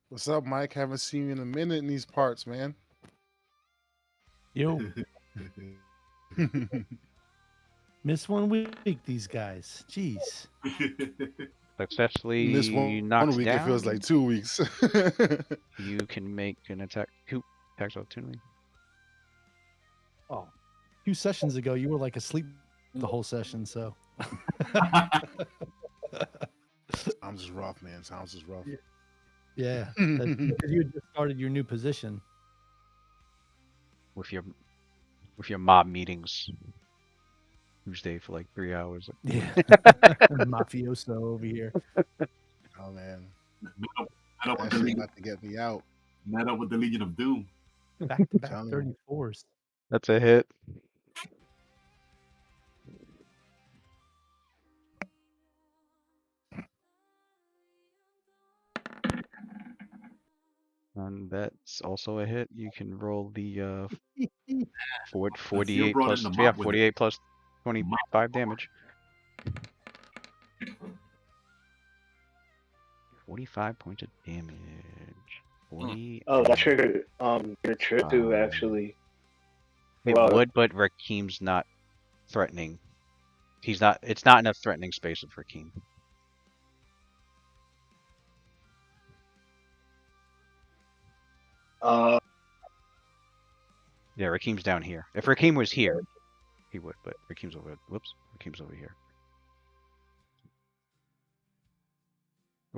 What's up, Mike? Haven't seen you in a minute in these parts, man. Yo, miss 1 week, these guys. Jeez. Successfully This one knocks week down. it feels like 2 weeks. You can make an attack. Two attacks opportunity. Oh, 2 sessions ago, you were like asleep the whole session, so. Sounds is rough, man. Sounds is rough. Yeah, that's because you had just started your new position. With your mob meetings. Tuesday for like 3 hours. Yeah. Mafioso over here. Oh man. Met up That shit about to get me out. Met up with the Legion of Doom. Back to back Telling you. 34s. That's a hit. And that's also a hit. You can roll the 48 brought plus in the yeah, mop with 48 plus 25 damage. 45 points of damage. 40. oh, that triggered your trip too, actually. It would, but Rakim's not threatening. He's not. It's not in a threatening space of Rakim. Yeah, Rakim's down here. If Rakim was here, he would, but Rakim's over. Whoops, Rakim's over here.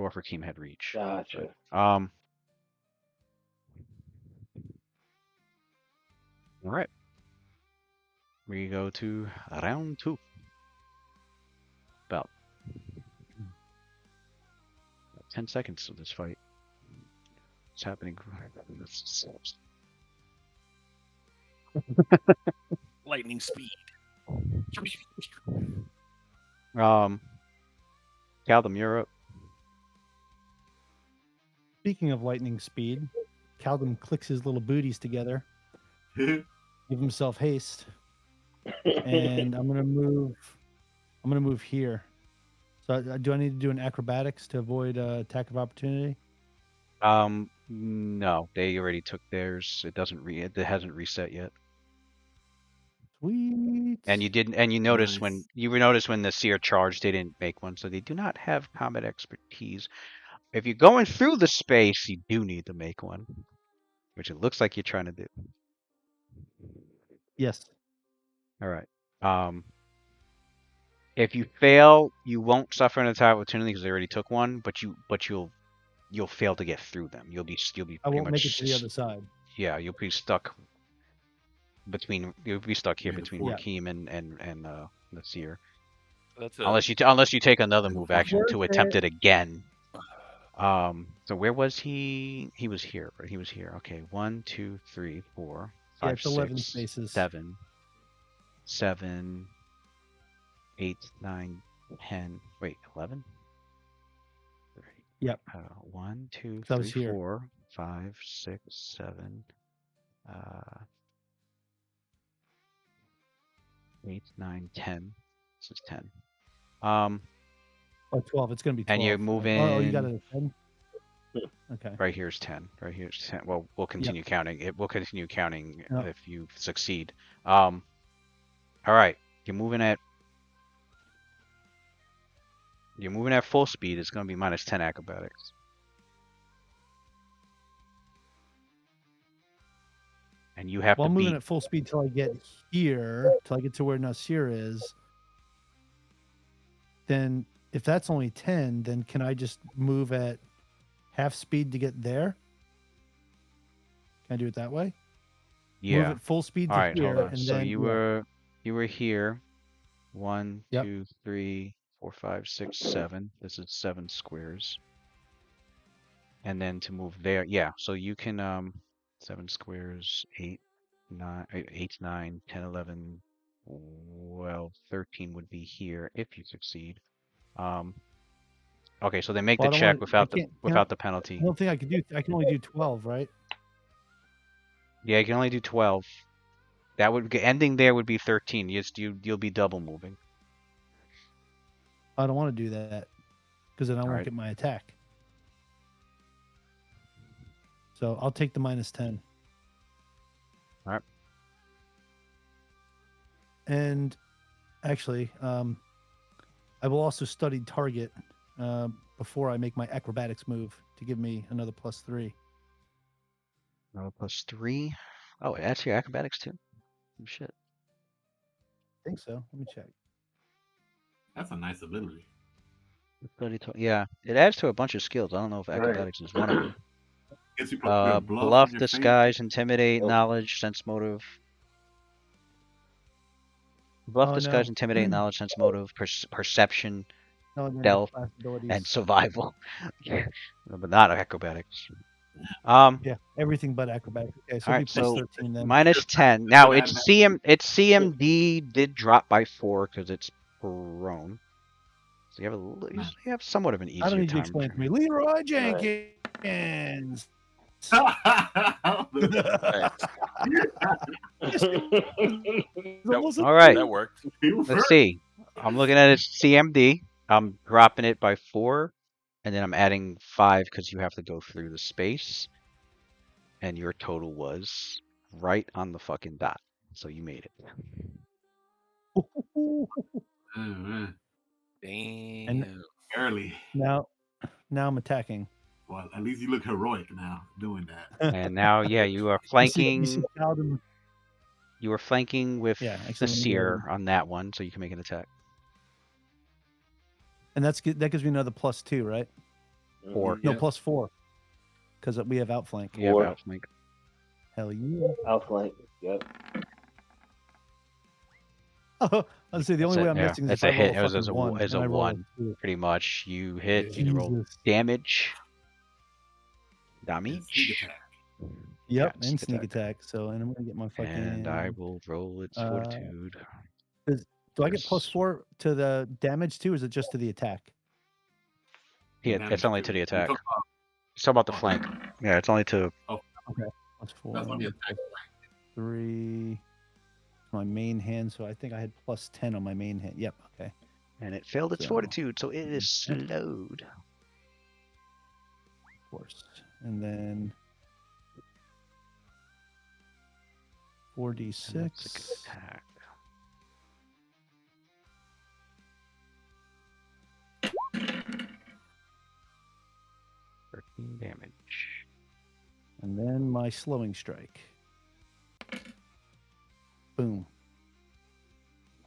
or for team head reach. Gotcha. All right. We go to round 2. About 10 seconds of this fight. What's happening? Lightning speed. Caldum, you're up. Speaking of lightning speed, Caldum clicks his little booties together, give himself haste, and I'm gonna move. I'm gonna move here. So do I need to do an acrobatics to avoid attack of opportunity? No, they already took theirs. It hasn't reset yet. Sweet. And you notice Nice. when the seer charged, they didn't make one, so they do not have combat expertise. If you're going through the space, you do need to make one, which it looks like you're trying to do. Yes. All right. If you fail, you won't suffer an attack of opportunity because they already took one, but you'll fail to get through them. You'll be I pretty won't make it much to the other side. yeah. You'll be stuck here Yeah, between yeah. Rakim and the seer. That's Unless you take another Yeah, move for action sure. to attempt it again. So where was he? He was here, right? He was here. Okay, 1, 2, 3, 4, 5, it's 11 6, spaces. 7, 8, 9, 10. Wait, 11? Yep. 1, 2, So I was 3, here. 4, 5, 6, 7, 8, 9, 10. This is 10. Oh, 12. It's gonna be 12. And you're right? moving. Oh, you got it at 10. Okay. Right here's 10. Right here's 10. Well, we'll continue counting. It will continue counting Yep. if you succeed. All right. You're moving at full speed. It's going to be minus 10 acrobatics. And you have Well, to I'm moving beat. at full speed till I get here, till I get to where Nasir is. Then, if that's only 10, then can I just move at half speed to get there? Can I do it that way? Yeah. Move at full speed All to right, here, hold on. and So then you were here. 1, Yep. 2, 3, 4, 5, 6, 7. This is 7 squares. And then to move there, yeah. So you can 7 squares, 8, 9, 10, 11, 12, 13 would be here if you succeed. Okay, so they make Well, the I don't check wanna- I without the I penalty. don't think I could do. I can only do 12, right? Yeah, you can only do 12. That would ending there would be 13. You'll be double moving. I don't want to do that because then I won't Alright. get my attack. So I'll take the minus 10. All right. And actually, I will also study target before I make my acrobatics move to give me another +3. Another +3. Oh, it adds to your acrobatics too. Oh, shit. I think so. Let me check. That's a nice ability. Yeah, it adds to a bunch of skills. I don't know if acrobatics is one of them. Gets you +3 Bluff, in your disguise, intimidate, Oh. knowledge, sense motive. Bluff, Oh, disguise, no. intimidate, knowledge, sense motive, perception, No, they're stealth, class abilities. and survival. But not acrobatics. Yeah, everything but acrobatics. Okay, so All it'll right, be so +13 then. minus 10. Now Good it's CMD did drop by 4 because it's prone. So you have somewhat of an easier I don't need time. to explain it to me. Leroy Jenkins. All right. That worked. Let's see. I'm looking at its CMD. I'm dropping it by 4, and then I'm adding 5 because you have to go through the space. And your total was right on the fucking dot. So you made it. Oh, man. Damn. Early. Now I'm attacking. Well, at least you look heroic now doing that. And now, yeah, you are You flanking. see Caldum. You are flanking with Yeah, the actually, let me go seer ahead. on that one, so you can make an attack. And that gives me another +2, right? 4. No, Yeah. +4. Because we have outflank. You have 4. outflank. Hell yeah. Outflank. Yep. I was say the only way I'm missing is That's if a I roll hit. a It was fucking as a 1. as a and I roll 1, 2. pretty much. You hit. Yeah. You roll Jesus. damage. And sneak Damage. attack. Yep, Yeah, and sneak attack. So, and I'm gonna get my fucking. And I will roll its fortitude. Do I get +4 to the damage too, or is it just to the attack? Yeah, Damage it's only too. to the You attack. talk It's about the Oh. flank. Yeah, it's only to. Okay. +4. That's on the attack. 3. My main hand, so I think I had +10 on my main hand. Yep. Okay. And it failed its So- fortitude, so it is slowed. Of course. And then 4d6. Attack. Damage. And then my slowing strike. Boom.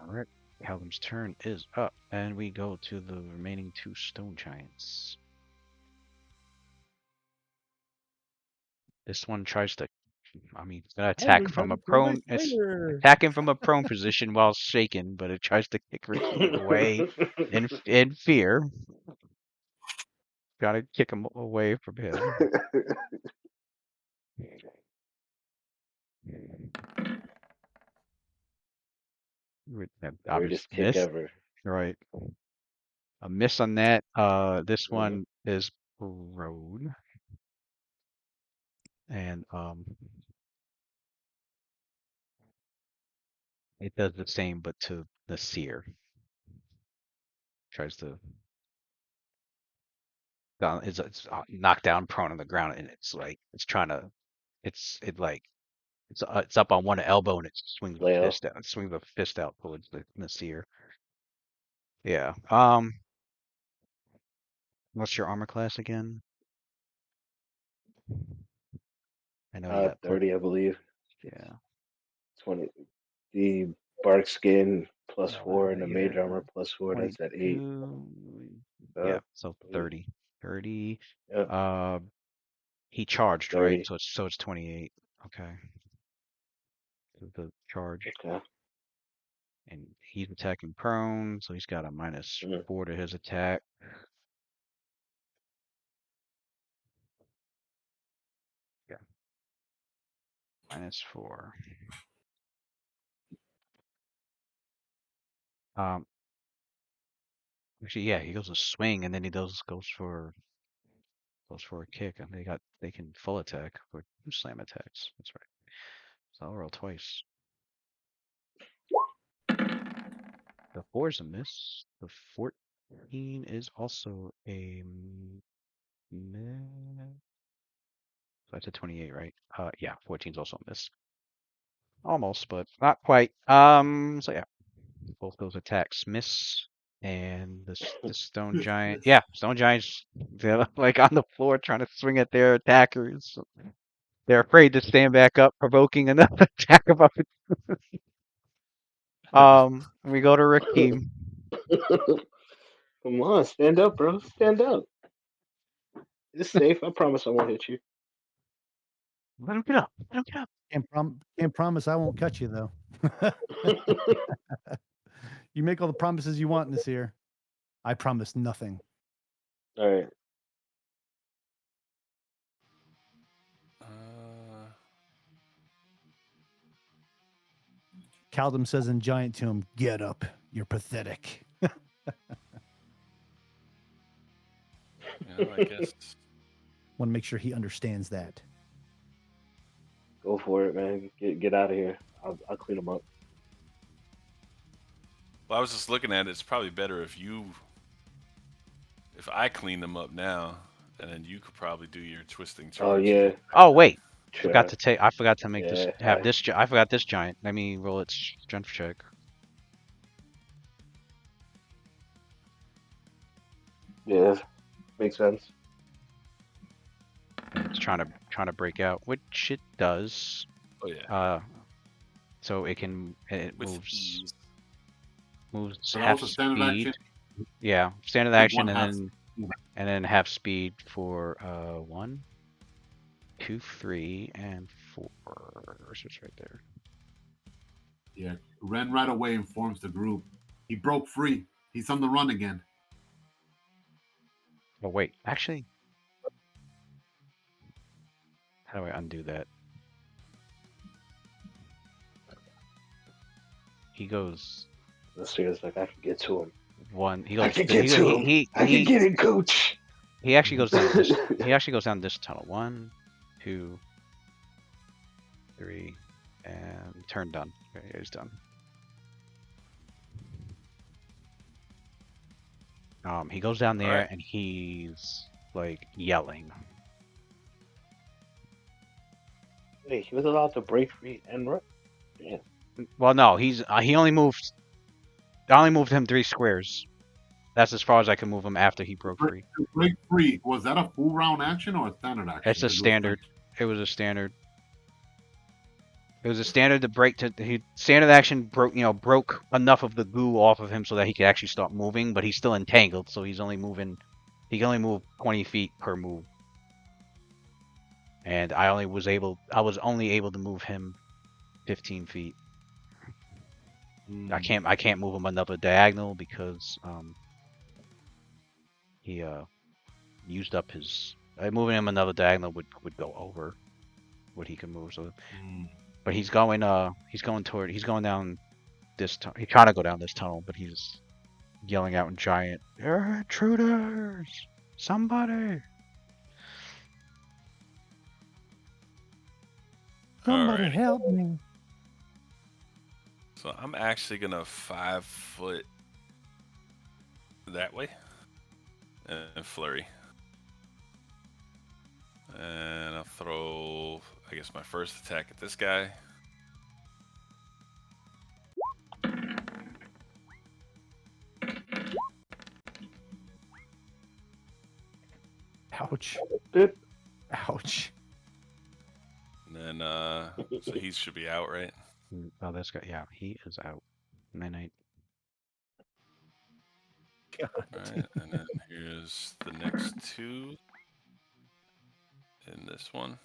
All right. Calvin's turn is up, and we go to the remaining 2 stone giants. This one tries to, it's gonna attack from a prone. It's attacking from a prone position while shaken, but it tries to kick Raheem away in fear. Gotta kick him away from him. Greatest kick ever. Right. A miss on that. This one is prone. And it does the same, but to the seer. Tries to it's knocked down, prone on the ground, and it's like it's trying to, it's up on one elbow and it swings the Flail. fist out. It swings the fist out towards the seer. Yeah. What's your armor class again? I know you got 30, I believe. Yeah. 20. The bark skin +4 and the yeah, mage armor +4. That's at 8. 22. Yeah, so 30. 30. Yeah. He charged, 30. right? So it's 28. Okay. So the charge. Okay. And he's attacking prone, so he's got a -4 to his attack. Yeah. -4. Actually, yeah, he goes to swing and then he goes for a kick, and they can full attack or 2 slam attacks. That's right. So I'll roll twice. The 4 is a miss. The 14 is also a miss. So that's a 28, right? Yeah, 14 is also a miss. Almost, but not quite. So yeah, both those attacks miss. And the stone giant, yeah, stone giants, they're like on the floor trying to swing at their attackers. They're afraid to stand back up, provoking another attack of opportunity. We go to Raheem. Come on, stand up, bro. Stand up. It's safe. I promise I won't hit you. Let him get up. Let him get up. Can't promise I won't cut you though. You make all the promises you want in this here. I promise nothing. All right. Caldum says in giant to him, "Get up. You're pathetic." I guess. Want to make sure he understands that. Go for it, man. Get out of here. I'll clean them up. Well, I was just looking at it. It's probably better if I clean them up now, and then you could probably do your twisting charge. Oh yeah. Oh wait, Sure. I forgot to make this. Yeah, I forgot this giant. Let me roll its strength check. Yeah, makes sense. It's trying to break out, which it does. Oh yeah. So it With moves ease. moves So that half was a standard speed. action. Yeah, standard Like action, one and half. then and then half speed for 1, 2, 3, and 4. So it's right there. Yeah, Ren right away informs the group. He broke free. He's on the run again. Oh wait, actually, how do I undo that? He goes. This year's like I can get to him. 1. He I goes. can get to him. I can get it, coach. He actually goes down this. He actually goes down this tunnel. 1, 2, 3, and turn done. Okay, he's done. He goes down there Alright. and he's like yelling. Wait, he was allowed to break free and run. Yeah. Well, no, he only moved. I only moved him 3 squares. That's as far as I can move him after he broke free. Break free. Was that a full round action or a standard action? It's a standard. It was a standard. It was a standard to break standard action broke enough of the goo off of him so that he could actually start moving, but he's still entangled, so he can only move 20 feet per move. And I was only able to move him 15 feet. I can't move him another diagonal because he used up his moving him another diagonal would go over what he can move. So but he's going down this tunnel. He's trying to go down this tunnel, but he's yelling out in giant, "There are intruders! Somebody!" Somebody Alrighty. help me. So I'm actually gonna 5 foot that way and flurry. And I'll throw, I guess, my first attack at this guy. Ouch. Ouch. And then, so he should be out, right? Oh, this guy, yeah, he is out. Night. God. Alright, and then here's the next 2. And this one.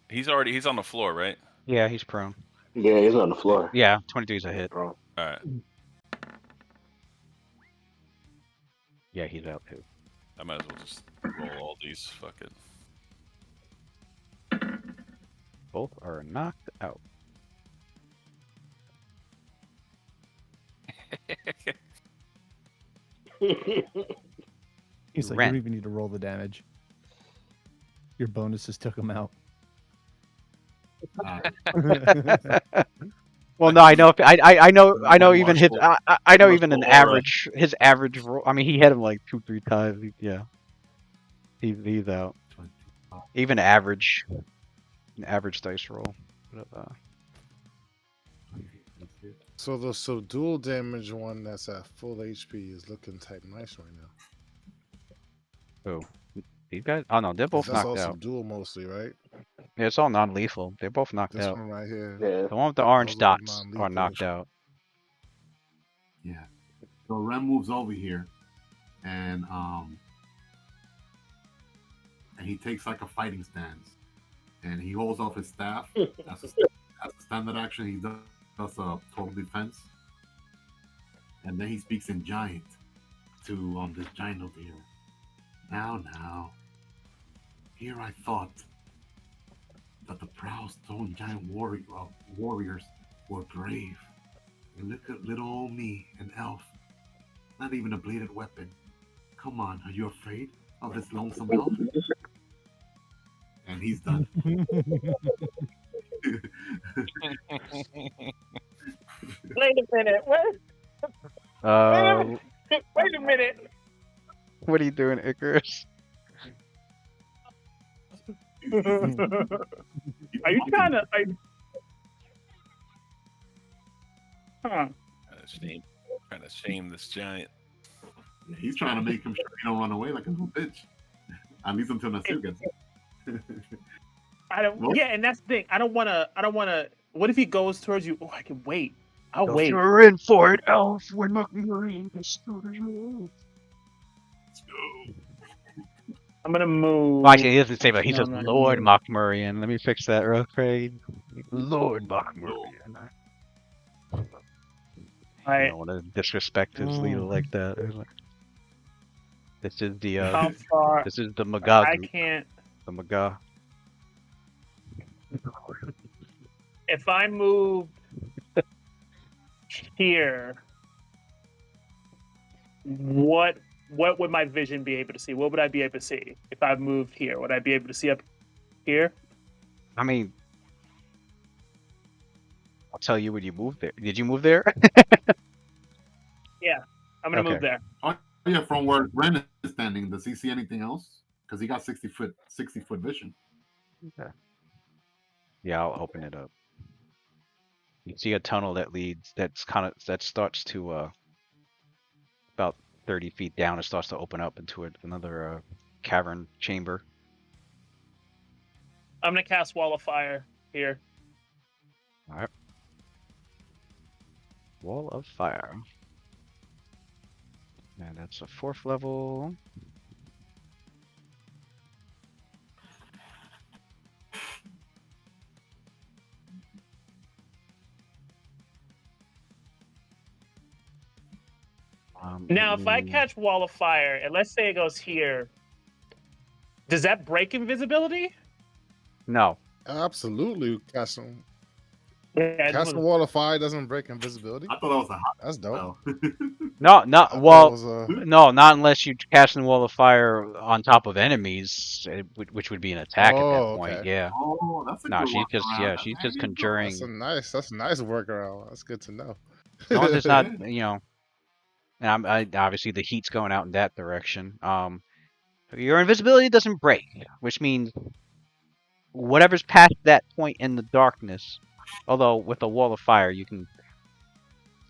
He's on the floor, right? Yeah, he's prone. Yeah, he's on the floor. Yeah, 23's a hit. Bro. Alright. Yeah, he's out too. I might as well just roll all these fucking. Both are knocked out. He's like, Ren. you don't even need to roll the damage. Your bonuses took him out. Well, no, I know. I know. Even his. I know even an Marshall aura. average. His average roll. I mean, he hit him like 2-3 times. Yeah. He's out. Even average. An average dice roll. So the subdual damage one that's at full HP is looking type nice right now. Oh, these guys. Oh no, they're both That's all knocked out. subdual mostly, right? Yeah, it's all non-lethal. They're both knocked This out. one right here. Yeah. The one with the orange Those are dots are non-lethal. knocked out. Yeah. So Ren moves over here, and he takes like a fighting stance, and he holds off his staff as a standard action. He does a total defense, and then he speaks in giant to this giant over here. Now, here I thought that the proud stone giant warriors were brave. And look at little old me, an elf. Not even a bladed weapon. Come on, are you afraid of this lonesome elf? And he's done. Wait a minute. What? Wait a minute. What are you doing, Icarus? Are you trying to? Huh. Trying to shame this giant. Yeah, he's trying to make him sure he don't run away like a little bitch. At least until Nasir gets it. I don't. What? Yeah, and that's the thing. I don't want to. What if he goes towards you? Oh, I can wait. I'll If wait. you're in for it, Elf, when McMurray destroys you. I'm gonna move. Well, actually, he doesn't say that. He No, says I'm not gonna Lord move. Mockmurian. Let me fix that real quick. Lord Mockmurian. You Alright. don't want to disrespect his leader like that. This is the How far? this is the Magog I group. can't. The Magog. If I move here, what would my vision be able to see? What would I be able to see if I moved here? Would I be able to see up here? I mean, I'll tell you when you move there. Did you move there? Yeah, I'm gonna move there. Oh yeah, from where Ren is standing, does he see anything else? Because he got 60 foot vision. Okay. Yeah, I'll open it up. You see a tunnel that leads. That starts to about 30 feet down. It starts to open up into another cavern chamber. I'm gonna cast Wall of Fire here. All right. Wall of Fire. And that's a 4th level. Now, if I catch Wall of Fire, and let's say it goes here, does that break invisibility? No. Absolutely, casting Yeah, Wall of Fire doesn't break invisibility. I thought that was a hot That's dope. No, I thought it well, was no, not unless you cast a Wall of Fire on top of enemies, which would be an attack at that Oh, point. okay. Yeah. Oh, that's a No, good she's just workaround. she's That's just handy. conjuring. That's a nice workaround. That's good to know. As long as it's not, Yeah. and obviously the heat's going out in that direction. Your invisibility doesn't break, which means whatever's past that point in the darkness, although with a Wall of Fire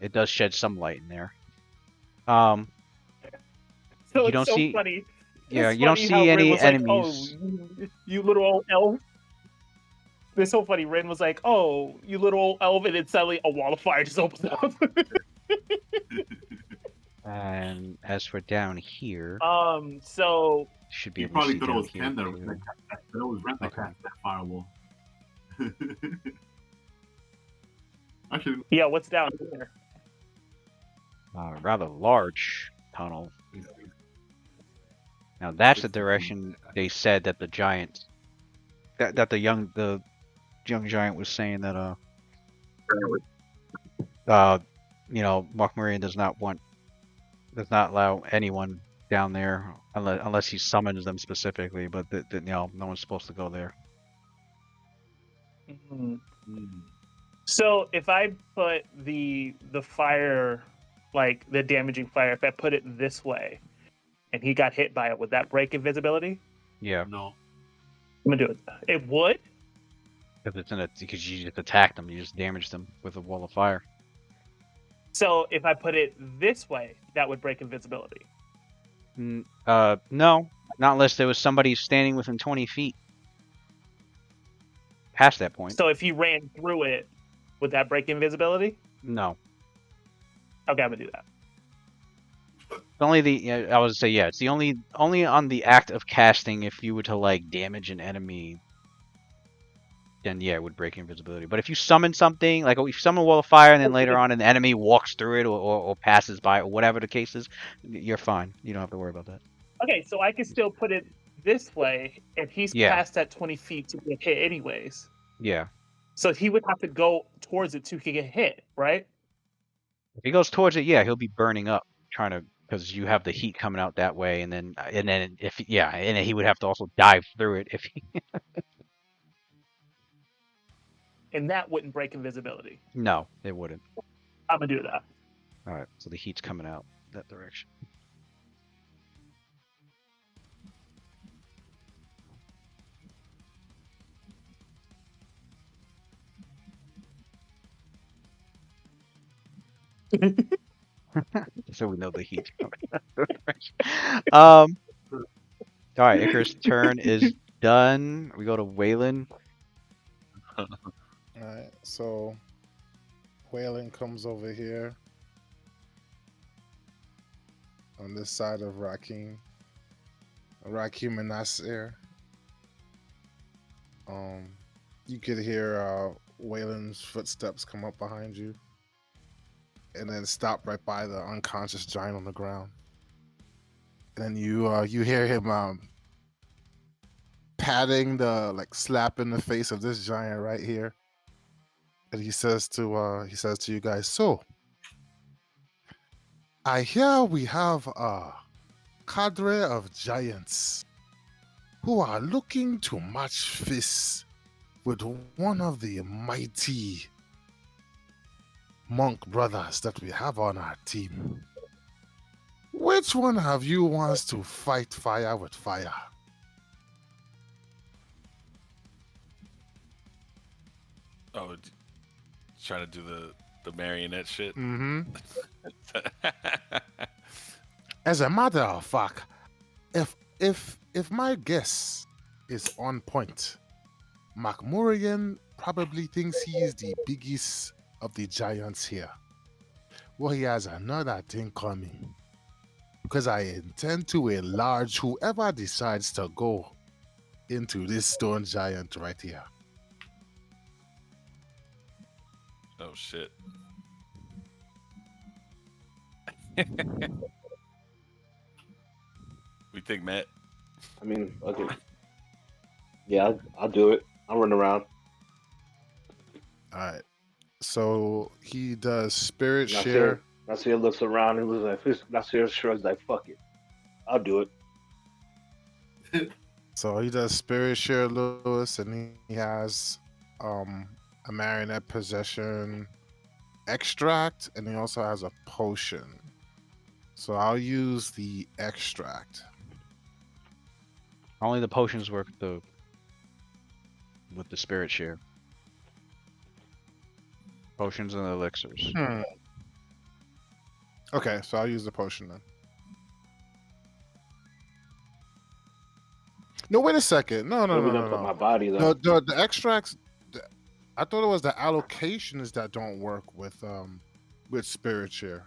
it does shed some light in there. so you it's don't so see, funny. yeah, It's you don't funny see how Rin any was enemies. like, "Oh, you little old elf." It's so funny. Rin was like, "Oh, you little old elf," and then suddenly a Wall of Fire just opens up. And as for down here, so should be He able to probably see thought it down was here. Ken that too. was Ren that Okay. cast that firewall. Actually, yeah, what's down here? Rather large tunnel. Now that's the direction they said that the giant, that the young giant was saying that Mark Murian does not allow anyone down there unless he summons them specifically. But no one's supposed to go there. So if I put the fire, like the damaging fire, if I put it this way, and he got hit by it, would that break invisibility? Yeah. no. I'm gonna do it. It would. Because you just attacked them, you just damaged them with a Wall of Fire. So if I put it this way, that would break invisibility. No, not unless there was somebody standing within 20 feet past that point. So if he ran through it, would that break invisibility? No. Okay, I'm gonna do that. Only I would say it's the only on the act of casting. If you were to like damage an enemy, then yeah, it would break invisibility. But if you summon something, like if you summon a Wall of Fire and then later on an enemy walks through it or passes by or whatever the case is, you're fine. You don't have to worry about that. Okay, so I could still put it this way if he's past that 20 feet to get hit anyways. Yeah. So he would have to go towards it to get hit, right? If he goes towards it, yeah, he'll be burning up, because you have the heat coming out that way, and then and he would have to also dive through it if he. And that wouldn't break invisibility. No, it wouldn't. I'm gonna do that. All right, so the heat's coming out that direction. So we know the heat's coming out. All right, Icarus' turn is done. We go to Waylon. All right, so Whalen comes over here on this side of Rakim. Rakim and Nasir. You could hear Whalen's footsteps come up behind you, and then stop right by the unconscious giant on the ground. And then you hear him patting slapping the face of this giant right here. And he says to you guys, so I hear we have a cadre of giants who are looking to match fists with one of the mighty monk brothers that we have on our team. Which one of you wants to fight fire with fire? Oh, trying to do the marionette shit. Mm-hmm. As a matter of fact, if my guess is on point, McMurrian probably thinks he is the biggest of the giants here. Well, he has another thing coming. Because I intend to enlarge whoever decides to go into this stone giant right here. Oh shit. We think, Matt? I mean, okay. Yeah, I'll do it. I'll run around. All right. So he does spirit share. Nasir looks around and looks like, Nasir shrugs like, fuck it. I'll do it. So he does spirit share, Lewis, and he has a marionette possession extract, and he also has a potion. So I'll use the extract. Only the potions work with the spirit share. Potions and elixirs. Okay, so I'll use the potion then. No, wait a second. No. Put my body though. No, the extracts. I thought it was the allocations that don't work with spirit share.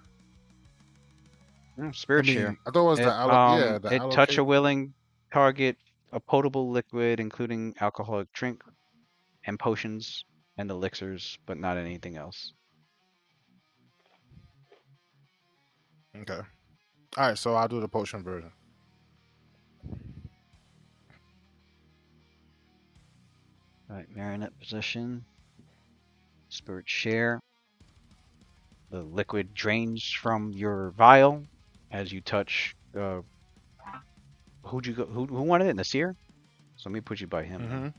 Spirit share. I thought it was the allocation. Touch a willing target, a potable liquid, including alcoholic drink, and potions and elixirs, but not anything else. Okay. All right, so I'll do the potion version. All right, marionette possession, spirit share. The liquid drains from your vial as you touch. Who'd you go? Who wanted it? Nasir. So let me put you by him.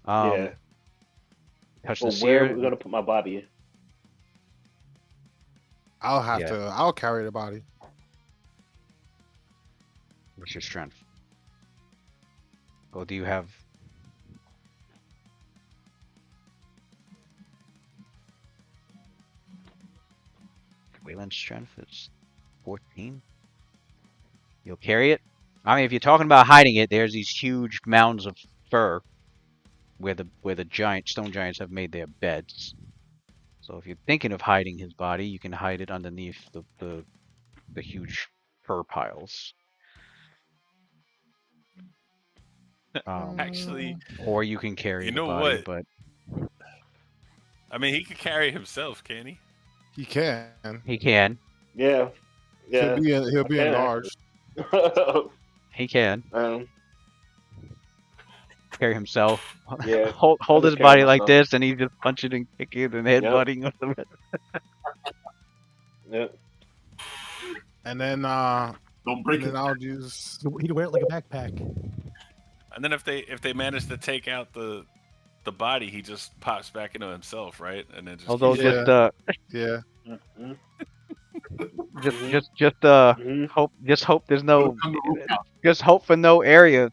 Yeah. Touch Well, Nasir. where are we gonna put my body? I'll have to. I'll carry the body. What's your strength? Oh, do you have? Wayland's strength is 14. You'll carry it. I mean, if you're talking about hiding it, there's these huge mounds of fur where the giant stone giants have made their beds. So if you're thinking of hiding his body, you can hide it underneath the huge fur piles. Actually, or you can carry the body, but I mean, he could carry himself, can he? He can. He can. Yeah. He'll be enlarged. He can. Carry himself. Yeah. hold his body like this, and he just punch it and kick it and headbutting on the. Yep. And then don't break it. I'll use. He'd wear it like a backpack. And then if they manage to take out the body, he just pops back into himself, right? And then just although yeah. hope there's no just hope for no area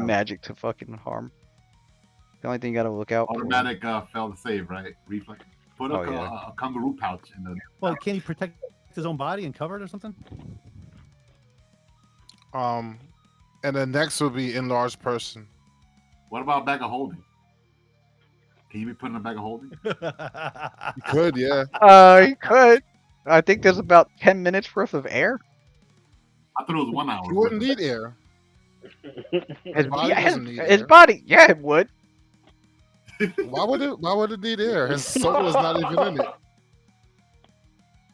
magic to fucking harm. The only thing you gotta look out automatic fail to save, right? Reflex. Put a kangaroo pouch in the. Well, can he protect his own body and cover it or something? And then next will be enlarged person. What about bag of holding? Can you be put in a bag of holding? You could, yeah. You could. I think there's about 10 minutes worth of air. I thought it was 1 hour. He wouldn't need air. His body doesn't need his air. body, yeah, it would. Why would it need air? His soul is not even in it.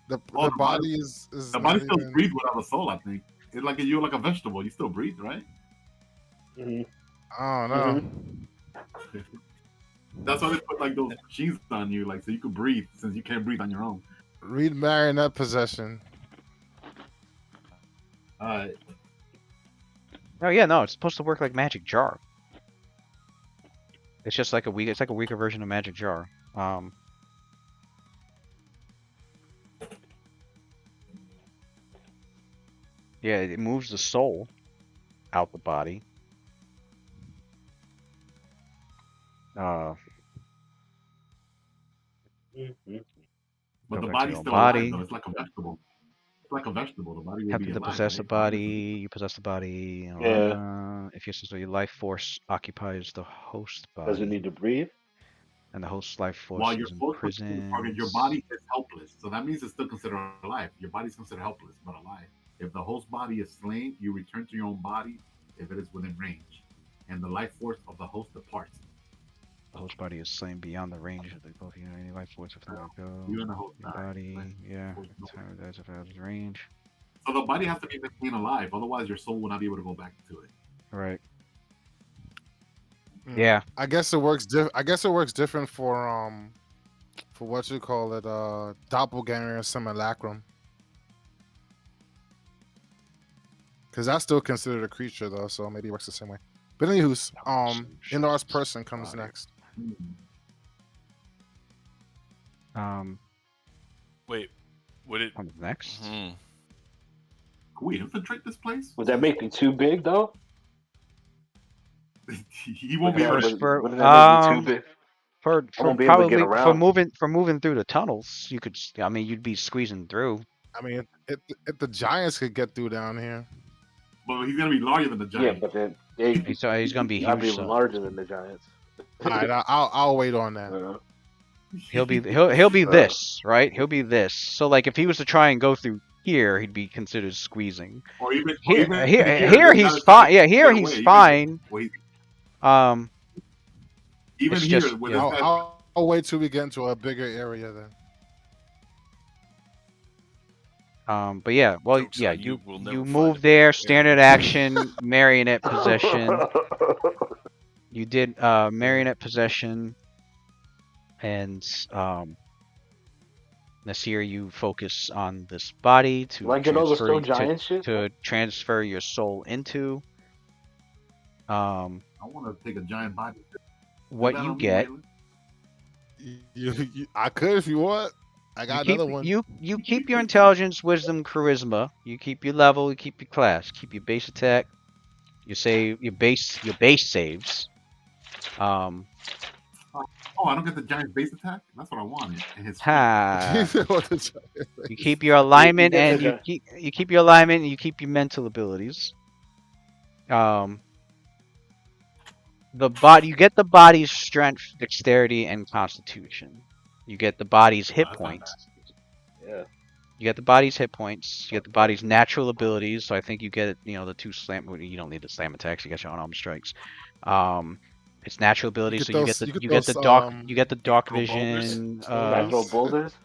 The body is the body still breathes without a soul. I think it's like you're like a vegetable. You still breathe, right? I don't know. That's why they put like those machines on you, like so you can breathe, since you can't breathe on your own. Read Marionette Possession. Alright. Oh yeah, no, it's supposed to work like Magic Jar. It's just like it's like a weaker version of Magic Jar. Yeah, it moves the soul out the body. But the Go back to body's your still body. alive, though. It's like a vegetable. It's like a vegetable. The body will Happen be to alive. possess a right? body. You possess the body. Yeah. If your sister, your life force occupies the host body. Does it need to breathe? And the host's life force While your is soul is imprisoned. your body is helpless. So that means it's still considered alive. Your body's considered helpless, but alive. If the host body is slain, you return to your own body if it is within range. And the life force of the host departs. The host body is slain beyond the range of the both of you. Any life force if they let go. You and the host Your body, yeah. Time dies if it has range. So the body has to be maintained alive, otherwise your soul will not be able to go back to it. Right. Yeah. I guess it works. I guess it works different for what you call it, doppelganger and simulacrum. Because that's still considered a creature though, so maybe it works the same way. But anywho's, Inar's person comes next. Wait, would it comes next? Can we infiltrate this place? Would that make me too big though? He won't be able to. Wouldn't that make me too big? For won't be able to get probably around. for moving through the tunnels, you could. I mean, you'd be squeezing through. I mean, if the giants could get through down here. But he's gonna be larger than the giant. Yeah, but then he's gonna be huge. I'll be larger than the giants. All right, I'll wait on that. He'll be this, right? He'll be this. So like, if he was to try and go through here, he'd be considered squeezing. Or even here he's fine. Yeah, here he's fine. Even it's here, just, with I'll wait till we get into a bigger area then. But yeah, well, yeah, you move there, standard action, marionette possession. You did marionette possession, and Nasir, you focus on this body to transfer your soul into. I want to take a giant body. What you get? I could if you want. I got another one. You keep your intelligence, wisdom, charisma. You keep your level. You keep your class. Keep your base attack. You save your base saves. Oh, I don't get the giant base attack. That's what I wanted. You keep your alignment and you keep your alignment and you keep your mental abilities. You get the body's strength, dexterity, and constitution. You get the body's hit points. Yeah. You get the body's hit points. You get the body's natural abilities. So I think you get the 2 slam. You don't need the slam attacks. You get your unarmed strikes. It's natural abilities. So you get the dark vision. Natural boulders.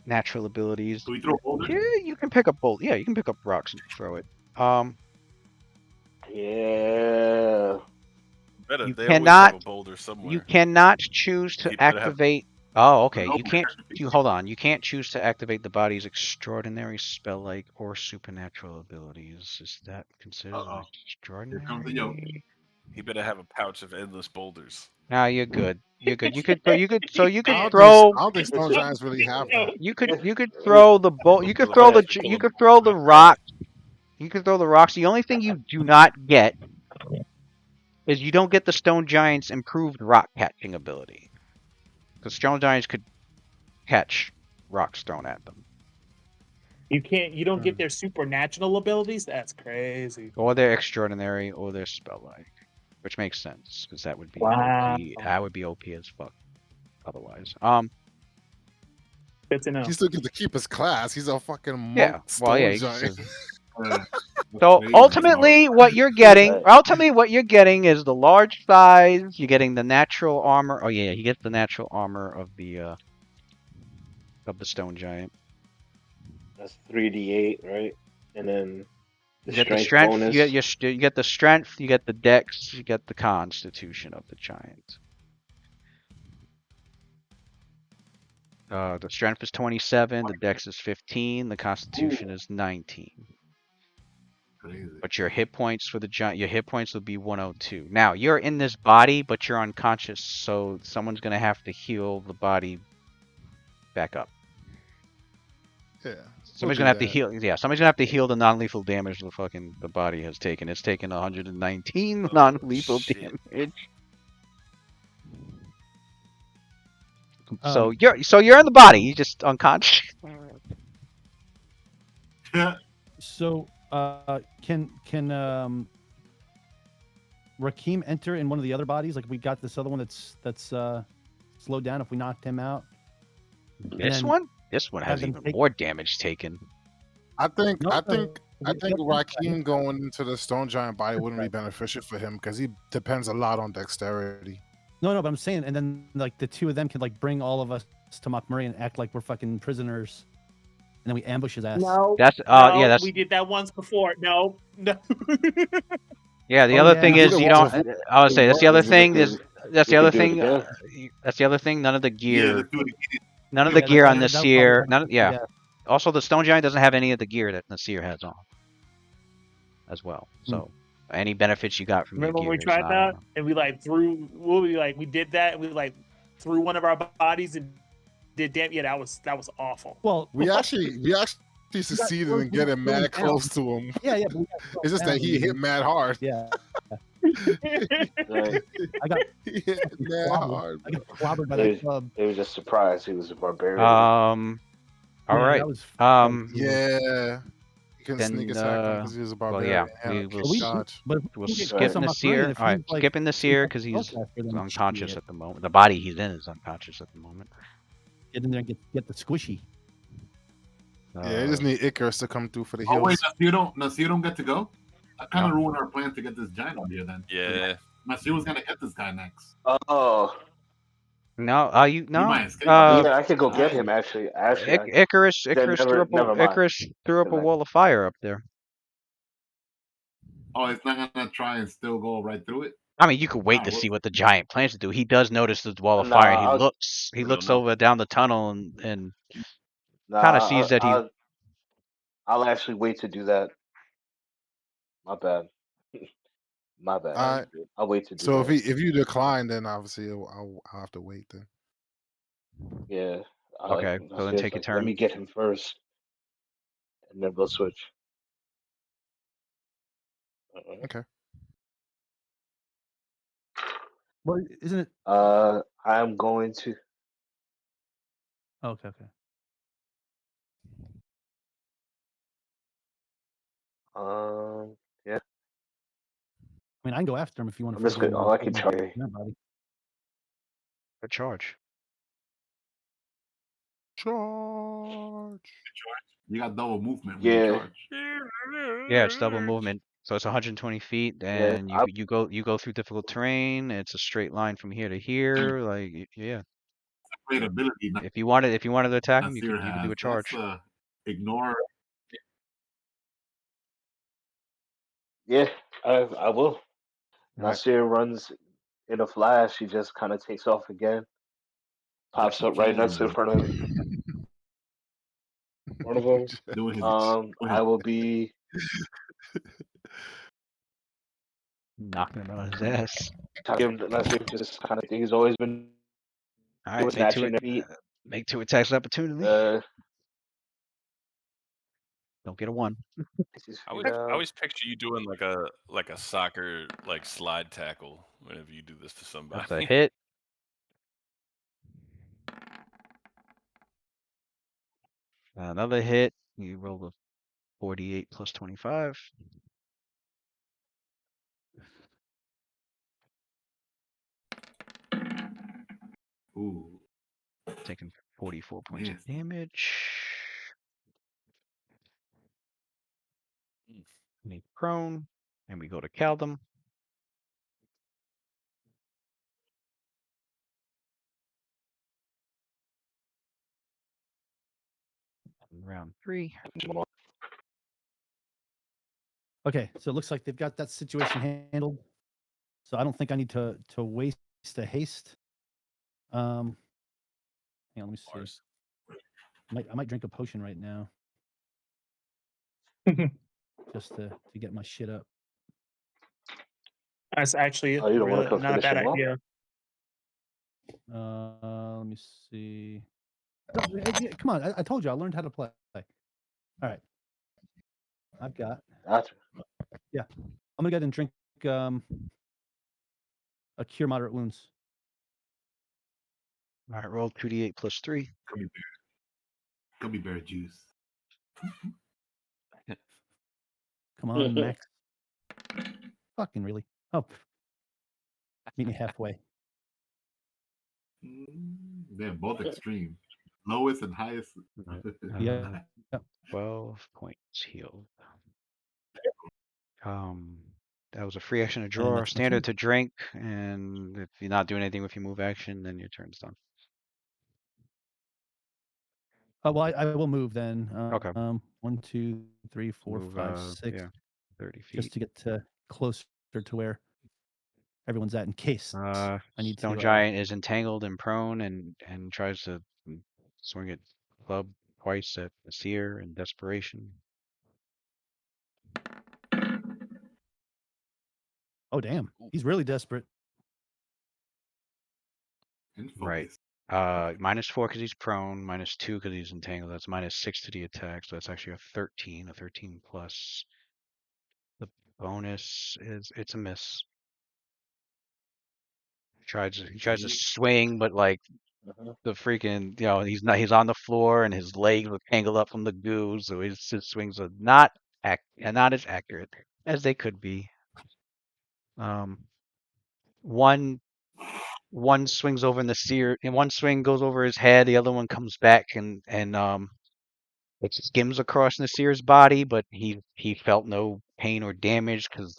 Natural abilities. Do we throw boulders? Yeah, you can pick up boulders. Yeah, you can pick up rocks and throw it. Yeah. You cannot choose to activate. Oh, okay. You can't. Hold on. You can't choose to activate the body's extraordinary spell-like or supernatural abilities. Is that considered extraordinary? He better have a pouch of endless boulders. Nah, you're good. You're good. You could throw. I don't think stone giants really have that. You could throw the bolt. You could throw the rock. You can throw the rocks. The only thing you do not get is you don't get the stone giant's improved rock catching ability. Because stone giants could catch rocks thrown at them. You don't get their supernatural abilities? That's crazy. Or their extraordinary or their spell-like. which makes sense because that would be Wow. OP. That would be OP as fuck. Otherwise, Good to know. He still gets to keep his class. He's a fucking monk yeah. Well, yeah. stone giant. So Crazy. ultimately, what you're getting, is the large size. You're getting the natural armor. Oh yeah, he gets the natural armor of the stone giant. That's 3d8, right? And then the You get the strength strength. bonus. You get the strength. You get the dex. You get the constitution of the giant. The strength is 27. The dex is 15. The constitution is 19. Crazy. But your hit points for the giant, your hit points will be 102. Now you're in this body, but you're unconscious, so someone's gonna have to heal the body back up. Yeah. Somebody's gonna have to heal. Yeah, somebody's gonna have to heal the non-lethal damage the body has taken. It's taken 119 non-lethal shit. damage. So you're in the body. You're just unconscious. So can Rakim enter in one of the other bodies? Like we got this other one that's slowed down if we knocked him out. This one has even more damage taken. I think No, Rakim going into the stone giant body wouldn't be beneficial for him because he depends a lot on dexterity. No, but I'm saying, and then like the two of them can like bring all of us to Makmuri and act like we're fucking prisoners, and then we ambush his ass. No, That's no, yeah, that's we did that once before. No. yeah. The other thing is you don't. I would say that's the other thing. That's the other thing. That's the other thing. None of the gear. None of the gear on Nasir. Yeah. Also, the stone giant doesn't have any of the gear that Nasir has on, as well. So, any benefits you got from Remember your when gear we tried that on. and we like threw? We did that and we like threw one of our bodies and did damn. Yeah, that was awful. Well, we actually succeeded in getting mad close to him. Yeah. It's just that he hit mad hard. Yeah. Right. I got hit mad hard. I got clobbered by that club. They were just surprised he was a barbarian. All right. Yeah. You can sneak attack him because he was a barbarian. Well, yeah, we will we'll skip Nasir. All right, skipping Nasir because he's unconscious at the moment. The body he's in is unconscious at the moment. Get in there and get the squishy. Yeah, you just need Icarus to come through for the heals. Oh wait, Nasir don't get to go? That kind of ruined our plan to get this giant on here then. Yeah. Nasir was gonna get this guy next. Oh. No, yeah, I could go get him actually. Icarus threw up a wall of fire up there. Oh, it's not gonna try and still go right through it? I mean, you could wait to see what the giant plans to do. He does notice the wall of fire. He looks over down the tunnel and kind of sees that I'll actually wait to do that. My bad. My bad. I'll wait to do that. So if you decline, then obviously I'll have to wait then. Yeah. Okay, so then take your turn. Let me get him first, and then we'll switch. Okay. Well, isn't it? I'm going to. Okay. Yeah. I mean, I can go after him if you want to. I'm just gonna. I can try. A charge. Charge. You got double movement when you charge. Yeah, it's double movement. So it's 120 feet, and you go through difficult terrain. It's a straight line from here to here. Like yeah. Great ability. If you wanted to attack him, you can do a charge. Ignore. Yeah, I will. Nasir runs in a flash. He just kind of takes off again. Pops up right next to in front of him. One of them. I will be knocking him on his ass. Nasir just kind of thing he's always been. All right, make two attacks of opportunity. Don't get a 1. I always picture you doing like a soccer slide tackle whenever you do this to somebody. That's a hit. Another hit. You roll a 48 plus 25. Ooh. Taking 44 points Yes. of damage. Need prone, and we go to Caldum. Round 3. Okay, so it looks like they've got that situation handled. So I don't think I need to waste a haste. Hang on, let me see. Bars. I might drink a potion right now, just to get my shit up. That's actually Oh, you don't want to really come not a finish bad him off? idea. Let me see. Come on, I told you I learned how to play. All right, I've got. Gotcha. Yeah, I'm gonna go ahead and drink a cure moderate wounds. All right, roll 2d8 plus 3. Gummy bear juice. Come on, Max. Fucking really? Oh, meet me halfway. They're both extreme. Lowest and highest. Yeah. 12 points healed. That was a free action to And draw, that's my standard turn. to drink, and if you're not doing anything with your move action, then your turn's done. Oh well, I will move then. Okay. 1, 2, 3, 4, Move, 5, 6. yeah, 30 feet. Just to get closer to where everyone's at in case I need Stone to. Giant is entangled and prone and tries to swing at club twice at the seer in desperation. Oh damn, he's really desperate. Right. -4 because he's prone, -2 because he's entangled. That's -6 to the attack, so that's actually a 13. A 13 plus the bonus is it's a miss. He tries to swing, but like the freaking he's on the floor and his legs are tangled up from the goo, so his swings are not as accurate as they could be. One swings over in the seer, and one swing goes over his head. The other one comes back and it skims across Nasir's body, but he felt no pain or damage because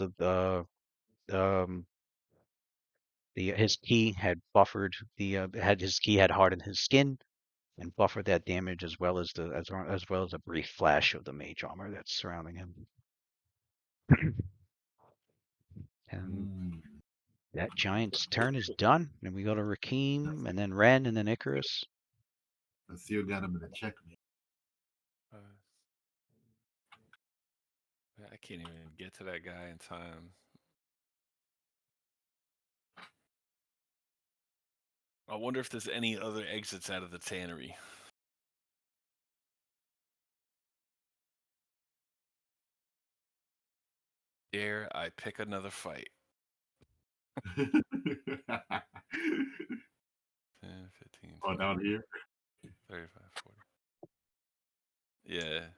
his ki had buffered his ki had hardened his skin and buffered that damage as well as a brief flash of the mage armor that's surrounding him. And that giant's turn is done, and we go to Rakeem, and then Ren, and then Icarus. Nasir got him in a checkmate. I can't even get to that guy in time. I wonder if there's any other exits out of the tannery. Dare I pick another fight? 10, 15, 20, down here? 35, 40. Yeah.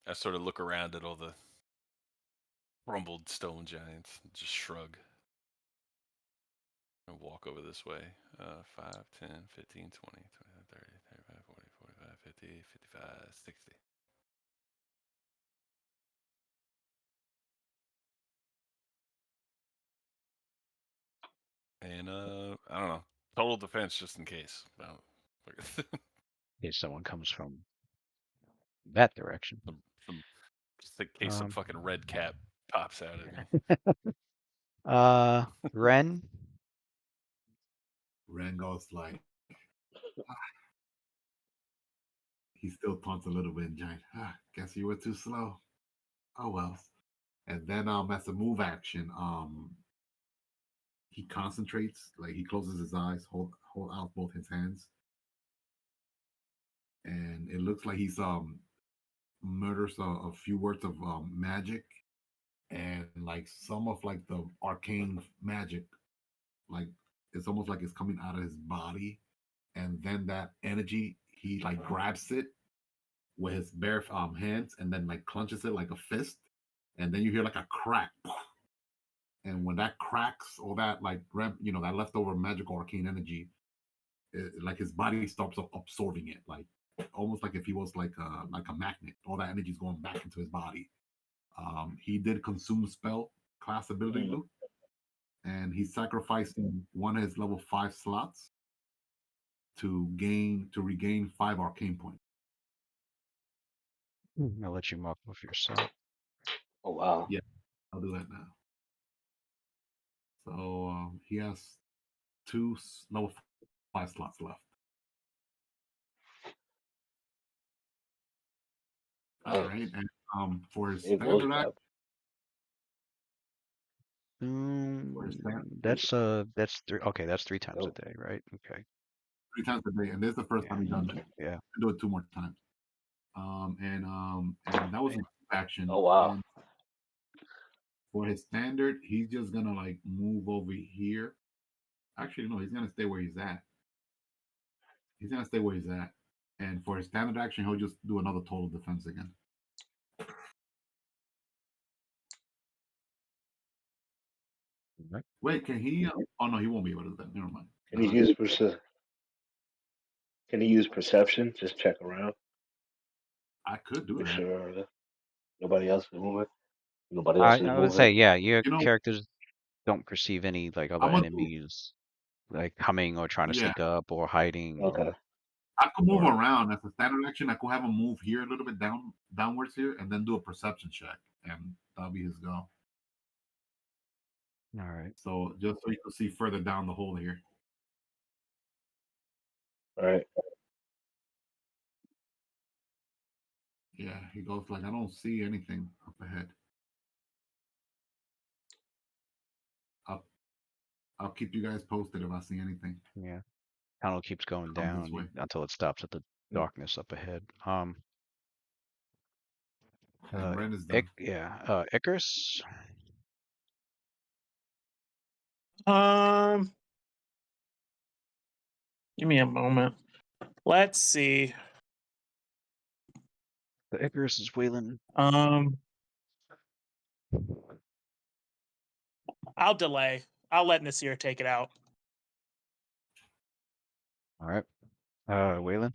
I sort of look around at all the crumbled stone giants and just shrug. And walk over this way. 5, 10, 15, 20, 25, 30, 35, 40, 45, 50, 55, 60. And I don't know. Total defense just in case. In case someone comes from that direction. Just in case some fucking red cap pops out at me. Ren? Ren goes like, he still taunts a little bit, Giant. Guess you were too slow. Oh well. And then as a move action, he concentrates, like he closes his eyes, hold out both his hands, and it looks like he's murders a few words of magic, and like some of like the arcane magic, like it's almost like it's coming out of his body, and then that energy he like grabs it with his bare hands and then like clenches it like a fist, and then you hear like a crack, and when that cracks, all that like that leftover magical arcane energy, like his body starts absorbing it, like almost like if he was like a magnet. All that energy is going back into his body. He did consume spell class ability loop, and he's sacrificing one of his level 5 slots to regain 5 arcane points. I'll let you mark off yourself. Oh wow. Yeah, I'll do that now. So he has 2 level 5 slots left. All right, and for his standard act, That's three. Okay, that's 3 times a day, right? Okay. 3 times a day, and this is the first time he's done it. Yeah. I'll do it 2 more times. And that was an action. Oh wow. And for his standard, he's just gonna like move over here. Actually, no, he's gonna stay where he's at. He's gonna stay where he's at. And for his standard action, he'll just do another total defense again. Right. Wait, can he? Oh no, he won't be able to do that. Never mind. Can he use Can he use perception? Just check around. I could do Make that. sure nobody else is moving. Nobody I else is would moving. say, yeah, your characters don't perceive any like other I'm gonna enemies like coming or trying to Yeah. sneak up or hiding. Okay. I could move around as a standard action. I could have him move here a little bit downwards here, and then do a perception check, and that'll be his go. All right. So just so you can see further down the hole here. All right. Yeah, he goes like, I don't see anything up ahead. I'll keep you guys posted if I see anything. Yeah. Tunnel keeps going Come this down way. until it stops at the darkness up ahead. And Ren is done. Icarus. Give me a moment. Let's see. The Icarus is wailing. I'll delay. I'll let Nasir take it out. All right. Waylon.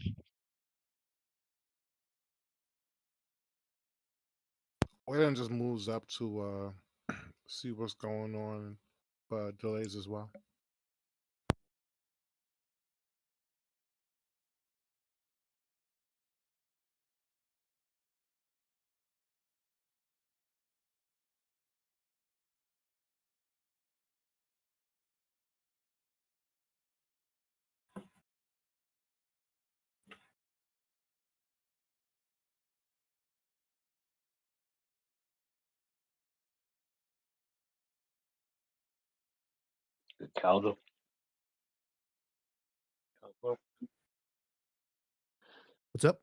Waylon just moves up to see what's going on, but delays as well. Caldo. What's up?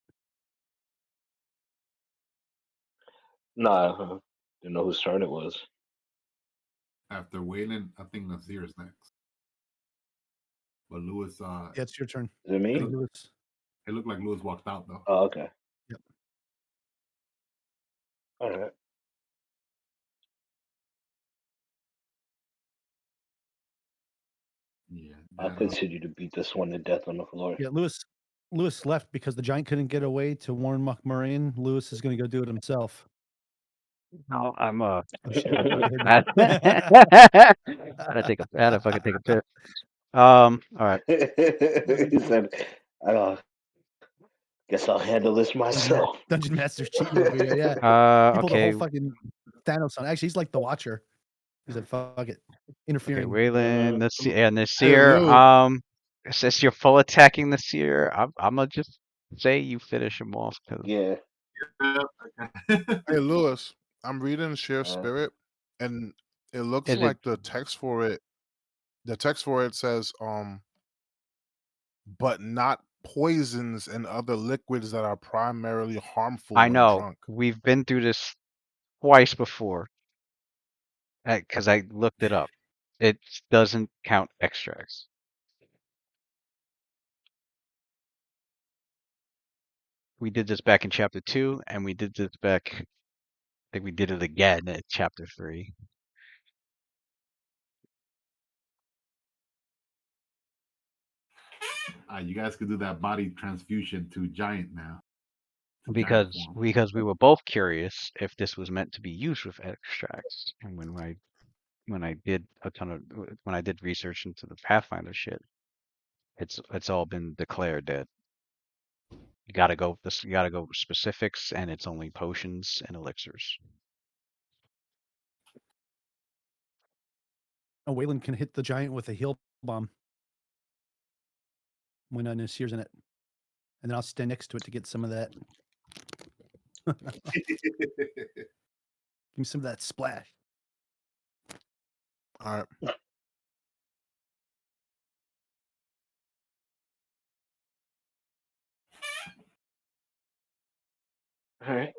Nah, didn't know whose turn it was. After Waylon, I think Nasir is next. But Lewis, Yeah, it's your turn. Is it me? Lewis. It looked like Lewis walked out though. Oh, okay. Yep. All right. Yeah. I'll continue to beat this one to death on the floor. Yeah, Lewis left because the giant couldn't get away to warn Mukmarian. Lewis is going to go do it himself. No, I'm Oh, shit. I had to fucking take a piss. All right. He said, guess I'll handle this myself. Dungeon Master's cheating over here, yeah. He pulled a Okay. whole fucking Thanos on. Actually, he's like the Watcher. He said, fuck it. Interfering. Okay, Waylon, Nasir. Since you're full attacking Nasir, I'm gonna just say you finish him off. Yeah. Hey, Lewis, I'm reading Share Spirit, and it looks like the text for it says, but not poisons and other liquids that are primarily harmful I when know. drunk. We've been through this twice before. Because I looked it up. It doesn't count extracts. We did this back in chapter 2, and we did this back, I think we did it again in chapter 3. You guys could do that body transfusion to giant now. To giant Because form. because we were both curious if this was meant to be used with extracts, and when I did when I did research into the Pathfinder shit, it's all been declared that you gotta go with specifics, and it's only potions and elixirs. Oh, Waylon can hit the giant with a heal bomb when Nasir's in it, and then I'll stand next to it to get some of that. Give me some of that splash. All right. All right.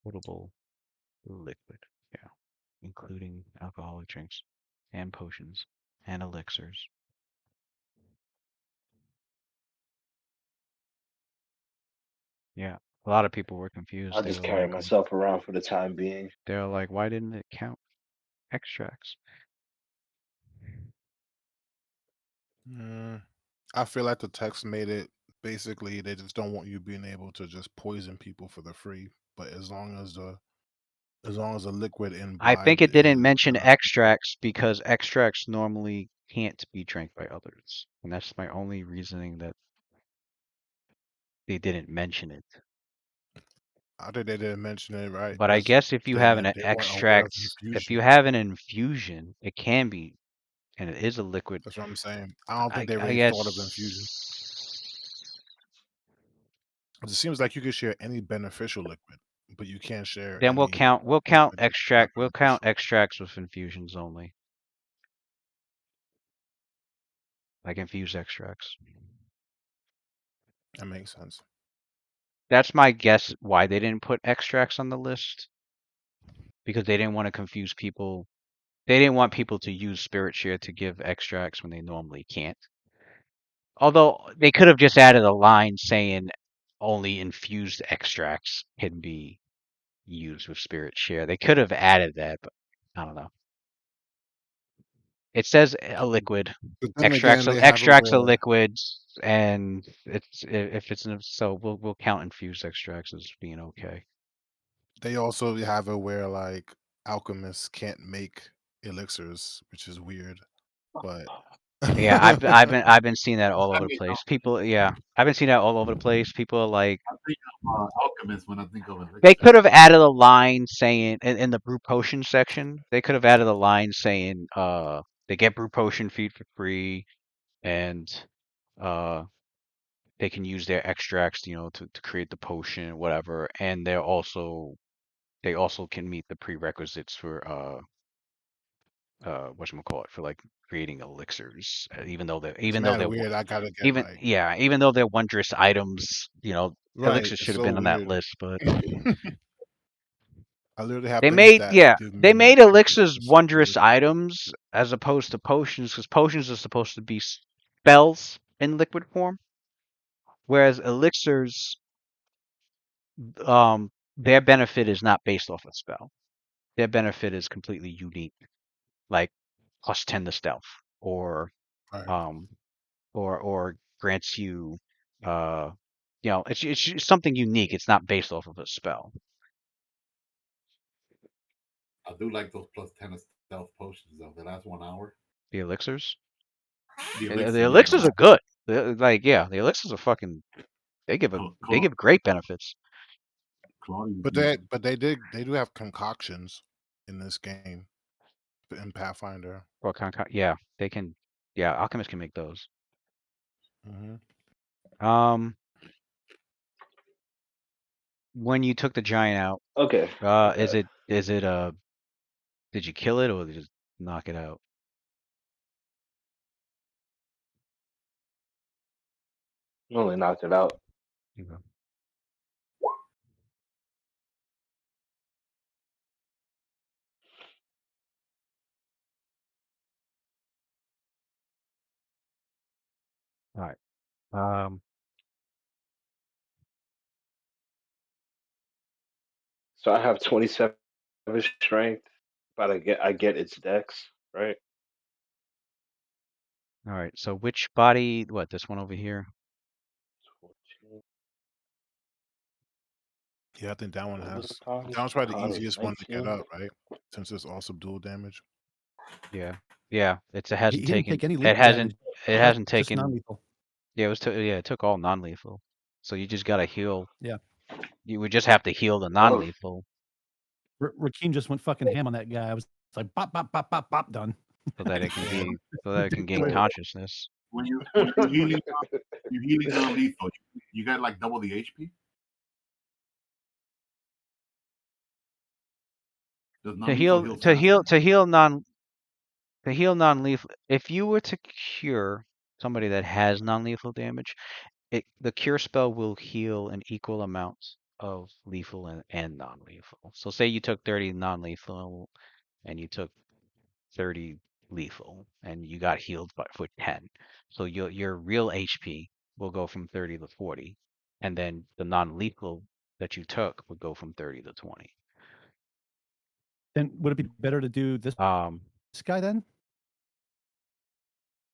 Potable liquid, yeah, including alcoholic drinks and potions and elixirs. Yeah, a lot of people were confused. I'll They just were carry like, myself around for the time being. why didn't it count extracts? I feel like the text made it basically they just don't want you being able to just poison people for the free. But as long as the liquid I think imbibed it didn't is mention extracts because extracts normally can't be drank by others, and that's my only reasoning that they didn't mention it. I think they didn't mention it right. But I That's guess if you saying have that an they weren't aware of extract, if you infusion. have an infusion, it can be, and it is a liquid. That's what I'm saying. I don't think they I really thought of infusion. guess. It seems like you could share any beneficial liquid, but you can't share Then we'll any count liquid that's not we'll count beneficial. extracts with infusions only. Like infused extracts. That makes sense. That's my guess why they didn't put extracts on the list. Because they didn't want to confuse people. They didn't want people to use spirit share to give extracts when they normally can't. Although they could have just added a line saying only infused extracts can be used with spirit share. They could have added that, but I don't know. It says a liquid. But then again, they have a Extracts are where liquids, and if it's so we'll count infused extracts as being okay. they also have it where like alchemists can't make elixirs, which is weird. But Yeah, I've been seeing that all I over the mean, place. People, yeah, I've been seeing that all over the place. People are like, I think of alchemist when I think of they elixir. could have added a line saying in the brew potion section, they could have added a line saying, they get brew potion feed for free, and uh, they can use their extracts, to create the potion, whatever, and they also can meet the prerequisites for whatchamacallit, for like creating elixirs, it's even though mad they're weird. I gotta get like even though they're wondrous items, right. elixirs It's should have so been on that weird. list, but I literally have things that give they me made elixirs it's so wondrous weird. items as opposed to potions, because potions are supposed to be spells in liquid form, whereas elixirs, their benefit is not based off a spell. Their benefit is completely unique, like plus 10 to stealth, or Right. um, or grants you, uh, it's something unique. It's not based off of a spell. I do like those plus 10 stealth potions though. The last 1 hour. The elixirs, The the elixir, yeah, the elixirs are last good. The elixirs are fucking. They give great benefits. Claudius But used them. they do have concoctions in this game in Pathfinder. Or yeah, they can. Yeah, alchemists can make those. Hmm. Um, when you took the giant out, Okay. Okay. is it did you kill it or did you just knock it out? Only knocked it out. Okay. All right. Um, So I have 27 strength, but I get its dex, right? All right. So which body? What? This one over here? 14. Yeah, I think that one What was has. the con? That one's probably the Con is easiest one to get 19. up, right? Since it's also dual damage. Yeah. Yeah. It He hasn't didn't taken. take any It lethal hasn't. damage. It Just hasn't just taken. non-lethal. Yeah. Yeah. It took all non-lethal. So you just gotta heal. Yeah. You would just have to heal the Oh, non-lethal Rakeem just went fucking ham on that guy. I was like, bop, bop, bop, bop, bop, done. so that it can Yeah. be. So that it can gain Wait, consciousness. when you healing non-lethal, you got like double the HP. Does To non-lethal heal. heal To heal. faster? To heal non. To heal non-lethal. If you were to cure somebody that has non-lethal damage, the cure spell will heal an equal amount of lethal and non-lethal. So say you took 30 non-lethal and you took 30 lethal and you got healed for 10. So your real HP will go from 30 to 40. And then the non-lethal that you took would go from 30 to 20. Then would it be better to do this guy then?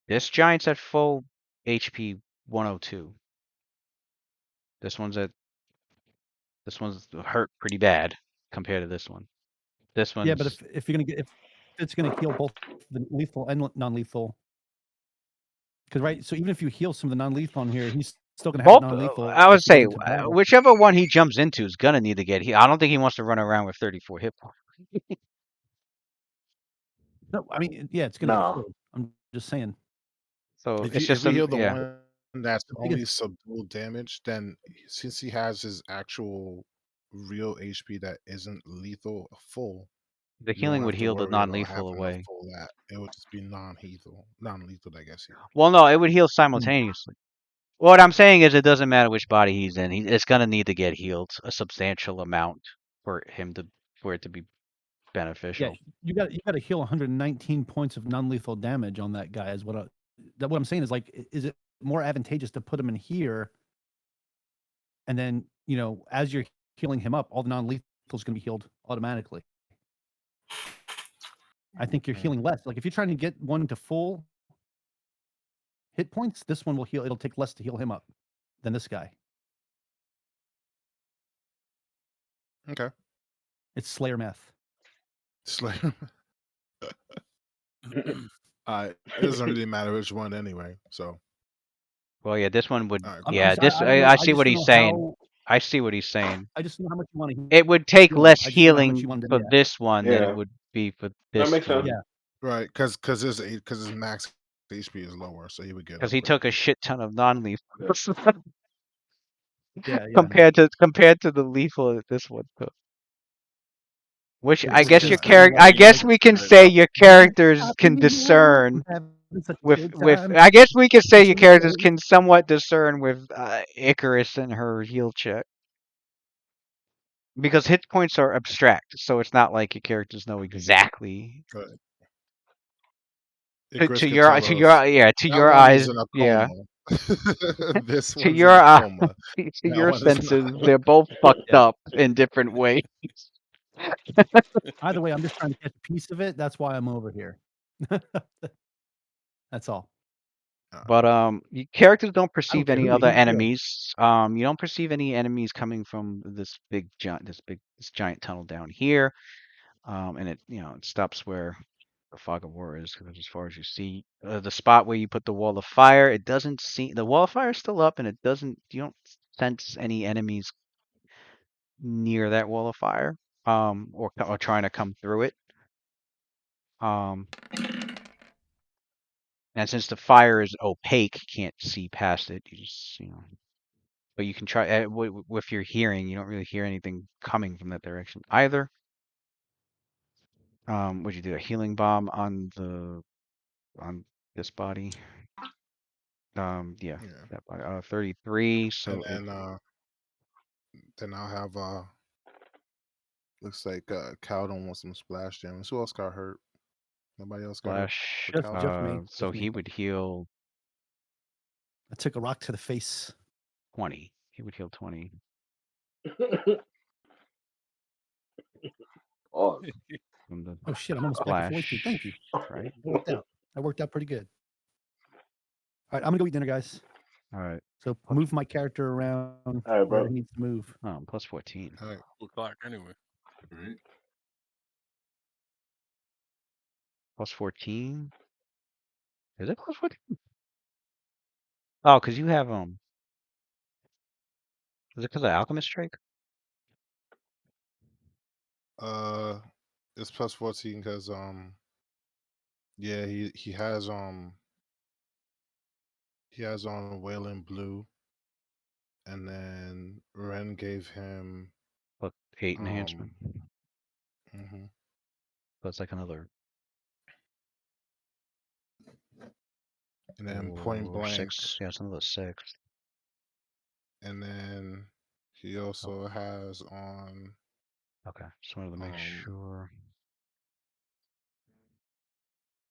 This giant's at full HP 102. This one's hurt pretty bad compared to this one. This one's Yeah, but if you're gonna if it's gonna heal both the lethal and non-lethal, because right, so even if you heal some of the non-lethal on here, he's still gonna have both. non-lethal. I would if we get say into battle. whichever one he jumps into is gonna need to get healed. I don't think he wants to run around with 34 hit points. No, I mean, yeah, it's gonna get no. killed. I'm just saying. So If it's you if just we heal the yeah. one that's The only biggest, subdual damage, then since he has his actual real HP that isn't lethal full, The you don't healing have would to heal the worry about non-lethal having a away. full that. It would just be non-lethal, I guess. Here. Well, no, it would heal simultaneously. What I'm saying is, it doesn't matter which body he's in. It's gonna need to get healed a substantial amount for it to be yeah, beneficial. you got to heal 119 points of non-lethal damage on that guy. Is what I'm saying is, like, is it more advantageous to put him in here, and then as you're healing him up, all the non-lethal is going to be healed automatically. I think you're healing less. Like if you're trying to get one to full hit points, this one will heal. It'll take less to heal him up than this guy. Okay. It's Slayer math. Slayer. It doesn't really matter which one anyway. So. Well, yeah, this one would. Right, Yeah, I don't know. I I see just what don't he's know saying. how. I see what he's saying. I just don't know how much you want to heal. It would take less I just don't know how much healing you want to for do. this one than it Yeah. would be for That this makes sense. one. Yeah. Right, because his max HP is lower, so he would get. Because he took a shit ton of non-lethal Yeah. compared to the lethal that this one took. Which It's I guess your just character. I guess we can say your characters can discern with. I guess we can say your characters can somewhat discern with Icarus and her heal check. Because hit points are abstract, so it's not like your characters know exactly. Icarus To could your tell us, yeah, to that your one is eyes, in a yeah. coma. This To one's your in a coma. to That your one is senses, not. they're both fucked Yeah. up in different ways. Either way, I'm just trying to catch a piece of it. That's why I'm over here. That's all. But your characters don't I don't perceive care any who other it is. enemies. You don't perceive any enemies coming from this giant tunnel down here. And it it stops where the fog of war is, because as far as you see, the spot where you put the wall of fire, it doesn't see the wall of fire is still up, and you don't sense any enemies near that wall of fire, or trying to come through it. And since the fire is opaque, you can't see past it. You just but you can try with your hearing. You don't really hear anything coming from that direction either. Would you do a healing bomb on this body? Yeah. That body. 33. So And then I'll have looks like Cowdon wants some splash damage. Who else got hurt? Nobody else got hurt. Slash. Just me. So Just me. he would heal I took a rock to the face. 20. He would heal 20. Oh, from the Oh shit! I'm almost back to full HP. splash. Thank you. Right. Worked out. That worked out pretty good. All right, I'm gonna go eat dinner, guys. All right. So move my character around right, where bro. it needs to move. Oh, plus 14. All right. 2 o'clock anyway. All right. Plus 14. Is it plus 14? Oh, because you have Is it because of alchemist strike? It's plus 14 because yeah, he has on Wailing Blue, and then Ren gave him Plus 8 enhancement. mhm. So it's like another And then Point Blank, 6. Yeah, it's another 6. and then he also has on Okay, just wanted to make um sure.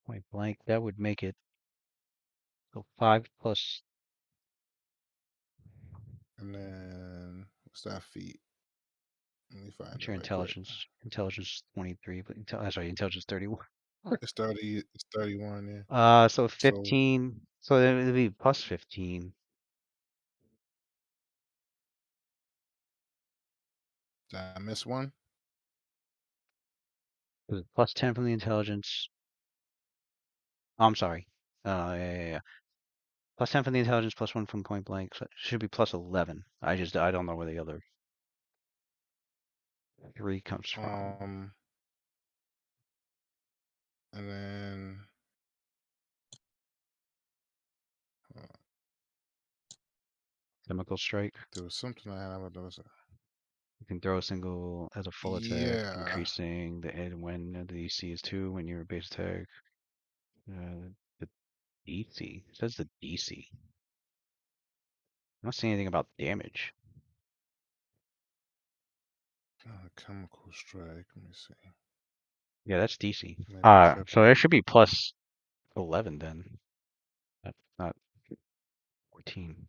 Point blank, that would make it so 5 plus. and then what's that feat? Let me find What's it your right quick. intelligence? Intelligence 23, but sorry, intelligence 31. It's 30. It's 31. Yeah. So 15. So then it'd be plus 15. Did I miss one? Was it plus 10 from the intelligence? Oh, I'm sorry. Yeah. Plus 10 from the intelligence, plus 1 from point blank. So it should be plus 11. I don't know where the other 3 comes from. And then Chemical strike. there was something I had. You can throw a single as a full attack, Yeah. increasing the end when the DC is 2 when your base attack. The DC. It says the DC. I don't see anything about damage. Chemical strike. Let me see. Yeah, that's DC. Maybe So it should be plus 11 then. Not 14.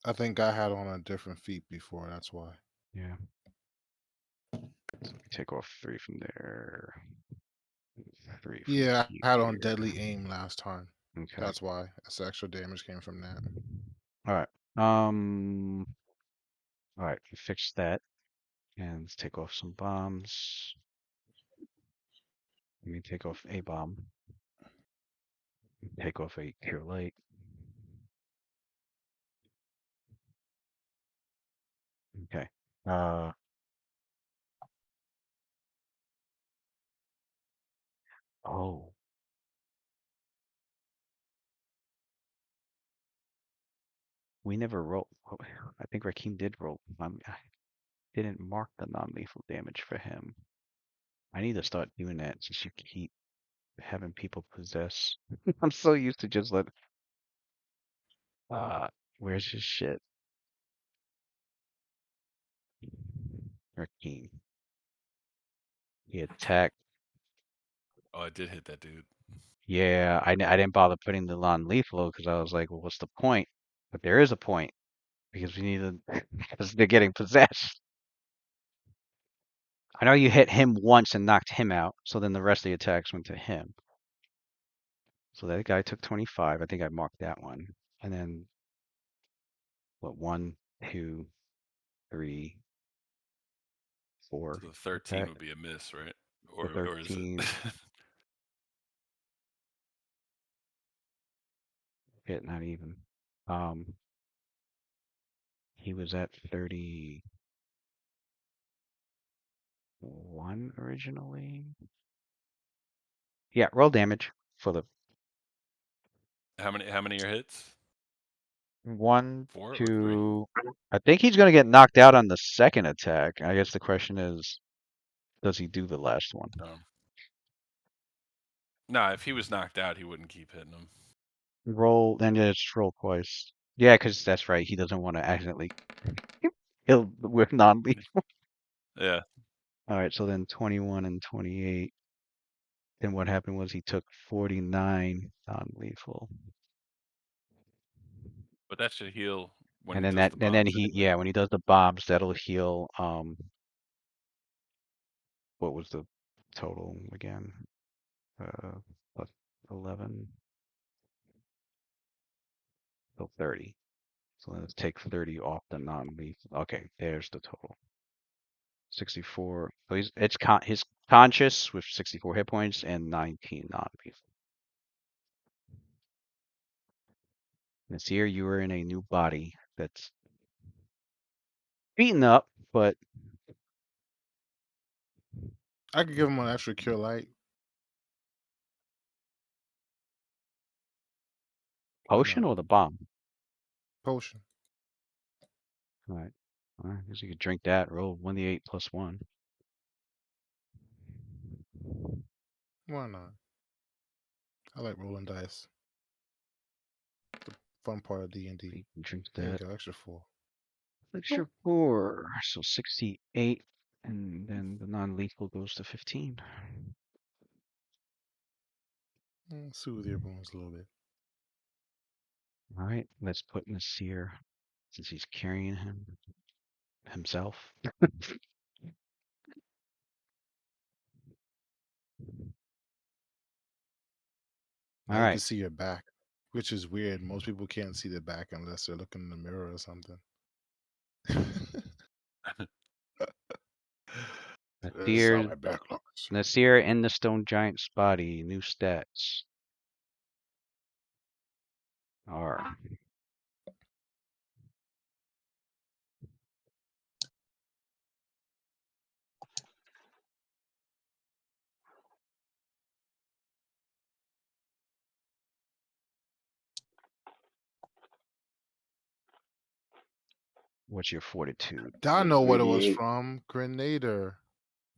I think I had on a different feat before. That's why. Yeah. So we take off 3 from there. 3 from Yeah, I had on here. deadly aim last time. Okay. That's why. That's extra damage came from that. All right. All right. We fixed that, and let's take off some bombs. Let me take off a bomb. Take off a cure light. Okay. Oh. We never rolled. I think Rakeem did roll. I didn't mark the non-lethal damage for him. I need to start doing that since you keep having people possess. I'm so used to just let. Where's his shit? Rakeem. He attacked. Oh, I did hit that dude. Yeah, I didn't bother putting the non-lethal because I was like, well, what's the point? But there is a point because we need to, because they're getting possessed. I know you hit him once and knocked him out, so then the rest of the attacks went to him. So that guy took 25. I think I marked that one. And then, what, 1, 2, 3, 4. So the 13 attack. would be a miss, right? The Or is it? 13 hit, not even. He was at 31 originally. Yeah, roll damage for the How many are hits? 1, 4 or 3? 2. I think he's gonna get knocked out on the second attack. I guess the question is, does he do the last one? No, if he was knocked out, he wouldn't keep hitting him. Roll, then just roll twice. Yeah, because that's right. He doesn't want to accidentally kill with non-lethal. Yeah. All right, so then 21 and 28. Then what happened was he took 49 non-lethal. But that should heal when And he then does the bombs anyway. when he does the bombs, that'll heal what was the total again? Plus 11. So 30. So let's take 30 off the non-lethal. Okay, there's the total. 64. So he's conscious with 64 hit points and 19 non-lethal. Nasir, you are in a new body that's beaten up, but I could give him an extra cure light. Why potion not? or the bomb? Potion. All right. I guess you could drink that. Roll 1d8 plus 1. Why not? I like rolling dice. The fun part of D&D. You can drink There you that. go, extra 4. Extra 4. So 68. And then the non-lethal goes to 15. Soothe your bones a little bit. All right. Let's put Nasir, since he's carrying himself. Now All you right. can see your back, which is weird. Most people can't see their back unless they're looking in the mirror or something. This is how my back looks. Nasir in the stone giant's body. New stats are what's your fortitude? I know what it was 38. from. Grenader.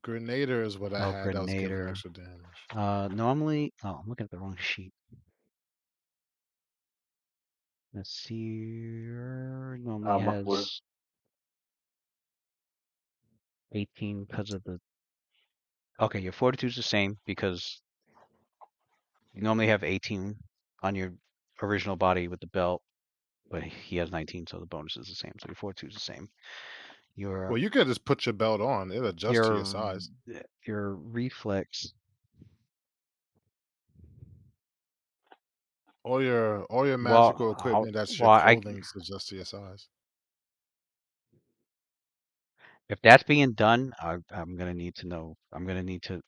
Grenader is what I Oh, had that was giving Grenader. extra damage. Normally, oh, I'm looking at the wrong sheet. Nasir normally Makmur. has 18 because of the. Okay, your fortitude's the same because you normally have 18 on your original body with the belt, but he has 19, so the bonus is the same. So your fortitude's the same. Well, you could just put your belt on. It'll adjust to your size. Your reflex. All your magical equipment, that's your clothing, is adjust to your size. If that's being done, I'm gonna need to know. I'm gonna need to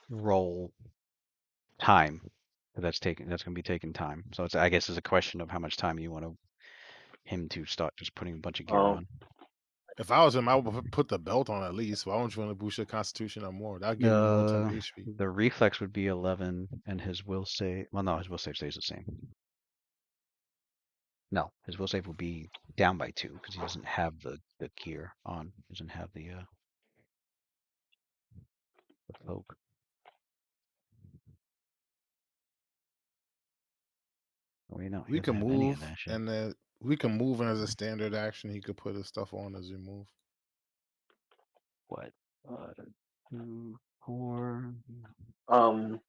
roll time. That's gonna be taking time. So I guess it's a question of how much time you want him to start just putting a bunch of gear on. If I was him, I would put the belt on at least. Why wouldn't you want to boost your constitution or more? That'd give him more 10 HP. The reflex would be 11, and his will save. Well, no, his will save stays the same. No, his will save will be down by 2 because he doesn't have the gear on. He doesn't have the cloak. Oh, wait, no, We can move, and then we can move, and as a standard action, he could put his stuff on as we move. What? 2, 4. Well,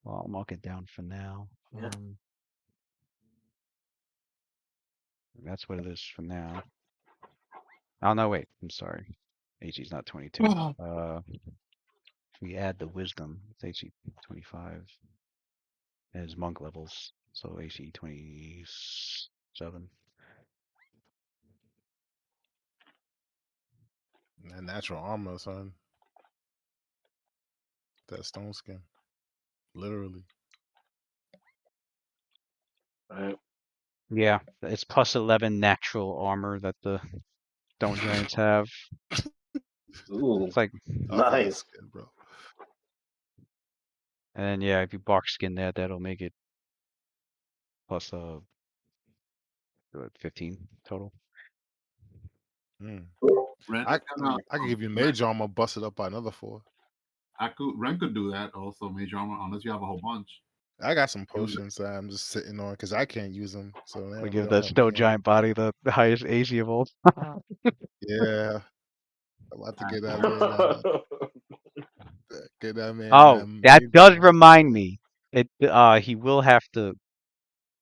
I'll mark it down for now. Yeah. That's what it is for now. Oh no, wait. I'm sorry. HE's not 22. If we add the wisdom, it's HE 25. And his monk levels, so HE 27. And natural armor, son. That stone skin. Literally. Right. Yeah, it's plus 11 natural armor that the stone giants have. Ooh, It's like nice, skin, bro. And then yeah, if you bark skin that, that'll make it plus 15 total. I could give you mage armor, bust it up by another 4. Ren could do that also, mage armor, unless you have a whole bunch. I got some potions that I'm just sitting on because I can't use them. So We give the stone giant body the highest AC of all. Yeah, I'm about to get that man. Get that man. Oh, that does remind me. He will have to.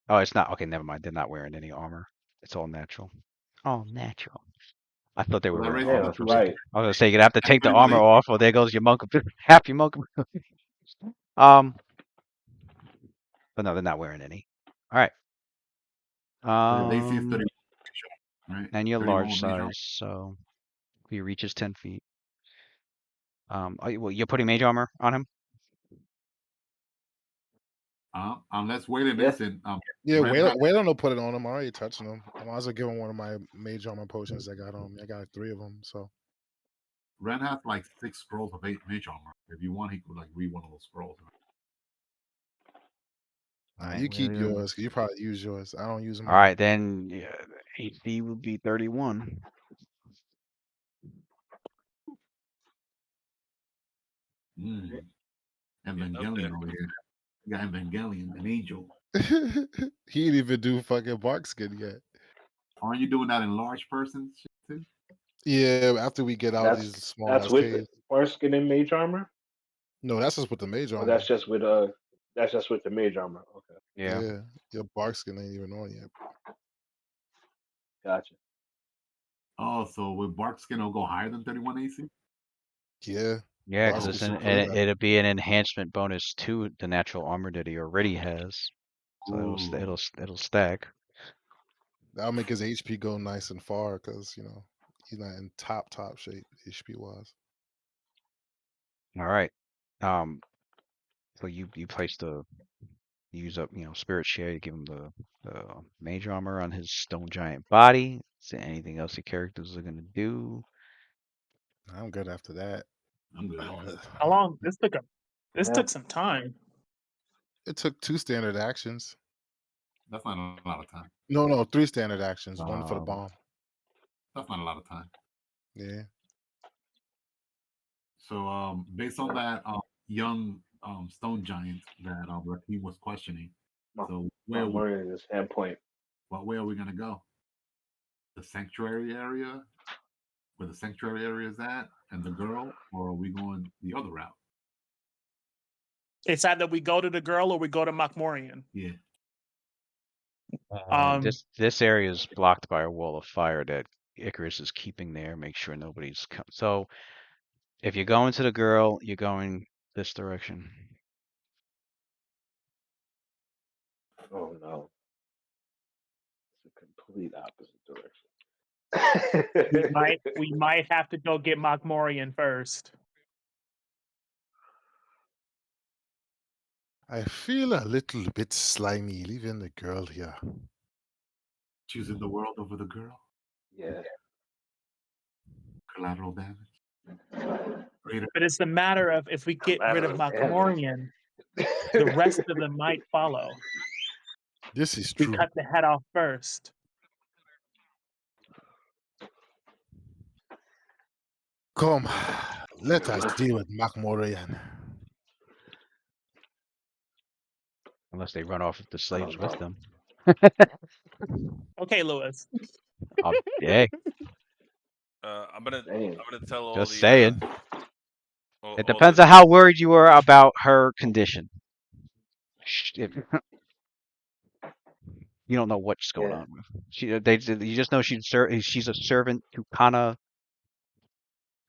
Oh, it's not okay. Never mind. They're not wearing any armor. It's all natural. all natural. I thought they were Well, that wearing raises armor the for a tuition. second. right. I was gonna say you're gonna have to take the Anybody armor believe? off, or there goes your monk. Half your monk. But no, they're not wearing any. All right. The AC is 31, right? And you're 31 large with mage armor. size, so he reaches 10 feet. Well, you're putting mage armor on him. Unless Waylon Yeah. isn't. Yeah, Ren has, Waylon will put it on him. I already touching him. I might as well give him one of my mage armor potions I got on me. I got like 3 of them. So Ren has like 6 scrolls of mage armor. If you want, he could like read one of those scrolls. All right, you keep William. yours. 'Cause you probably use yours. I don't use All mine. right, then AC will be 31. Evangelion over here. You got Evangelion, an angel. He didn't even do fucking bark skin yet. Aren't you doing that in large person shit too? Yeah, after we get out of these small That's ass with caves. Barskin and Mage Armor, No, that's just with the mage or armor. that's just with the Mage Armor. Okay, Yeah. Yeah, your bark skin ain't even on yet. gotcha. Oh, so with bark skin it'll go higher than 31 AC? Yeah. Yeah, Bark because skin should kill that. it'll be an enhancement bonus to the natural armor that he already has. So Ooh. it'll stack. That'll make his HP go nice and far because he's not in top shape HP wise. All right. So you use up spirit share to give him the mage armor on his stone giant body. Is there anything else your characters are gonna do? I'm good after that. I'm good. How long? This Yeah. took some time. It took 2 standard actions. That's not a lot of time. No, 3 standard actions. 1 for the bomb. That's not a lot of time. Yeah. So based on that young stone giant that Raheem was questioning, so Morian is endpoint. what way are we gonna go? The sanctuary area, where the sanctuary area is at, and the girl, or are we going the other route? It's either we go to the girl or we go to Makmorian. Yeah. This area is blocked by a wall of fire that Icarus is keeping there. Make sure nobody's so. If you're going to the girl, you're going this direction. Oh no, it's the complete opposite direction. we might have to go get Makmorian first. I feel a little bit slimy leaving the girl here. Choosing the world over the girl? Yeah. Collateral damage. But it's a matter of if we get rid of Makmorian, the rest of them might follow. This is We true. cut the head off first. Come, let us deal with Makmorian. Unless they run off with the slaves with them. Okay, Lewis. Hey. I'm gonna tell all Just the. saying. All It depends the, on how worried you were about her condition. You don't know what's going on with. You just know she's a servant to Kana,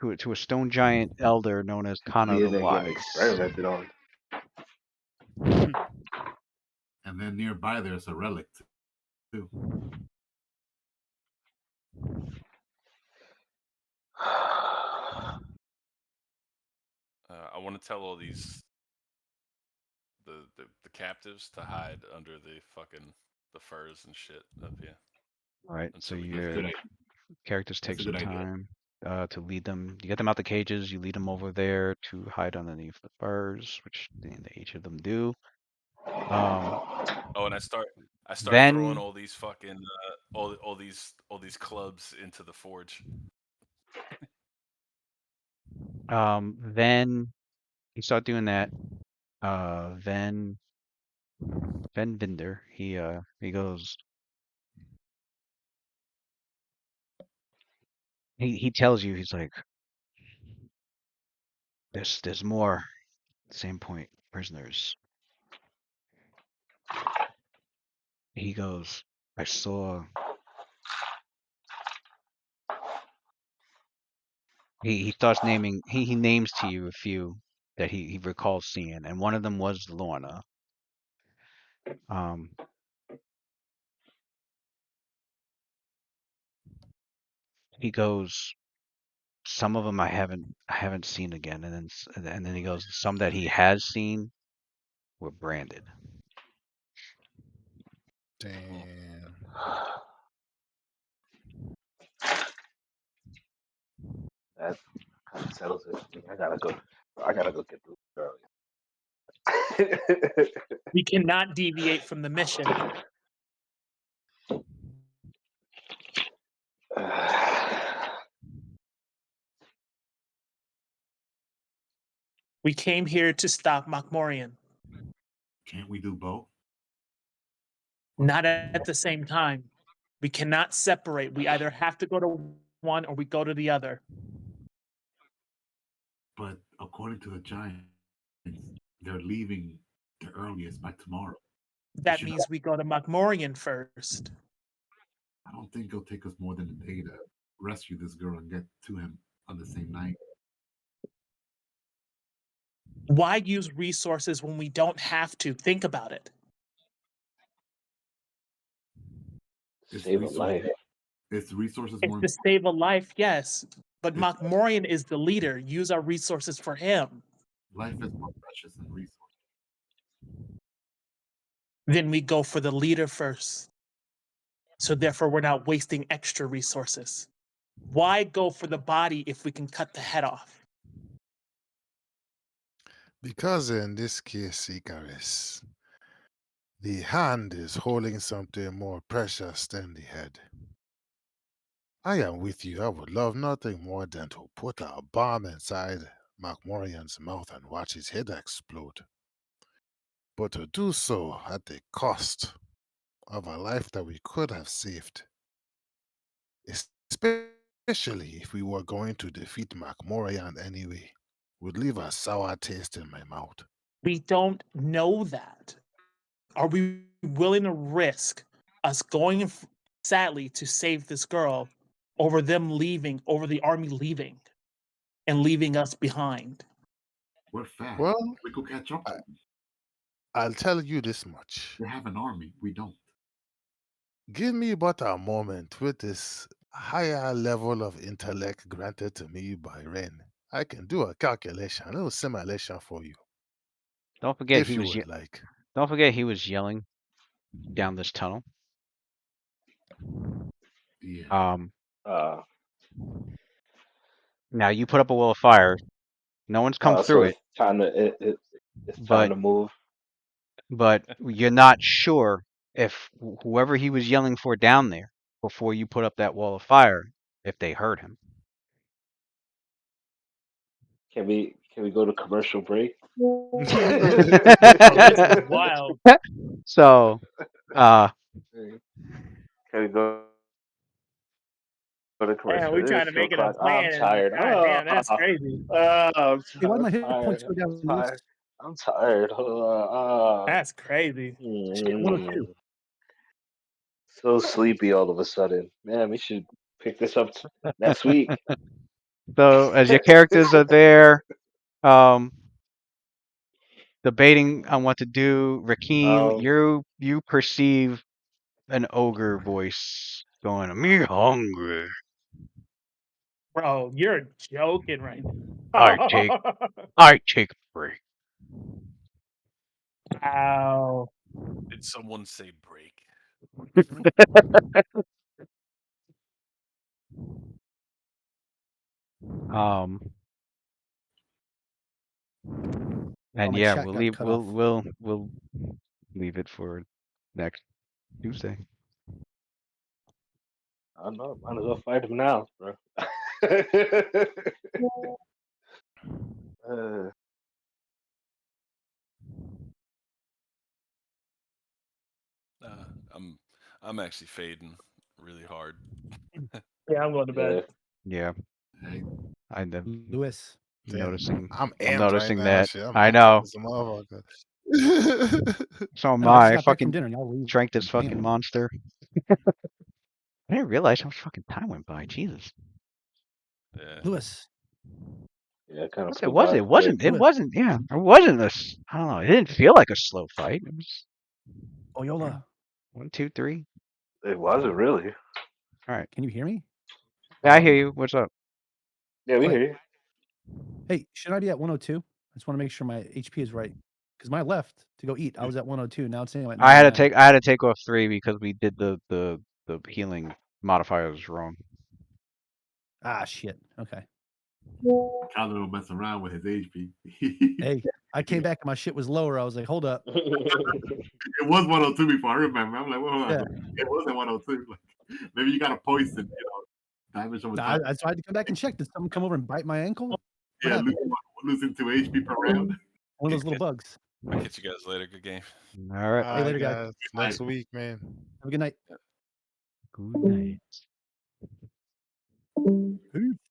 to a stone giant elder known as Kana the Living Wise. and experimented on. And then nearby there's a relic too. I want to tell all these the captives to hide under the furs and shit up here. All right, so Until we your get characters take That's a some good idea. time to lead them. You get them out the cages. You lead them over there to hide underneath the furs, which each of them do. Oh, and I start Then- throwing all these fucking all these clubs into the forge. Then you start doing that. Then Vinder, he goes. He tells you, he's like, there's more. Same point, prisoners. He goes, I saw he starts naming. He names to you a few that he recalls seeing, and one of them was Lorna. He goes, some of them I haven't seen again, and then he goes, some that he has seen were branded. Damn. That kind of settles it. I gotta go. I gotta go get the girl. We cannot deviate from the mission. We came here to stop Makmorian. Can't we do both? Not at the same time. We cannot separate. We either have to go to one or we go to the other. But according to the Giants, they're leaving the earliest by tomorrow. That means we go to Makmorian first. I don't think it'll take us more than a day to rescue this girl and get to him on the same night. Why use resources when we don't have to? Think about it. Save a life. It's resources It's more. to save a life, yes. But Makmorian is the leader. Use our resources for him. Life is more precious than resources. Then we go for the leader first. So therefore, we're not wasting extra resources. Why go for the body if we can cut the head off? Because in this case, Icarus, the hand is holding something more precious than the head. I am with you. I would love nothing more than to put a bomb inside Makmorian's mouth and watch his head explode. But to do so at the cost of a life that we could have saved, especially if we were going to defeat Makmorian anyway, would leave a sour taste in my mouth. We don't know that. Are we willing to risk us going, sadly, to save this girl over them leaving, over the army leaving, and leaving us behind? We're fast. Well, we could catch up to them. I'll tell you this much. They have an army. We don't. Give me but a moment with this higher level of intellect granted to me by Ren. I can do a calculation, a little simulation for you. Don't forget If you would like. Don't forget he was yelling down this tunnel. Yeah. Now you put up a wall of fire. No one's come through it. It's time to move. But you're not sure if whoever he was yelling for down there before you put up that wall of fire, if they heard him. Can we go to commercial break? This is wild. So, can we go to commercial? We're trying to make it a plan. I'm tired. God damn, that's crazy. I'm Hey, why my hit points go down? I'm tired. That's crazy. 102. So sleepy all of a sudden. Man, we should pick this up next week. So as your characters are there, debating on what to do, Rakeem, you perceive an ogre voice going, "Me hungry." Bro, you're joking right now. I take a break. Wow. Did someone say break? And yeah, we'll leave it for next Tuesday. I don't know. Might as well fight him now, bro. I'm actually fading really hard. Yeah, I'm going to bed. Yeah. Hey. I know. Lewis. Noticing. I'm noticing right that. Now, I know. So am I I. Fucking dinner, y'all drank this fucking monster. I didn't realize how much fucking time went by. Jesus. Yeah. Lewis. Yeah, kind of It feel was. bad. It wasn't. It wasn't. Yeah, it wasn't I don't know. It didn't feel like a slow fight. It was Oyola, 1, 2, 3. It wasn't really. All right. can you hear me? Yeah, I hear you. What's up? Yeah, we Like- hear you. Hey, should I be at 102? I just want to make sure my HP is right. Because my left to go eat, I was at 102. Now it's saying like I had 99. to take off 3 because we did the healing modifiers wrong. Ah, shit. Okay. Kyler don't mess around with his HP. Hey, I came back and my shit was lower. I was like, hold up. It was 102 before I remember. I'm like, well, hold on. Yeah. It wasn't 102. Like, maybe you got a poison, damage over time. So I had to come back and check. Did someone come over and bite my ankle? What Yeah, happened? losing 2 HP per round. One of those little bugs. I'll catch you guys later. Good game. All right. Hey, later, guys. Next week, man. Have a good night. Good night. Peace.